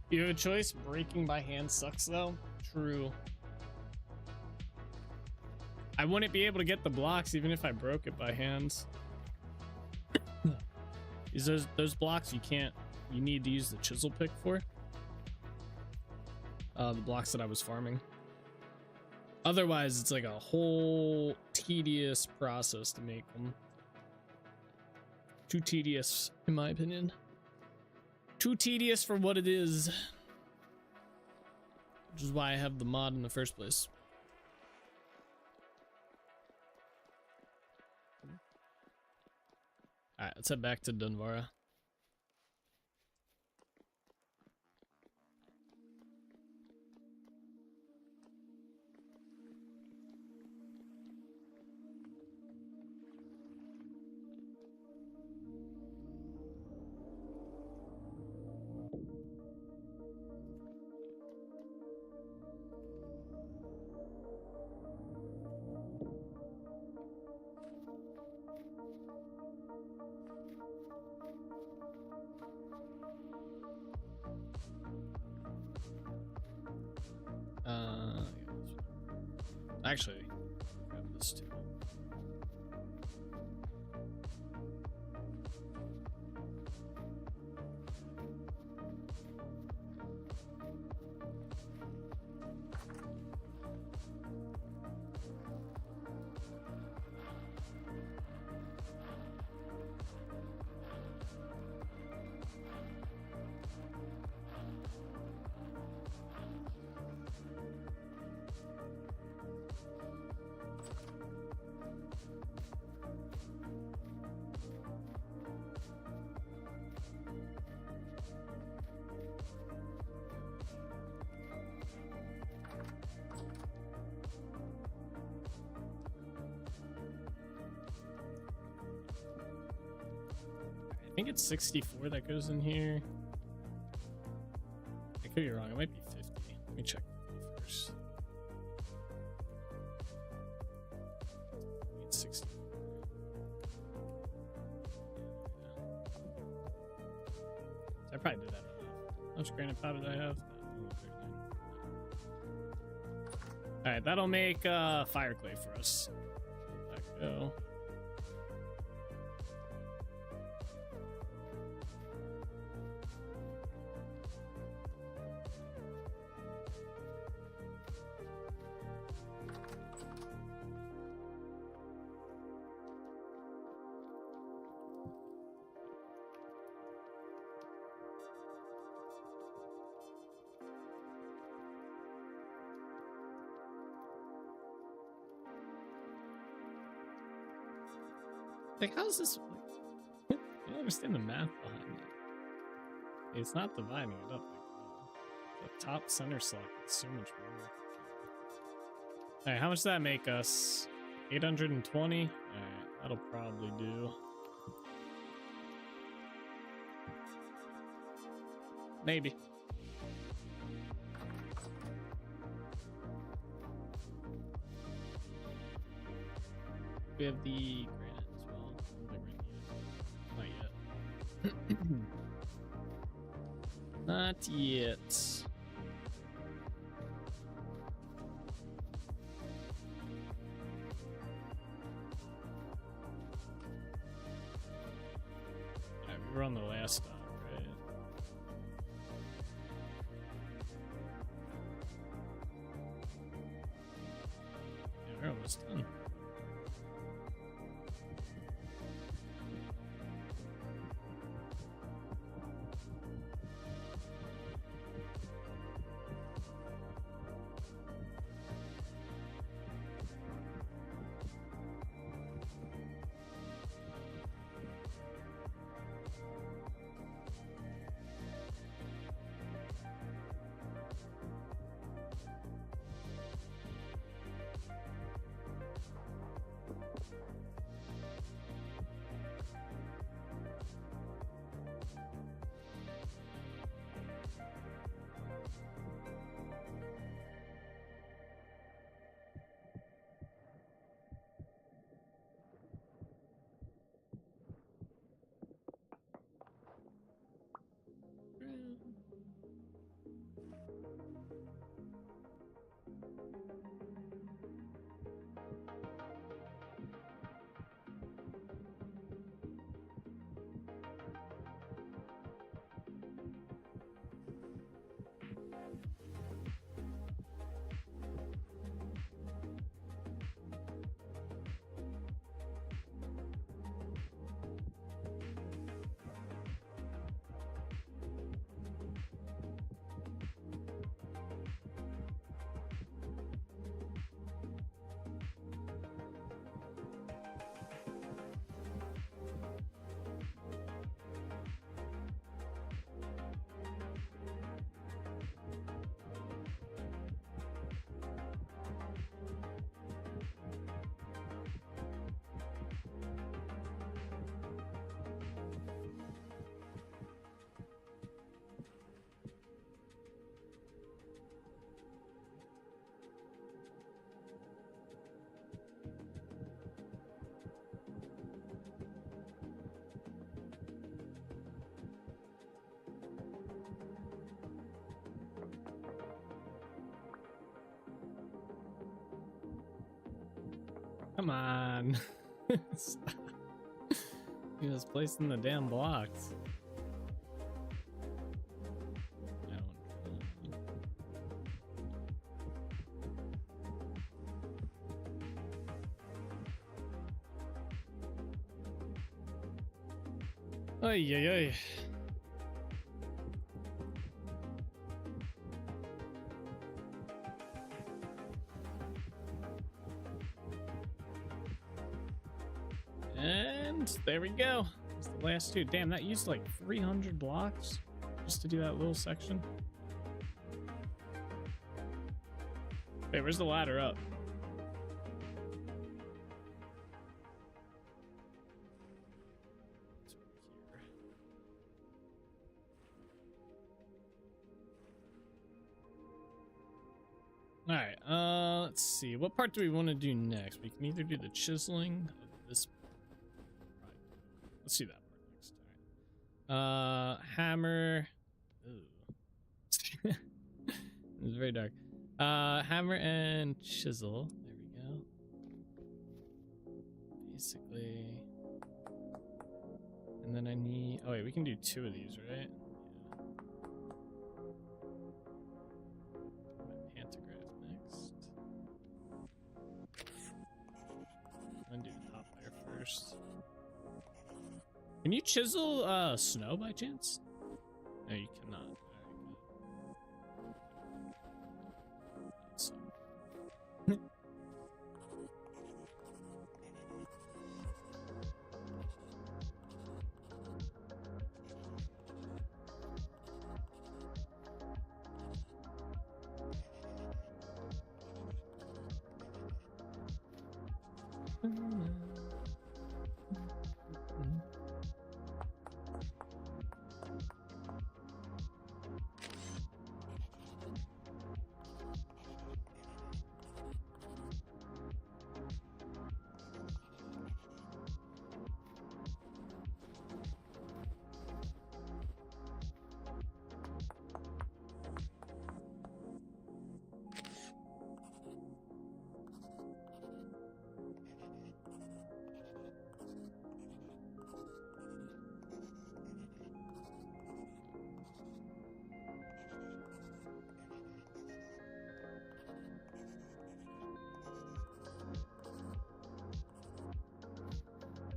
You have a choice. Breaking by hand sucks though. True. I wouldn't be able to get the blocks even if I broke it by hands. Is those blocks you need to use the chisel pick for? The blocks that I was farming. Otherwise, it's like a whole tedious process to make them. Too tedious, in my opinion. Too tedious for what it is. Which is why I have the mod in the first place. Alright, let's head back to Dunvara. Actually, grab this too. I think it's 64 that goes in here. I could be wrong. It might be 50. Let me check 50 first. It's 64. I probably did that enough. How much granite powder did I have? Alright, that'll make fire clay for us. Let that go. Like, how's this? Like, I don't understand the math behind it. It's not dividing it up. Like, the top center slot is so much more. Alright, how much does that make us? 820? Alright, that'll probably do. Maybe. We have the granite as well. Not yet. Not yet. Yeah, we were on the last stop, right? Yeah, we're almost done. Come on. He was placing the damn blocks. Ay, ay, ay. And there we go. It's the last two. Damn, that used like 300 blocks just to do that little section. Wait, where's the ladder up? All right, let's see. What part do we want to do next? We can either do the chiseling of this. Let's do that part next. All right. Hammer. Ooh. It's very dark. Hammer and chisel. There we go. Basically. And then I need. Oh wait, we can do 2 of these, right? Can you chisel snow by chance? No, you cannot. So.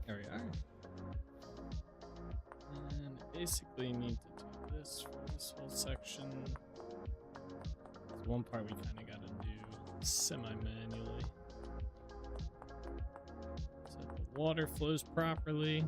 There we are. And basically need to do this for this whole section. There's one part we kind of got to do semi-manually. So the water flows properly.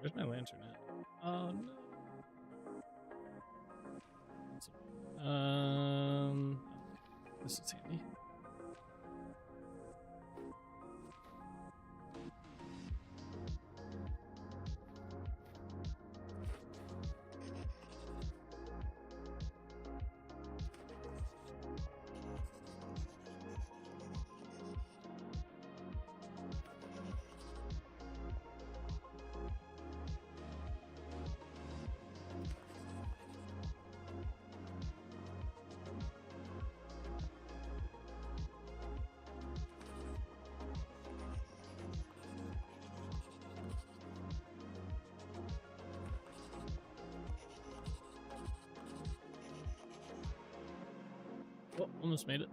Where's my lantern at? Oh no. This is handy. Oh, almost made it.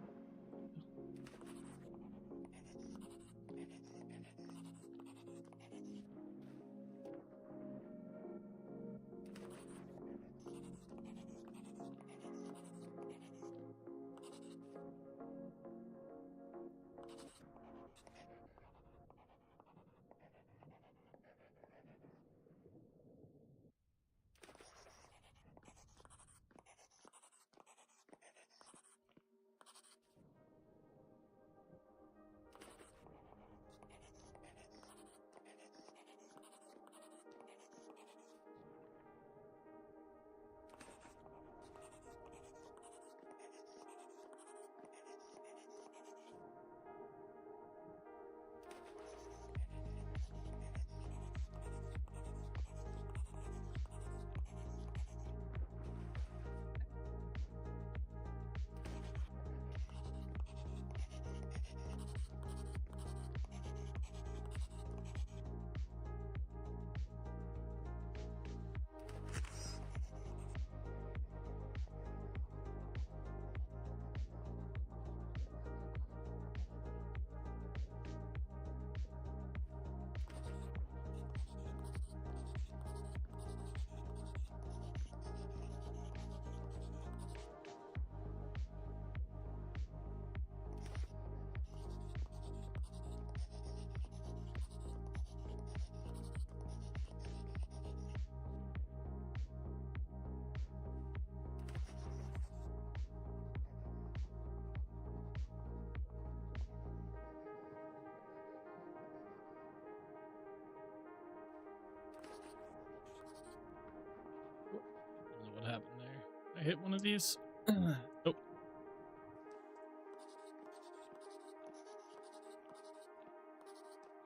I hit one of these? Oh.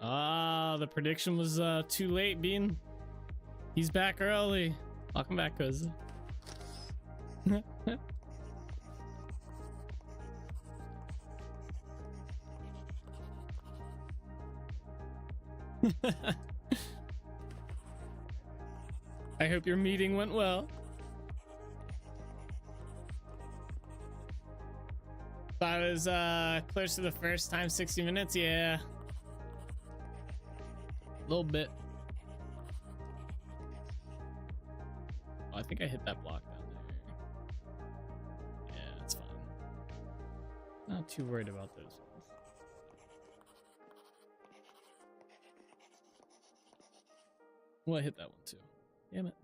Ah, the prediction was too late, Bean. He's back early. Welcome back, cuz. I hope your meeting went well. Thought it was close to the first time, 60 minutes. Yeah, a little bit. Oh, I think I hit that block down there. Yeah, that's fine. Not too worried about those ones. Well, I hit that one too. Damn it.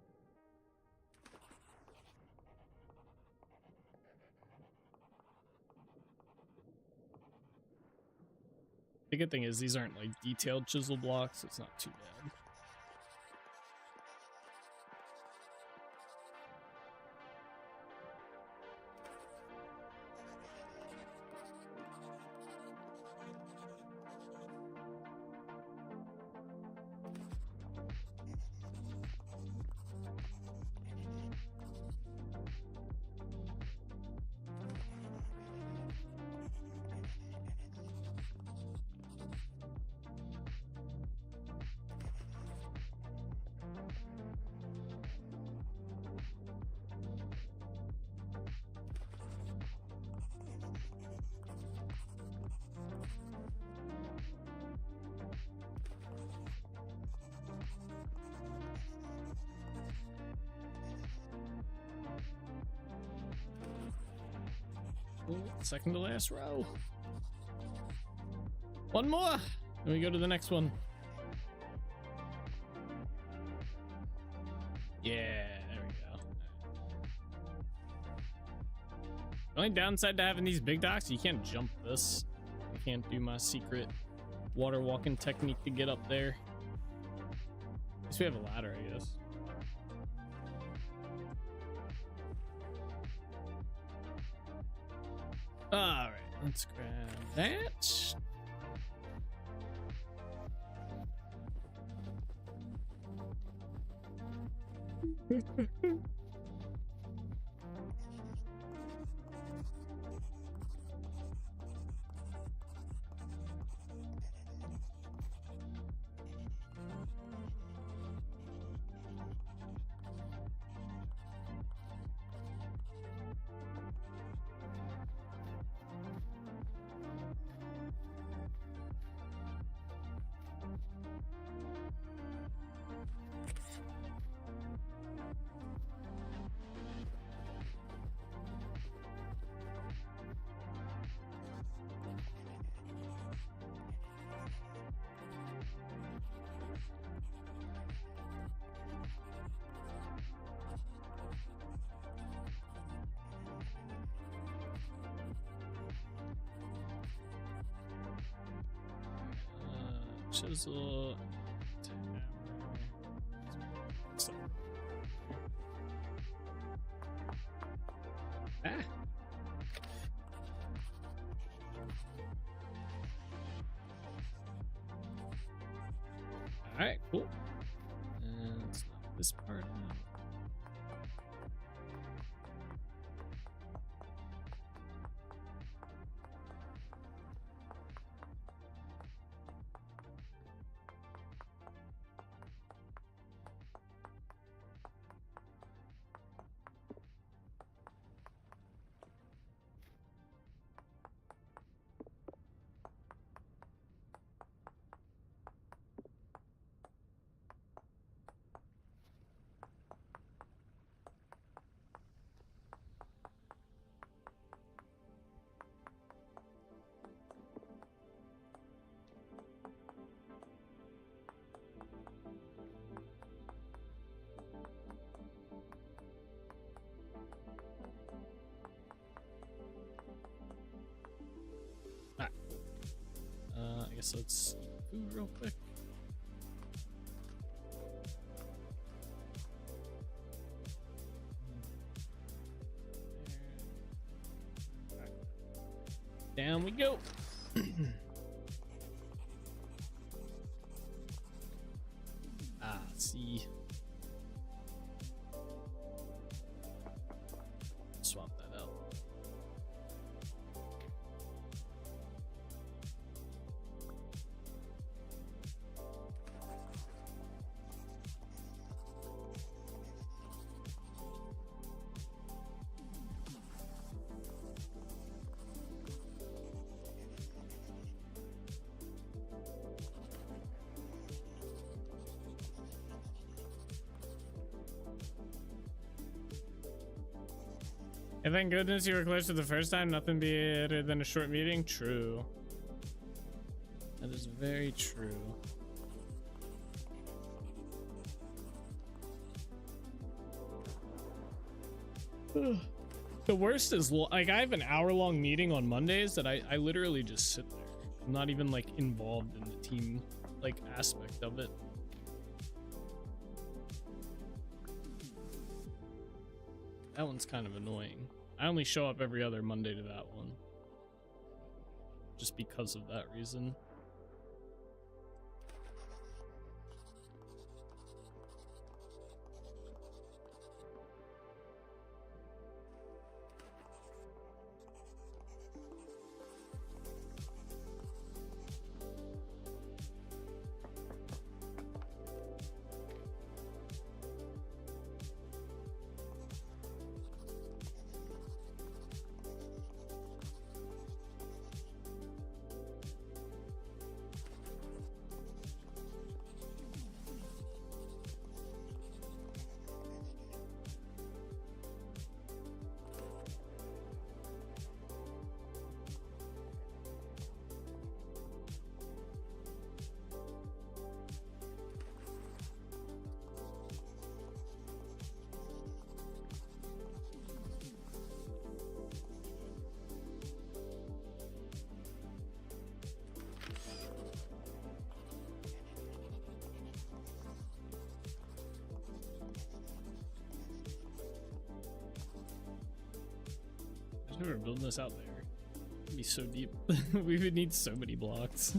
The good thing is these aren't like detailed chisel blocks, so it's not too bad. Second to last row. One more. Then we go to the next one. Yeah, there we go. The only downside to having these big docks, you can't jump this. I can't do my secret water walking technique to get up there. At least we have a ladder, I guess. All right, let's grab that. Chisel. Ah. All right, cool. And let's knock this part out. I guess let's eat food real quick. Down we go. See. Swap that out. And thank goodness you were close to the first time. Nothing better than a short meeting. True. That is very true. The worst is like I have an hour-long meeting on Mondays that I literally just sit there. I'm not even like involved in the team like aspect of it. That one's kind of annoying. I only show up every other Monday to that one. Just because of that reason. We're building this out there. It'd be so deep. We would need so many blocks.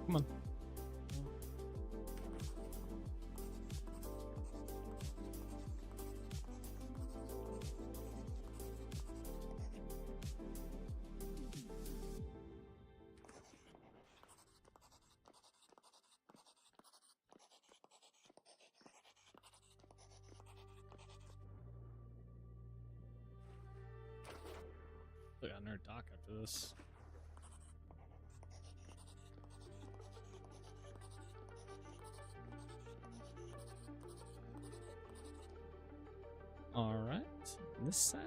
Come on. Look, on our dock after this. All right, this side.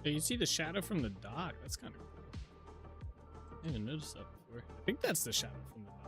Yeah, you see the shadow from the dock. That's kind of cool. I didn't notice that before. I think that's the shadow from the dock.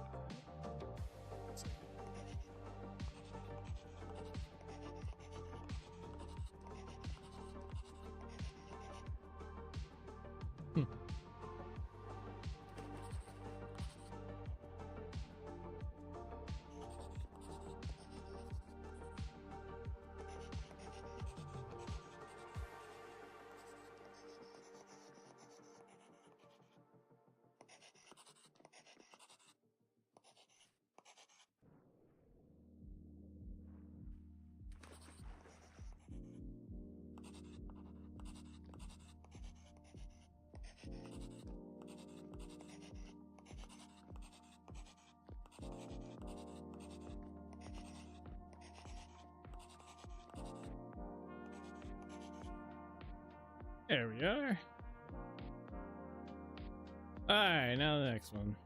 There we are. Alright, now the next one.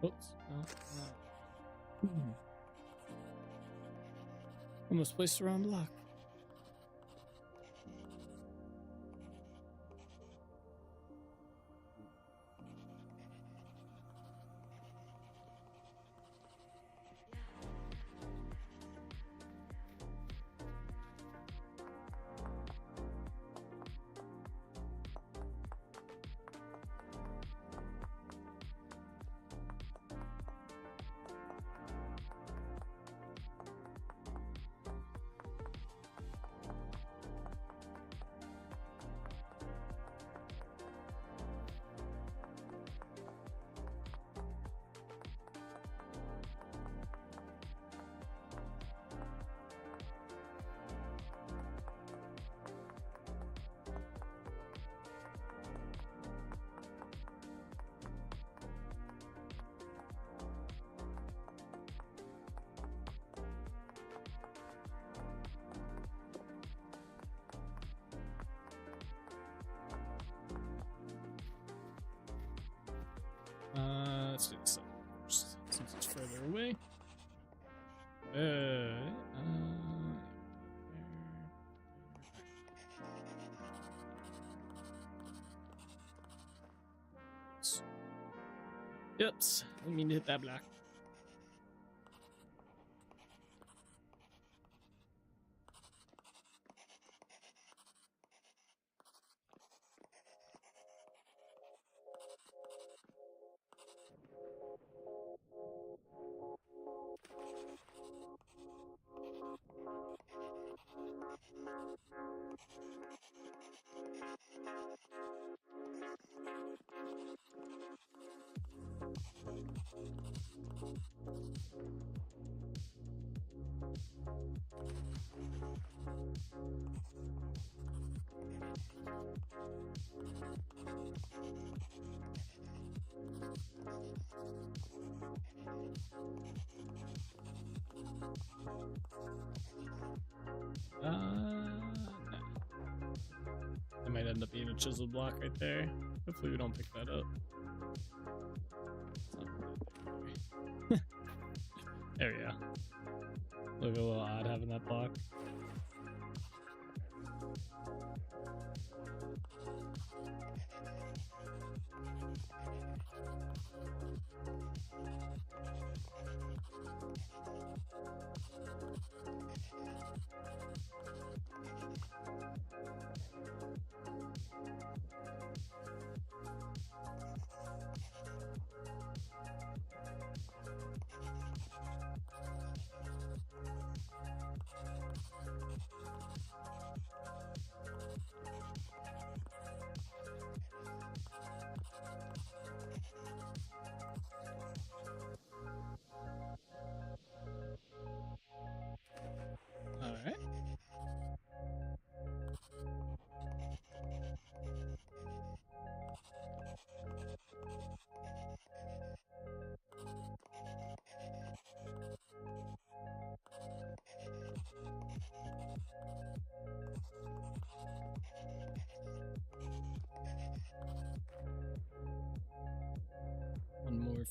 Oops. Almost placed the wrong block. Let's do this first, since it's further away. Yep, I mean to hit that block. No. It might end up being a chiseled block right there. Hopefully we don't pick that up. There we go. Look a little odd having that block.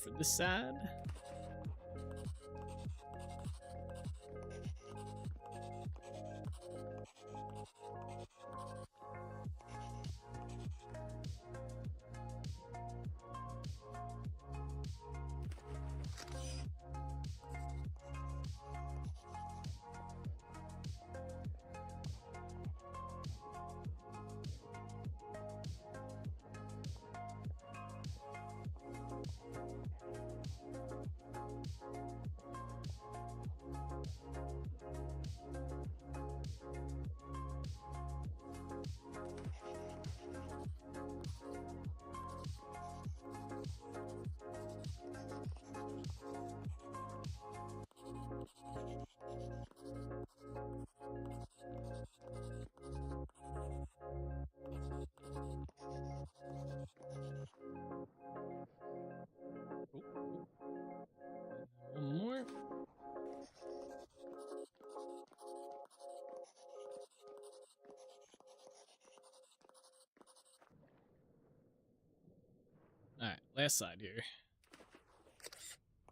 for this side. One more. All right, last side here.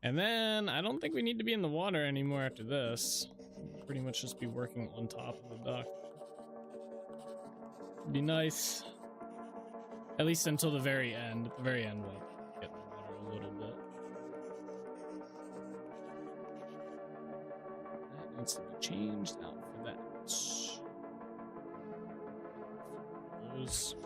And then I don't think we need to be in the water anymore after this. We'll pretty much just be working on top of the dock. Be nice. At least until the very end. At the very end, we'll get in the water a little bit. That needs to be changed out for that. Those.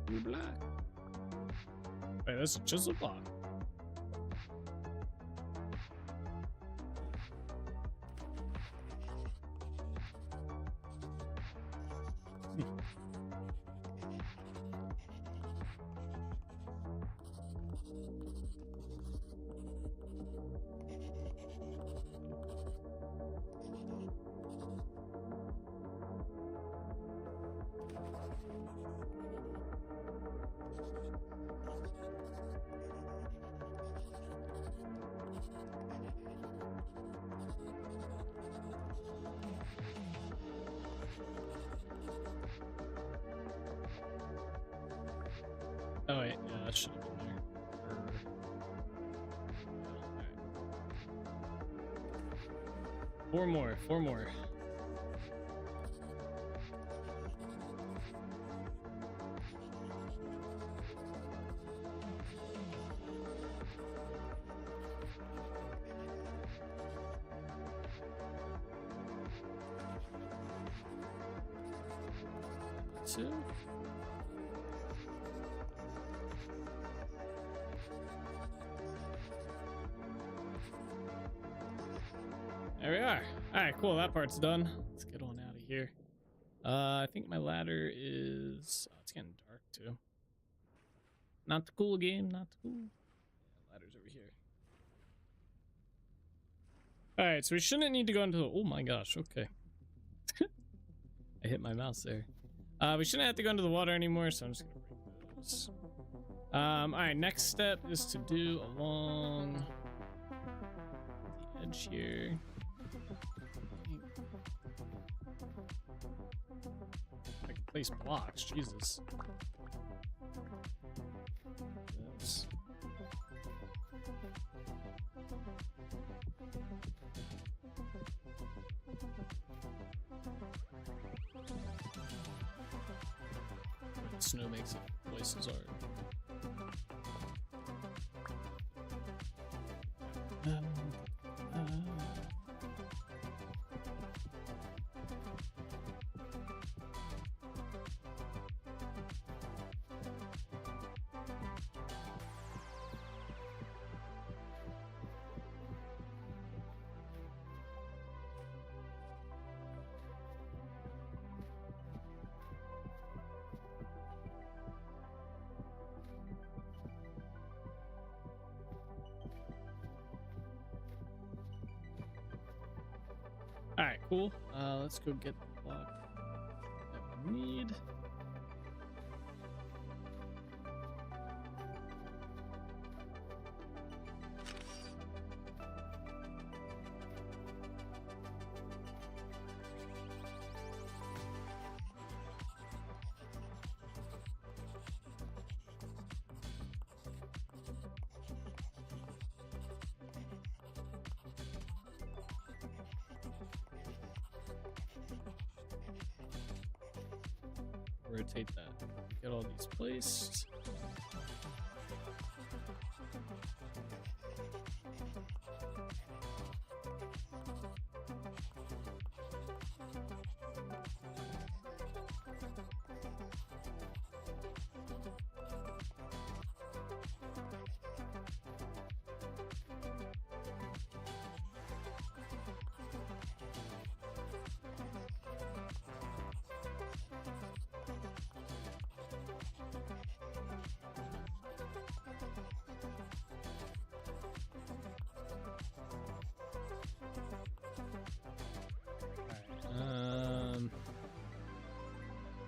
Blue black. Wait, that's a chisel block. Oh wait, yeah, that should have been there. Right. Four more. Two. There we are. All right, cool. That part's done. Let's get on out of here. I think my ladder is... Oh, it's getting dark, too. Not the cool game. Not the cool. Yeah, ladder's over here. All right, so we shouldn't need to go into the... Oh, my gosh. Okay. I hit my mouse there. We shouldn't have to go into the water anymore, so I'm just going to break those. All right, next step is to do along the edge here. I can place blocks, Jesus. This. Snow makes it places are. right, cool. Let's go get the block that we need. Rotate that. Get all these placed.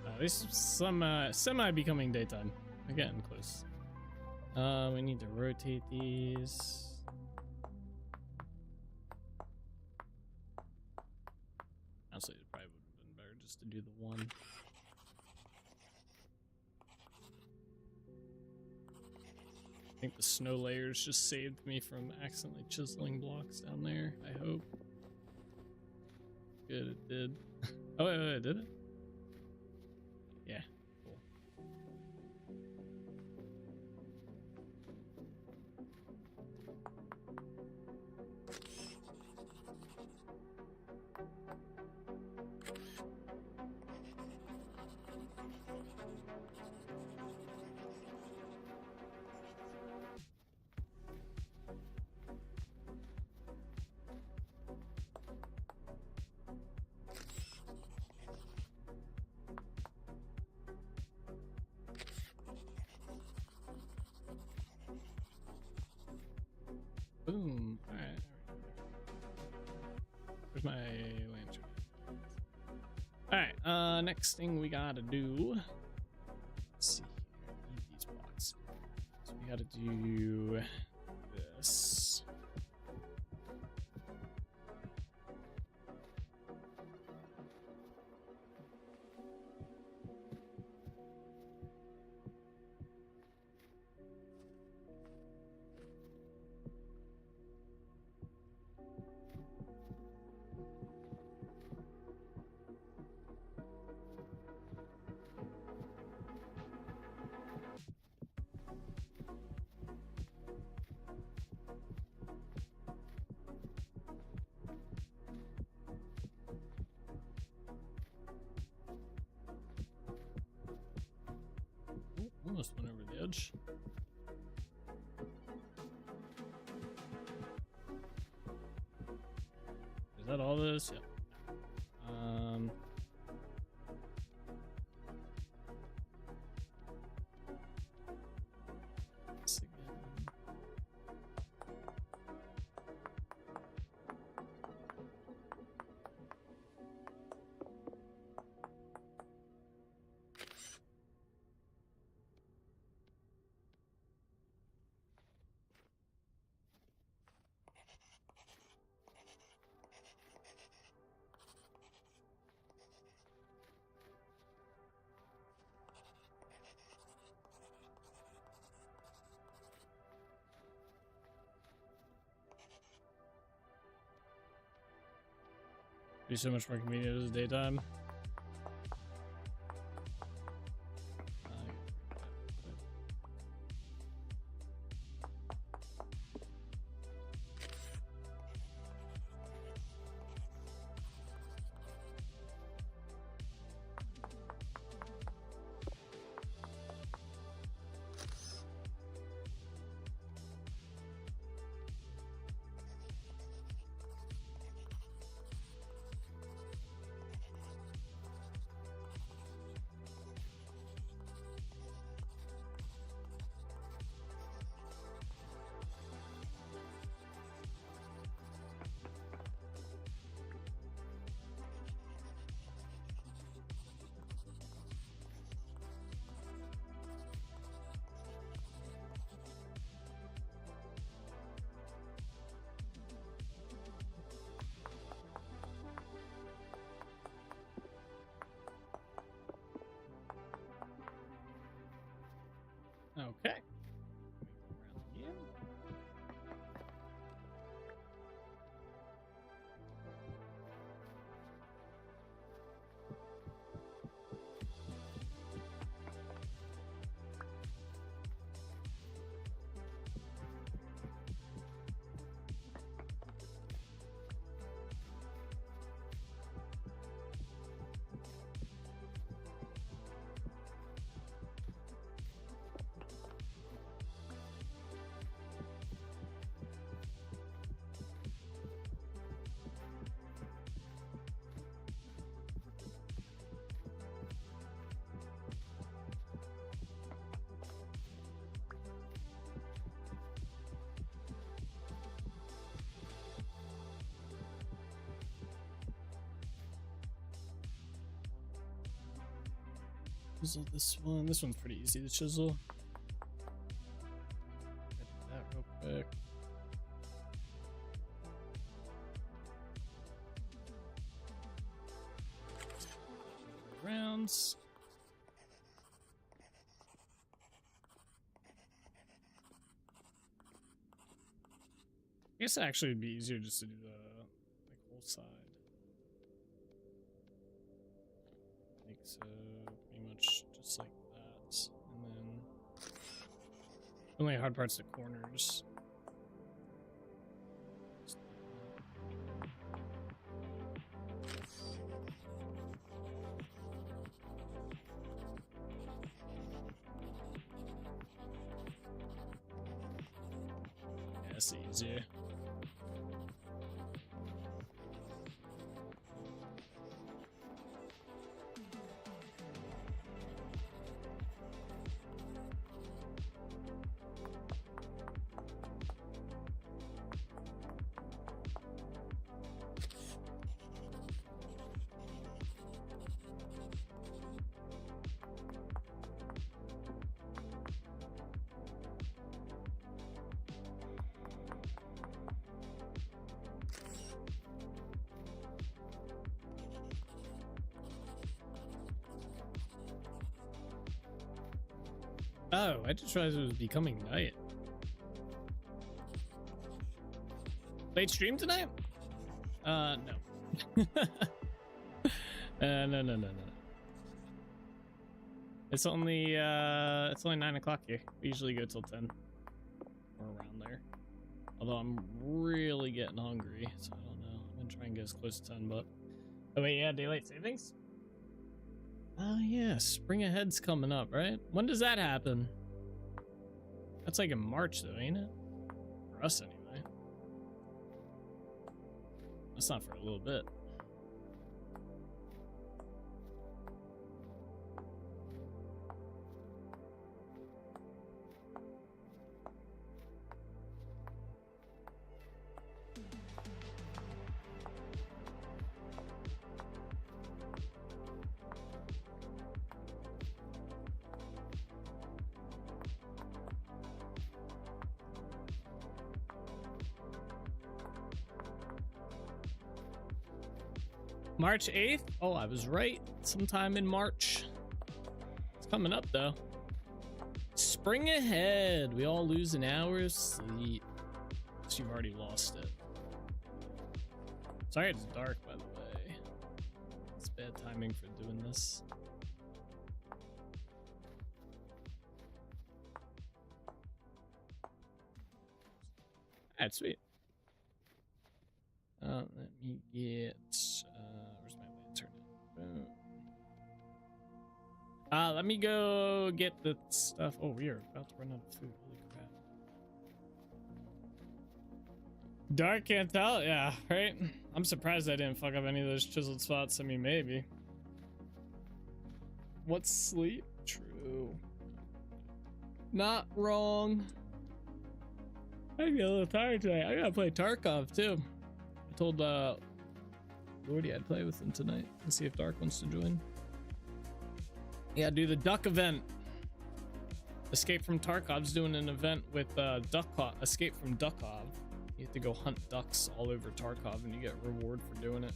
At least some semi becoming daytime. We're getting close. We need to rotate these. Honestly, it probably would have been better just to do the one. I think the snow layers just saved me from accidentally chiseling blocks down there. I hope. Good, it did. Oh, wait, did it? Yeah, cool. Boom. All right. Where's my lantern? All right. Next thing we gotta do. Let's see here. Need these blocks. So we gotta do this. Almost went over the edge. Is that all this? Yep. This again. Be so much more convenient as daytime. Chisel this one. This one's pretty easy to chisel. Edit that real quick. Rounds. I guess actually it'd be easier just to do the like whole side. Like so, pretty much just like that, and then the only hard part's the corners. Yeah, that's easier. Oh, I just realized it was becoming night. Late stream tonight? No. No. It's only 9 o'clock here. We usually go till 10 or around there. Although I'm really getting hungry, so I don't know. I'm gonna try and get as close to 10, but oh wait, yeah, daylight savings. Oh yeah, spring ahead's coming up, right? When does that happen? That's like in March though, ain't it? For us anyway. That's not for a little bit. March 8th? Oh, I was right. Sometime in March. It's coming up though. Spring ahead. We all lose an hour's sleep. So you've already lost it. Sorry it's dark, by the way. It's bad timing for doing this. Alright, sweet. Let me get where's my lantern? Boom. Let me go get the stuff. Oh, we are about to run out of food. Holy crap. Dark, can't tell? Yeah, right? I'm surprised I didn't fuck up any of those chiseled spots. I mean, maybe. What's sleep? True. Not wrong. I feel a little tired today. I gotta play Tarkov too. I told Lordy I'd play with him tonight and see if Dark wants to join. Yeah, do the duck event. Escape from Tarkov's doing an event with Escape from Duckov. You have to go hunt ducks all over Tarkov and you get a reward for doing it.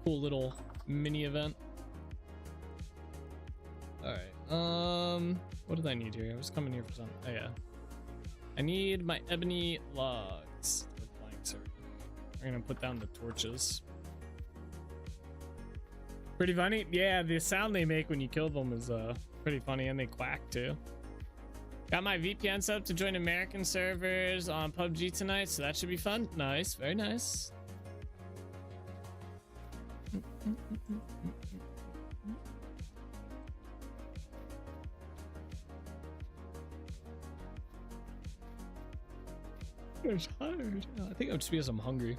Cool little mini event. Alright, what did I need here? I was coming here for something. Oh yeah. I need my ebony logs. We're gonna put down the torches. Pretty funny. Yeah, the sound they make when you kill them is pretty funny, and they quack too. Got my VPN set up to join American servers on PUBG tonight, so that should be fun. Nice, very nice. I'm tired. I think I'm just because I'm hungry.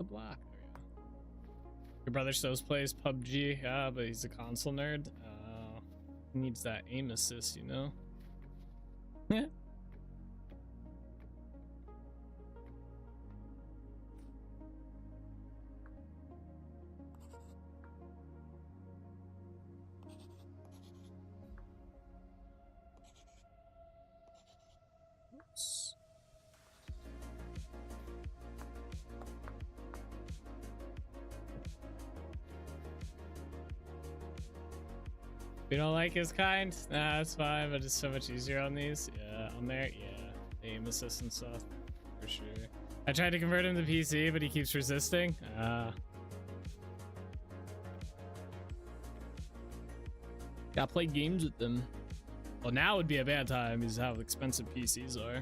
the block. There we go. Your brother still plays PUBG. Yeah, but he's a console nerd. He needs that aim assist, you know? Yeah. Oops. You don't like his kind? Nah, that's fine, but it's so much easier on these. Yeah, on there, yeah. The aim assist and stuff, for sure. I tried to convert him to PC, but he keeps resisting. Gotta play games with them. Well, now would be a bad time, is how expensive PCs are.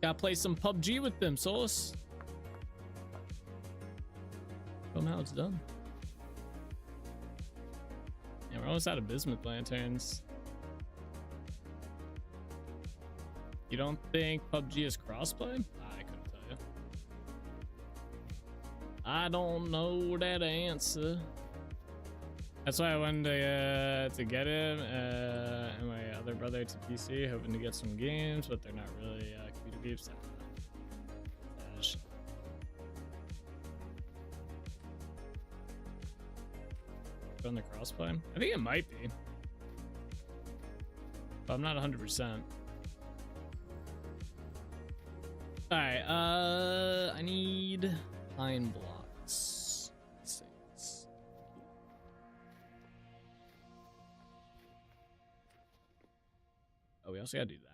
Gotta play some PUBG with them, Solus. Oh, now it's done. Yeah, we're almost out of bismuth lanterns. You don't think PUBG is crossplay? I couldn't tell you. I don't know that answer. That's why I wanted to get him and my other brother to PC, hoping to get some games, but they're not really computer games. On the crossplay? I think it might be, but I'm not 100%. All right, I need pine blocks. Oh, we also gotta do that.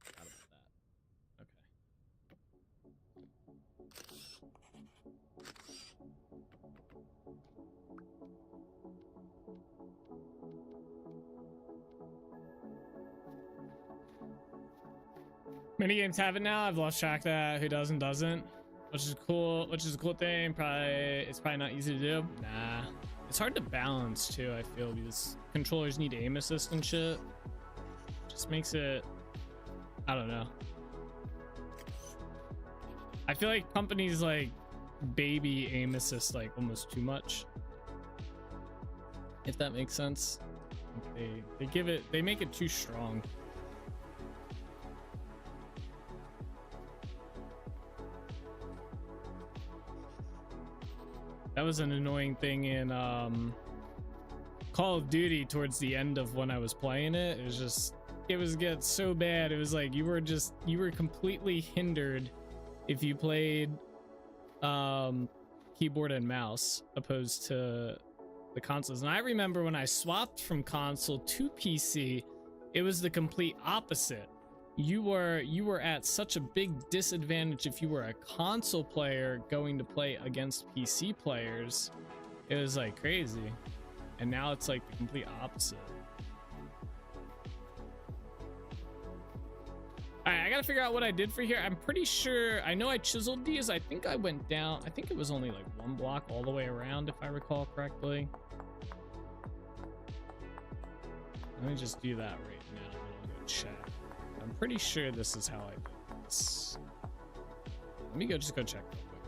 Forgot about that. Okay. Many games have it now. I've lost track of that. Who does and doesn't, which is cool. Which is a cool thing. It's probably not easy to do. Nah, it's hard to balance too. I feel because controllers need aim assist and shit. Just makes it, I don't know. I feel like companies like baby aim assist like almost too much, if that makes sense. They make it too strong. That was an annoying thing in Call of Duty towards the end of when I was playing it. It was get so bad. It was like you were completely hindered if you played keyboard and mouse opposed to the consoles. And I remember when I swapped from console to PC, it was the complete opposite. You were at such a big disadvantage if you were a console player going to play against PC players. It was like crazy. And now it's like the complete opposite. All right, I gotta figure out what I did for here. I'm pretty sure, I know I chiseled these. I think I went down, I think it was only like one block all the way around, if I recall correctly. Let me just do that right now, and I'll go check. I'm pretty sure this is how I did this. Let me just go check real quick.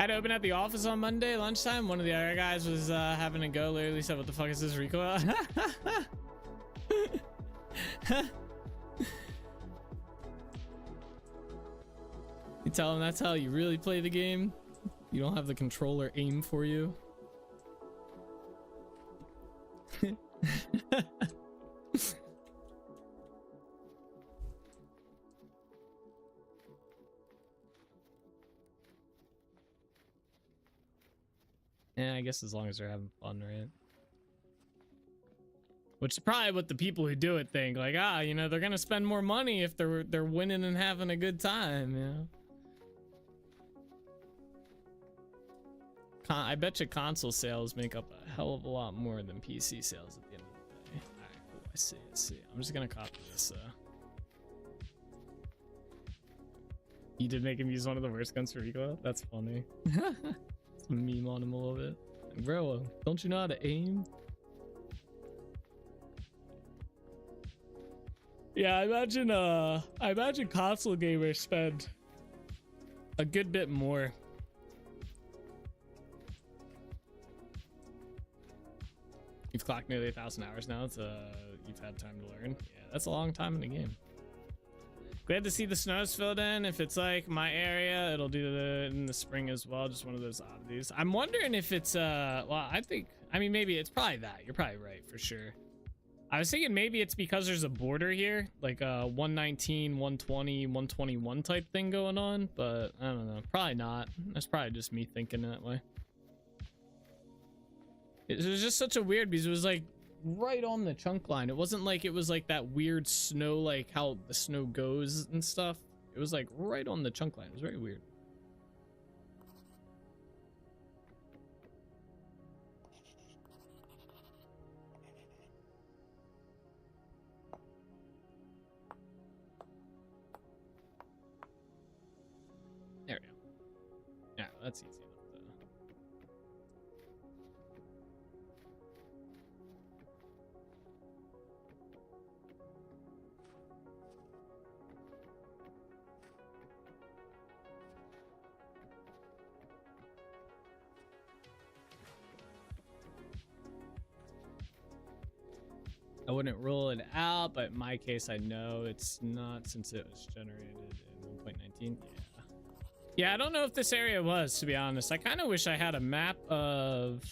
I had to open at the office on Monday lunchtime. One of the other guys was having to go. Literally said, "What the fuck is this recoil?" You tell him that's how you really play the game. You don't have the controller aim for you. Yeah, I guess as long as they're having fun, right? Which is probably what the people who do it think. Like, you know, they're gonna spend more money if they're winning and having a good time, you know? I bet you console sales make up a hell of a lot more than PC sales at the end of the day. All right, cool. I see. I'm just gonna copy this. You did make him use one of the worst guns for recoil? That's funny. It's a meme on him a little bit. Like, bro, don't you know how to aim? Yeah, I imagine console gamers spend a good bit more. You've clocked nearly 1,000 hours now. It's you've had time to learn. Yeah, that's a long time in the game. Glad to see the snow's filled in. If it's like my area, it'll do in the spring as well. Just one of those oddities. I'm wondering if it's well, I mean maybe it's probably that. You're probably right for sure. I was thinking maybe it's because there's a border here, like a 119, 120, 121 type thing going on, but I don't know. Probably not. That's probably just me thinking that way. It was just such a weird because it was like right on the chunk line. It wasn't like it was like that weird snow, like how the snow goes and stuff. It was like right on the chunk line. It was very weird. There we go. Yeah, that's easy enough to... I wouldn't rule it out, but in my case, I know it's not since it was generated in 1.19. Yeah, I don't know if this area was, to be honest. I kind of wish I had a map of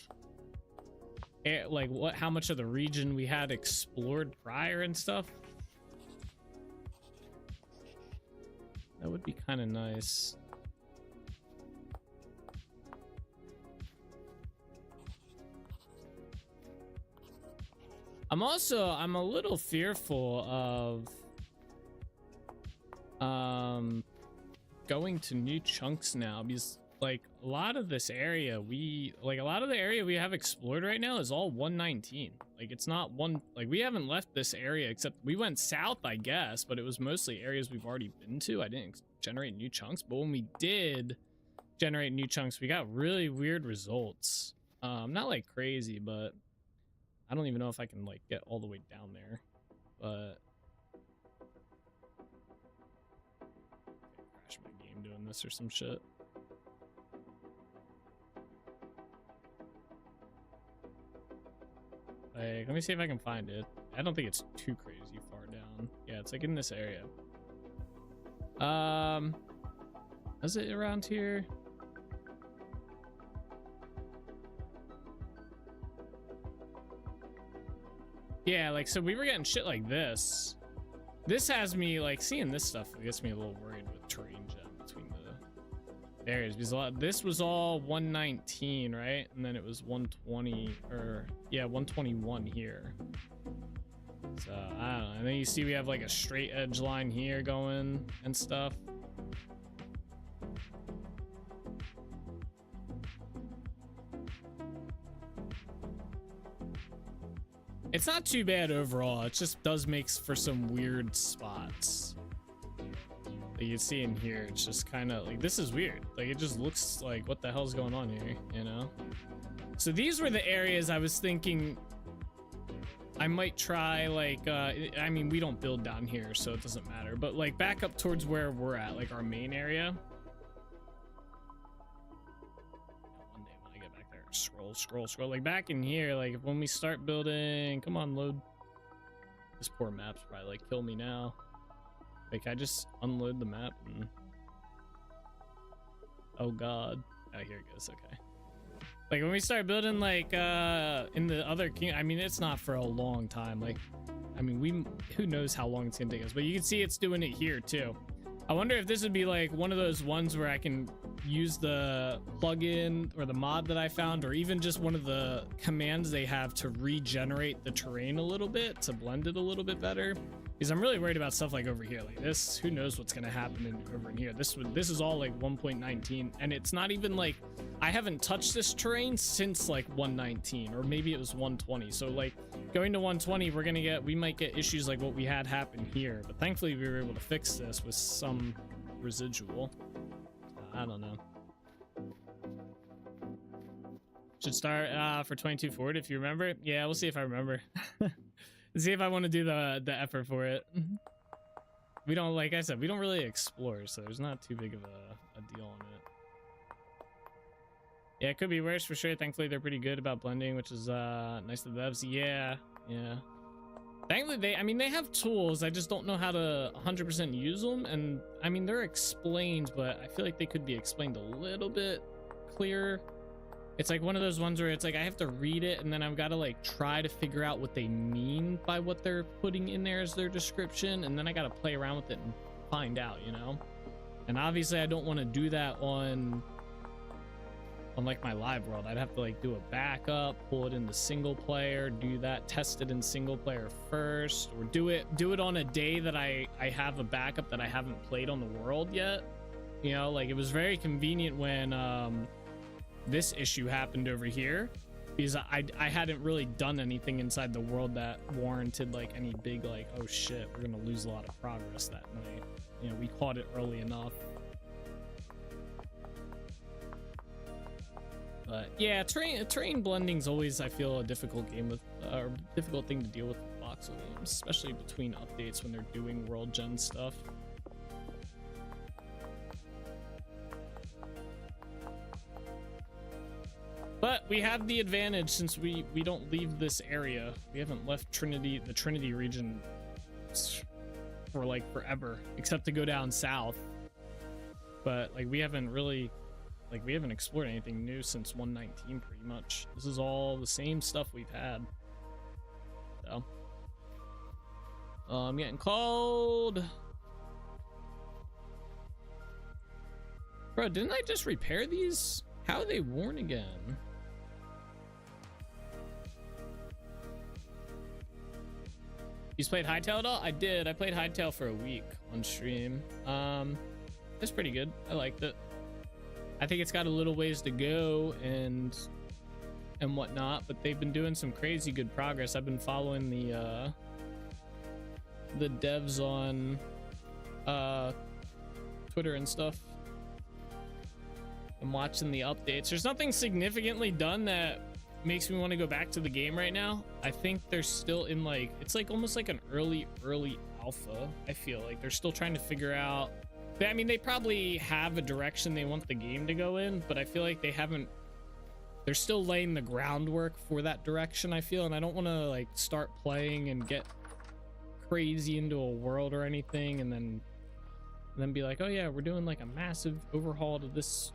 like how much of the region we had explored prior and stuff. That would be kind of nice. I'm a little fearful of going to new chunks now, because like a lot of this area we have explored right now is all 119. Like it's not one, like we haven't left this area except we went south, I guess, but it was mostly areas we've already been to. I didn't generate new chunks, but when we did generate new chunks, we got really weird results. Not like crazy, but I don't even know if I can like get all the way down there, but crash my game doing this or some shit. Like, let me see if I can find it. I don't think it's too crazy far down. Yeah, it's like in this area. Is it around here? Yeah, like, so we were getting shit like this. This has me, like, seeing this stuff gets me a little worried with terrain gen between the areas. Because this was all 119, right? And then it was 120, or, yeah, 121 here. So, I don't know. And then you see we have, like, a straight edge line here going and stuff. It's not too bad overall. It just does make for some weird spots. Like you see in here, it's just kind of like, this is weird. Like it just looks like, what the hell's going on here, you know? So these were the areas I was thinking I might try, like, I mean, we don't build down here, so it doesn't matter. But like back up towards where we're at, like our main area. Scroll like back in here, like when we start building, come on, load. This poor map's probably like kill me now. Like I just unload the map and oh god. Oh, here it goes. Okay, like when we start building, like in the other king, I mean it's not for a long time, like I mean who knows how long it's gonna take us, but you can see it's doing it here too. I wonder if this would be like one of those ones where I can use the plugin or the mod that I found, or even just one of the commands they have to regenerate the terrain a little bit, to blend it a little bit better. Because I'm really worried about stuff like over here, like this, who knows what's gonna happen over in here. This is all like 1.19, and it's not even like, I haven't touched this terrain since like 119, or maybe it was 120. So like going to 120, we might get issues like what we had happen here, but thankfully we were able to fix this with some residual. I don't know. Should start for 22 forward if you remember. Yeah, we'll see if I remember. See if I want to do the effort for it. We don't, like I said, we don't really explore, so there's not too big of a deal on it. Yeah, it could be worse for sure. Thankfully, they're pretty good about blending, which is nice to the devs. Yeah. Thankfully, I mean, they have tools. I just don't know how to 100% use them. And I mean, they're explained, but I feel like they could be explained a little bit clearer. It's like one of those ones where it's like I have to read it and then I've got to like try to figure out what they mean by what they're putting in there as their description, and then I got to play around with it and find out, you know. And obviously I don't want to do that on like my live world. I'd have to like do a backup, pull it into single player, do that, test it in single player first, or do it on a day that I have a backup that I haven't played on the world yet. You know, like it was very convenient when this issue happened over here, because I hadn't really done anything inside the world that warranted like any big like, oh shit, we're gonna lose a lot of progress that night. You know, we caught it early enough. But yeah, terrain blending's always, I feel, a difficult game with difficult thing to deal with voxel games, especially between updates when they're doing world gen stuff. But we have the advantage since we don't leave this area. We haven't left the Trinity region for like forever, except to go down south. But like we haven't explored anything new since 119 pretty much. This is all the same stuff we've had. So I'm getting cold. Bro, didn't I just repair these? How are they worn again? You played Hightail at all? I did. I played Hightail for a week on stream. It's pretty good. I liked it. I think it's got a little ways to go and whatnot, but they've been doing some crazy good progress. I've been following the devs on Twitter and stuff. I'm watching the updates. There's nothing significantly done that makes me want to go back to the game right now. I think they're still in like, it's like almost like an early alpha. I feel like they're still trying to figure out. I mean, they probably have a direction they want the game to go in, but I feel like they're still laying the groundwork for that direction, I feel. And I don't want to like start playing and get crazy into a world or anything and then be like, oh yeah, we're doing like a massive overhaul to this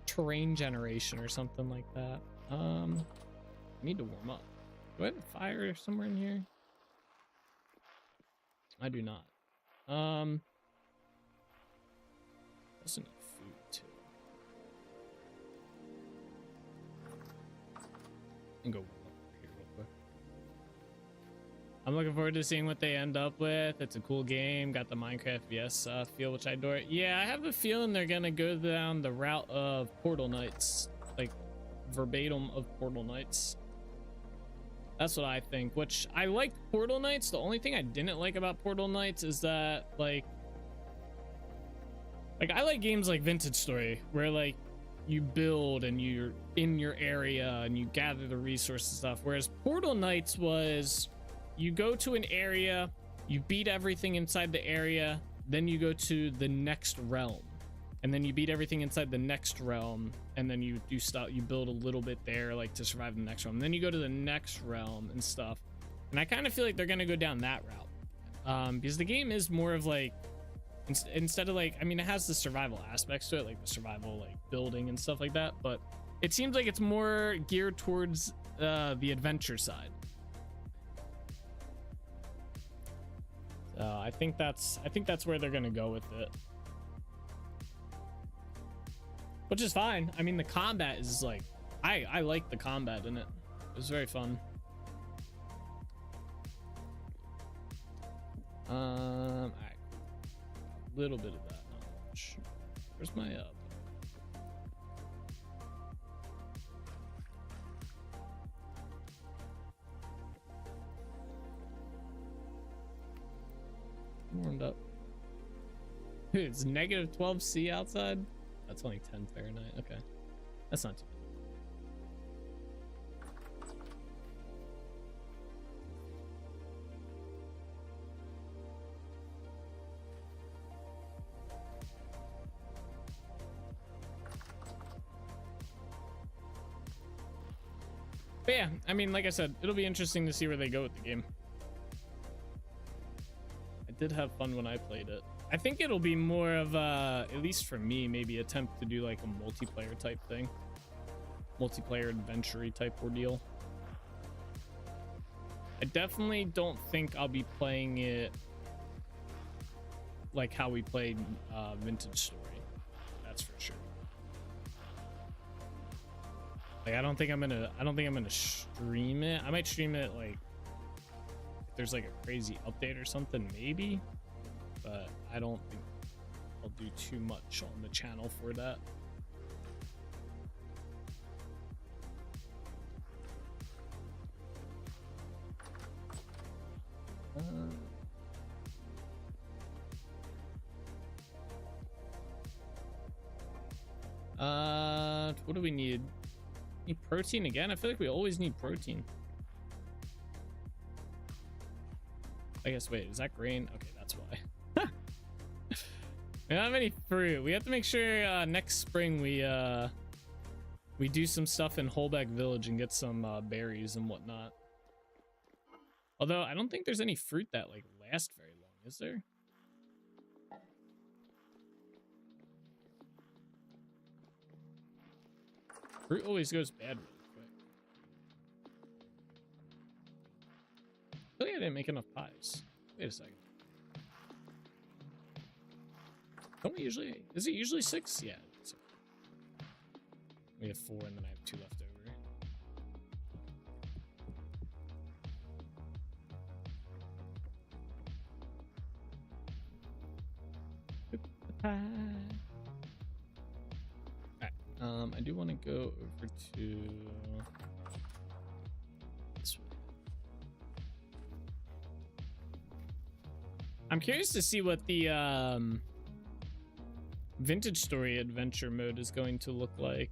terrain generation or something like that. I need to warm up. Do I have a fire somewhere in here? I do not. Also need food too. And go warm up here real quick. I'm looking forward to seeing what they end up with. It's a cool game. Got the Minecraft VS feel, which I adore. Yeah, I have a feeling they're gonna go down the route of Portal Knights, like verbatim of Portal Knights. That's what I think. Which I liked Portal Knights. The only thing I didn't like about Portal Knights is that like I like games like Vintage Story, where like you build and you're in your area and you gather the resources and stuff. Whereas Portal Knights was, you go to an area, you beat everything inside the area, then you go to the next realm, and then you beat everything inside the next realm, and then you do stuff, you build a little bit there like to survive the next realm, and then you go to the next realm and stuff. And I kind of feel like they're gonna go down that route, because the game is more of like, instead of like, I mean, it has the survival aspects to it, like the survival like building and stuff like that, but it seems like it's more geared towards the adventure side. I think that's where they're gonna go with it, which is fine. I mean, the combat is like, I like the combat in it. It was very fun. All right, a little bit of that, not much. Where's my warmed up. Dude, it's negative 12°C outside. That's only 10 Fahrenheit. Okay, that's not too bad. But yeah, I mean, like I said, it'll be interesting to see where they go with the game. I did have fun when I played it. I think it'll be more of a, at least for me, maybe attempt to do like a multiplayer type thing. Multiplayer adventure-y type ordeal. I definitely don't think I'll be playing it like how we played Vintage Story. That's for sure. Like I don't think I'm gonna stream it. I might stream it like if there's like a crazy update or something, maybe. But I don't think I'll do too much on the channel for that. What do we need? Need protein again? I feel like we always need protein. I guess, wait, is that grain? Okay, that's why. We don't have any fruit. We have to make sure next spring we do some stuff in Holbeck Village and get some berries and whatnot. Although I don't think there's any fruit that like last very long, is there? Fruit always goes bad really quick. I feel like I didn't make enough pies. Wait a second. Don't we usually... Is it usually 6? Yeah. We have 4 and then I have 2 left over. I do want to go over to this one. I'm curious to see what the Vintage Story adventure mode is going to look like.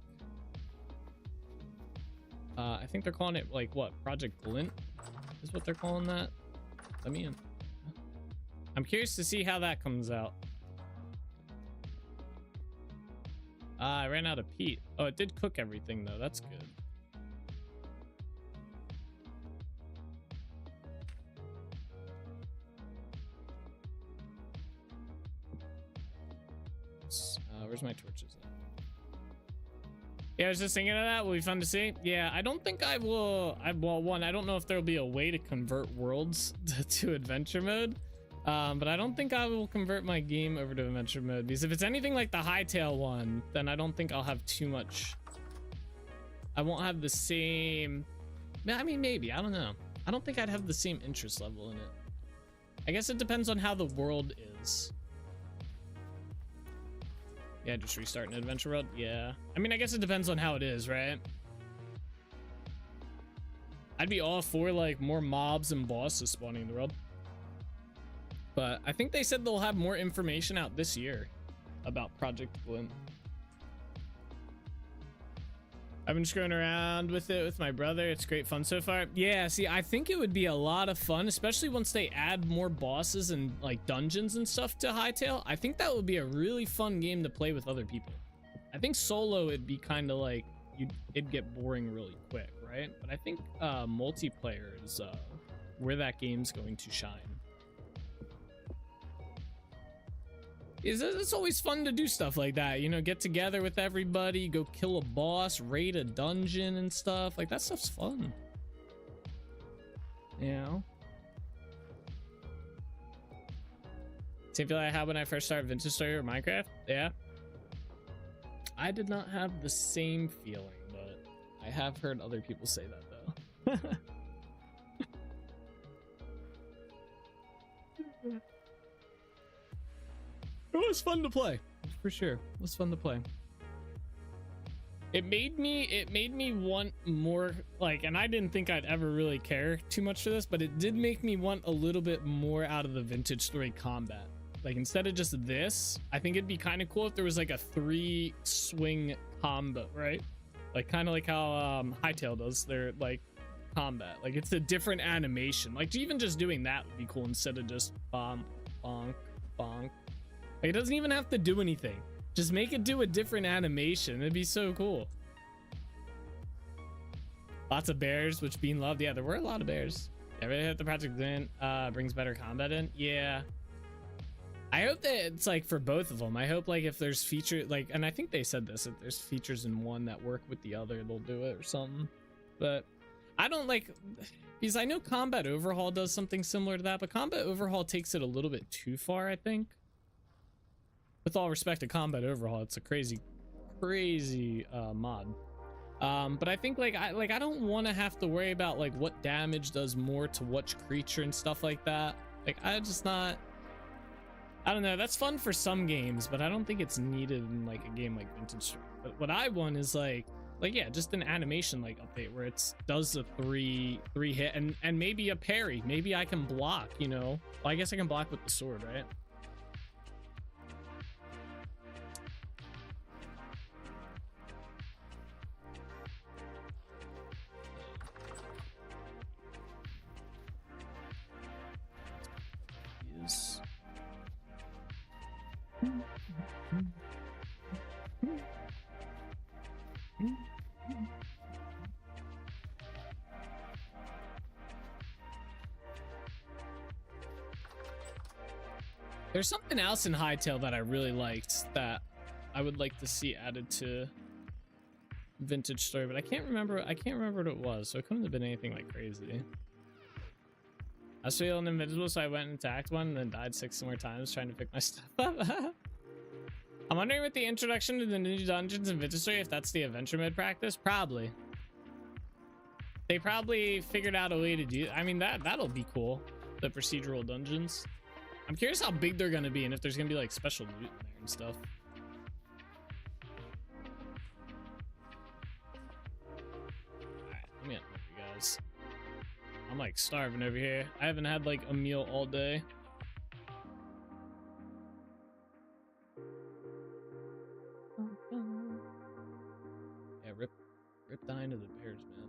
I think they're calling it like what? Project Glint is what they're calling that. Let me in. I'm curious to see how that comes out. I ran out of peat. Oh, it did cook everything though. That's good. Where's my torches at? Yeah, I was just thinking of that. Will be fun to see. Yeah, I don't think I will. Well, one, I don't know if there'll be a way to convert worlds to adventure mode. But I don't think I will convert my game over to adventure mode, because if it's anything like the Hightail one, then I don't think I'll have too much. I won't have the same. I mean, maybe. I don't know. I don't think I'd have the same interest level in it. I guess it depends on how the world is. Yeah, just restart an adventure world. Yeah. I mean, I guess it depends on how it is, right? I'd be all for like more mobs and bosses spawning in the world. But I think they said they'll have more information out this year about Project Glint. I've been screwing around with it with my brother. It's great fun so far. Yeah, see, I think it would be a lot of fun, especially once they add more bosses and like dungeons and stuff to Hightail. I think that would be a really fun game to play with other people. I think solo it'd be kind of like it'd get boring really quick, right? But I think multiplayer is where that game's going to shine. It's always fun to do stuff like that, you know, get together with everybody, go kill a boss, raid a dungeon and stuff. Like, that stuff's fun. You know? Same feeling I had when I first started Vintage Story or Minecraft. Yeah. I did not have the same feeling, but I have heard other people say that, though. It was fun to play, for sure. It was fun to play. It made me want more, like, and I didn't think I'd ever really care too much for this, but it did make me want a little bit more out of the Vintage Story combat. Like, instead of just this, I think it'd be kind of cool if there was like a 3-swing combo, right? Like, kind of like how Hightail does their like combat. Like, it's a different animation. Like, even just doing that would be cool instead of just bonk, bonk, bonk. Like, it doesn't even have to do anything. Just make it do a different animation. It'd be so cool. Lots of bears, which being loved. Yeah, there were a lot of bears. Yeah, really hope the project didn't brings better combat in. Yeah. I hope that it's like for both of them. I hope like if there's feature like, and I think they said this, if there's features in one that work with the other, they'll do it or something. But I don't like, because I know Combat Overhaul does something similar to that, but Combat Overhaul takes it a little bit too far, I think. With all respect to Combat Overhaul, it's a crazy mod. But I think like I don't want to have to worry about like what damage does more to which creature and stuff like that. Like I don't know, that's fun for some games, but I don't think it's needed in like a game like Vintage. But what I want is like yeah, just an animation like update where it does a three hit and maybe a parry. Maybe I can block, you know. Well, I guess I can block with the sword, right? Yes. There's something else in Hytale that I really liked that I would like to see added to Vintage Story, but I can't remember what it was, so it couldn't have been anything like crazy. I was feeling invisible, so I went into Act 1 and then died 6 more times trying to pick my stuff up. I'm wondering with the introduction to the new dungeons in Vintage Story if that's the adventure mode practice. Probably. They probably figured out a way to do. I mean, that'll be cool. The procedural dungeons. I'm curious how big they're gonna be and if there's gonna be like special loot in there and stuff. Alright, let me unlock you guys. I'm like starving over here. I haven't had like a meal all day. Yeah, rip dying to the bears, man.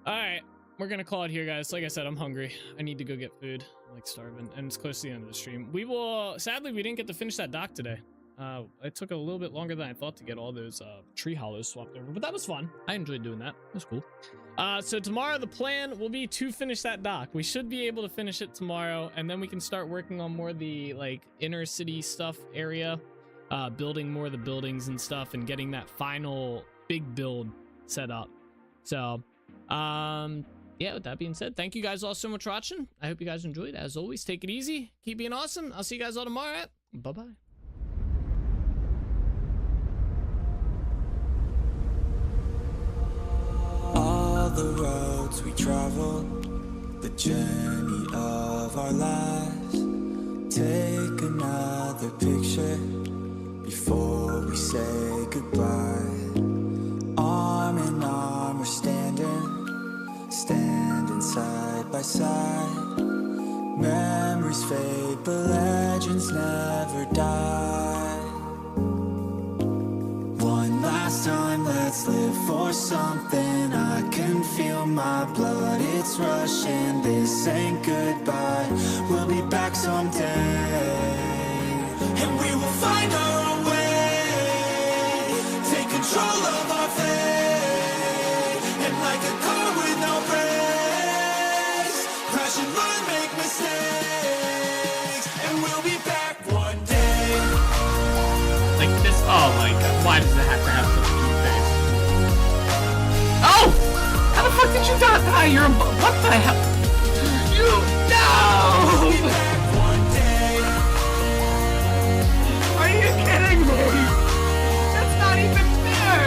Alright. We're gonna call it here, guys. Like I said, I'm hungry. I need to go get food. I'm like starving, and it's close to the end of the stream. We will. Sadly, we didn't get to finish that dock today. It took a little bit longer than I thought to get all those tree hollows swapped over, but that was fun. I enjoyed doing that. It was cool. So tomorrow the plan will be to finish that dock. We should be able to finish it tomorrow, and then we can start working on more of the like inner city stuff area, building more of the buildings and stuff, and getting that final big build set up. So, yeah, with that being said, thank you guys all so much for watching. I hope you guys enjoyed. As always, take it easy. Keep being awesome. I'll see you guys all tomorrow. Bye-bye. All the roads we travel, the journey of our lives. Take another picture before we say goodbye. Arm in arm, we're standing side by side. Memories fade, but legends never die. One last time, let's live for something. I can feel my blood, it's rushing. This ain't goodbye, we'll be back someday. And we will find our own way. Take control of our fate. And like a car with no brakes, crash and learn, make mistakes. And we'll be back one day. Like this, oh my god, why does it have to have such a cute face? Oh! How the fuck did you die? You're a, what the hell? You, no! We'll be back one day. Are you kidding me? That's not even fair!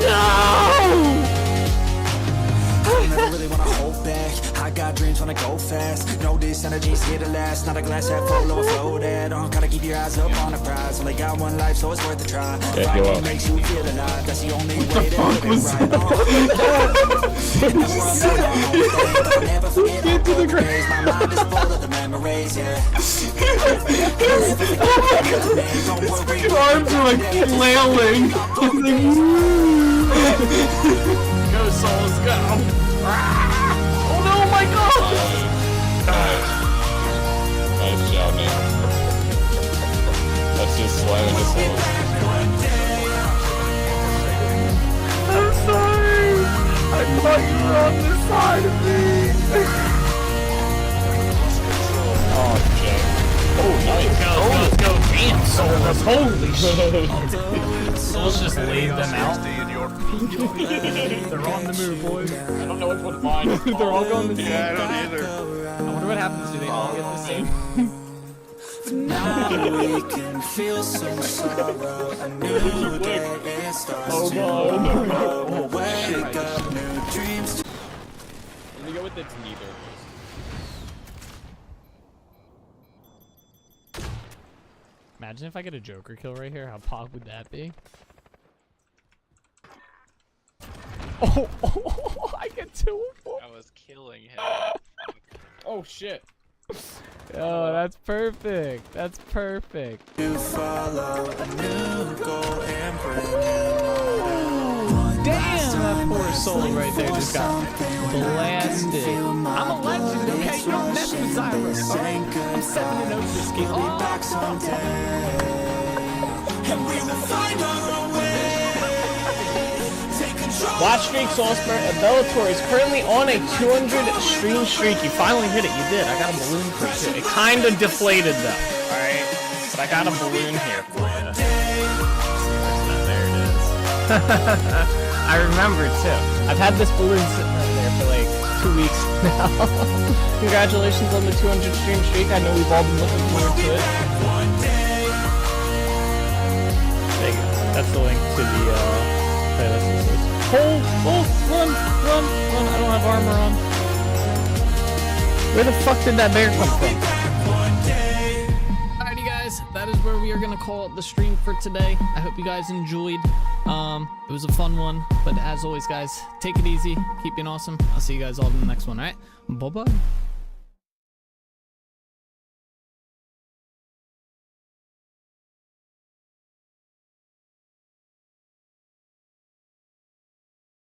No! I never really wanna hold back. I got dreams, wanna go fast. Know this energy's here to last. Not a glass half full, overflow that. Gotta keep your eyes up on the prize. Only got one life, so it's worth a try. Fighting makes you feel alive. That's the only way to live it right. Never forget all the days. My mind is full of the memories, yeah. His arms are like flailing. Go, souls, go! Oh no, my god! Nice job, man. That's just slamming his soul. thought you were on this side of me. Oh, shit. Oh, nice. Let's go. Damn, Souls. Holy shit. Souls just laid them out. They're on the move, boys. I don't know which one to find. They're all going the same. Yeah, I don't either. I wonder what happens. Do they all get the same? Now we can feel some sorrow. A new day it starts tomorrow. Wake up, new dreams. Let me go with it's neither. Imagine if I get a Joker kill right here. How pog would that be? Oh, I get 2 of 4. I was killing him. Oh shit. Oh, that's perfect. That's perfect. You follow a new goal and Damn, that poor soul right there just got blasted. I'm a legend, okay? You don't mess with Zyros, alright? I'm 7-0 this game. back someday. And we will find our way. Watch Streak Soulspur and Bellator is currently on a 200 stream streak. You finally hit it. You did. I got a balloon for you. It kind of deflated though. Alright? But I got a balloon here for you. There it is. I remember too. I've had this balloon sitting right there for like 2 weeks now. Congratulations on the 200 stream streak. I know we've all been looking forward to it. There you go. That's the link to the playlist. Run! I don't have armor on. Where the fuck did that bear come from? Alrighty guys, that is where we are gonna call it the stream for today. I hope you guys enjoyed. It was a fun one, but as always guys, take it easy, keep being awesome. I'll see you guys all in the next one, alright? Bye-bye.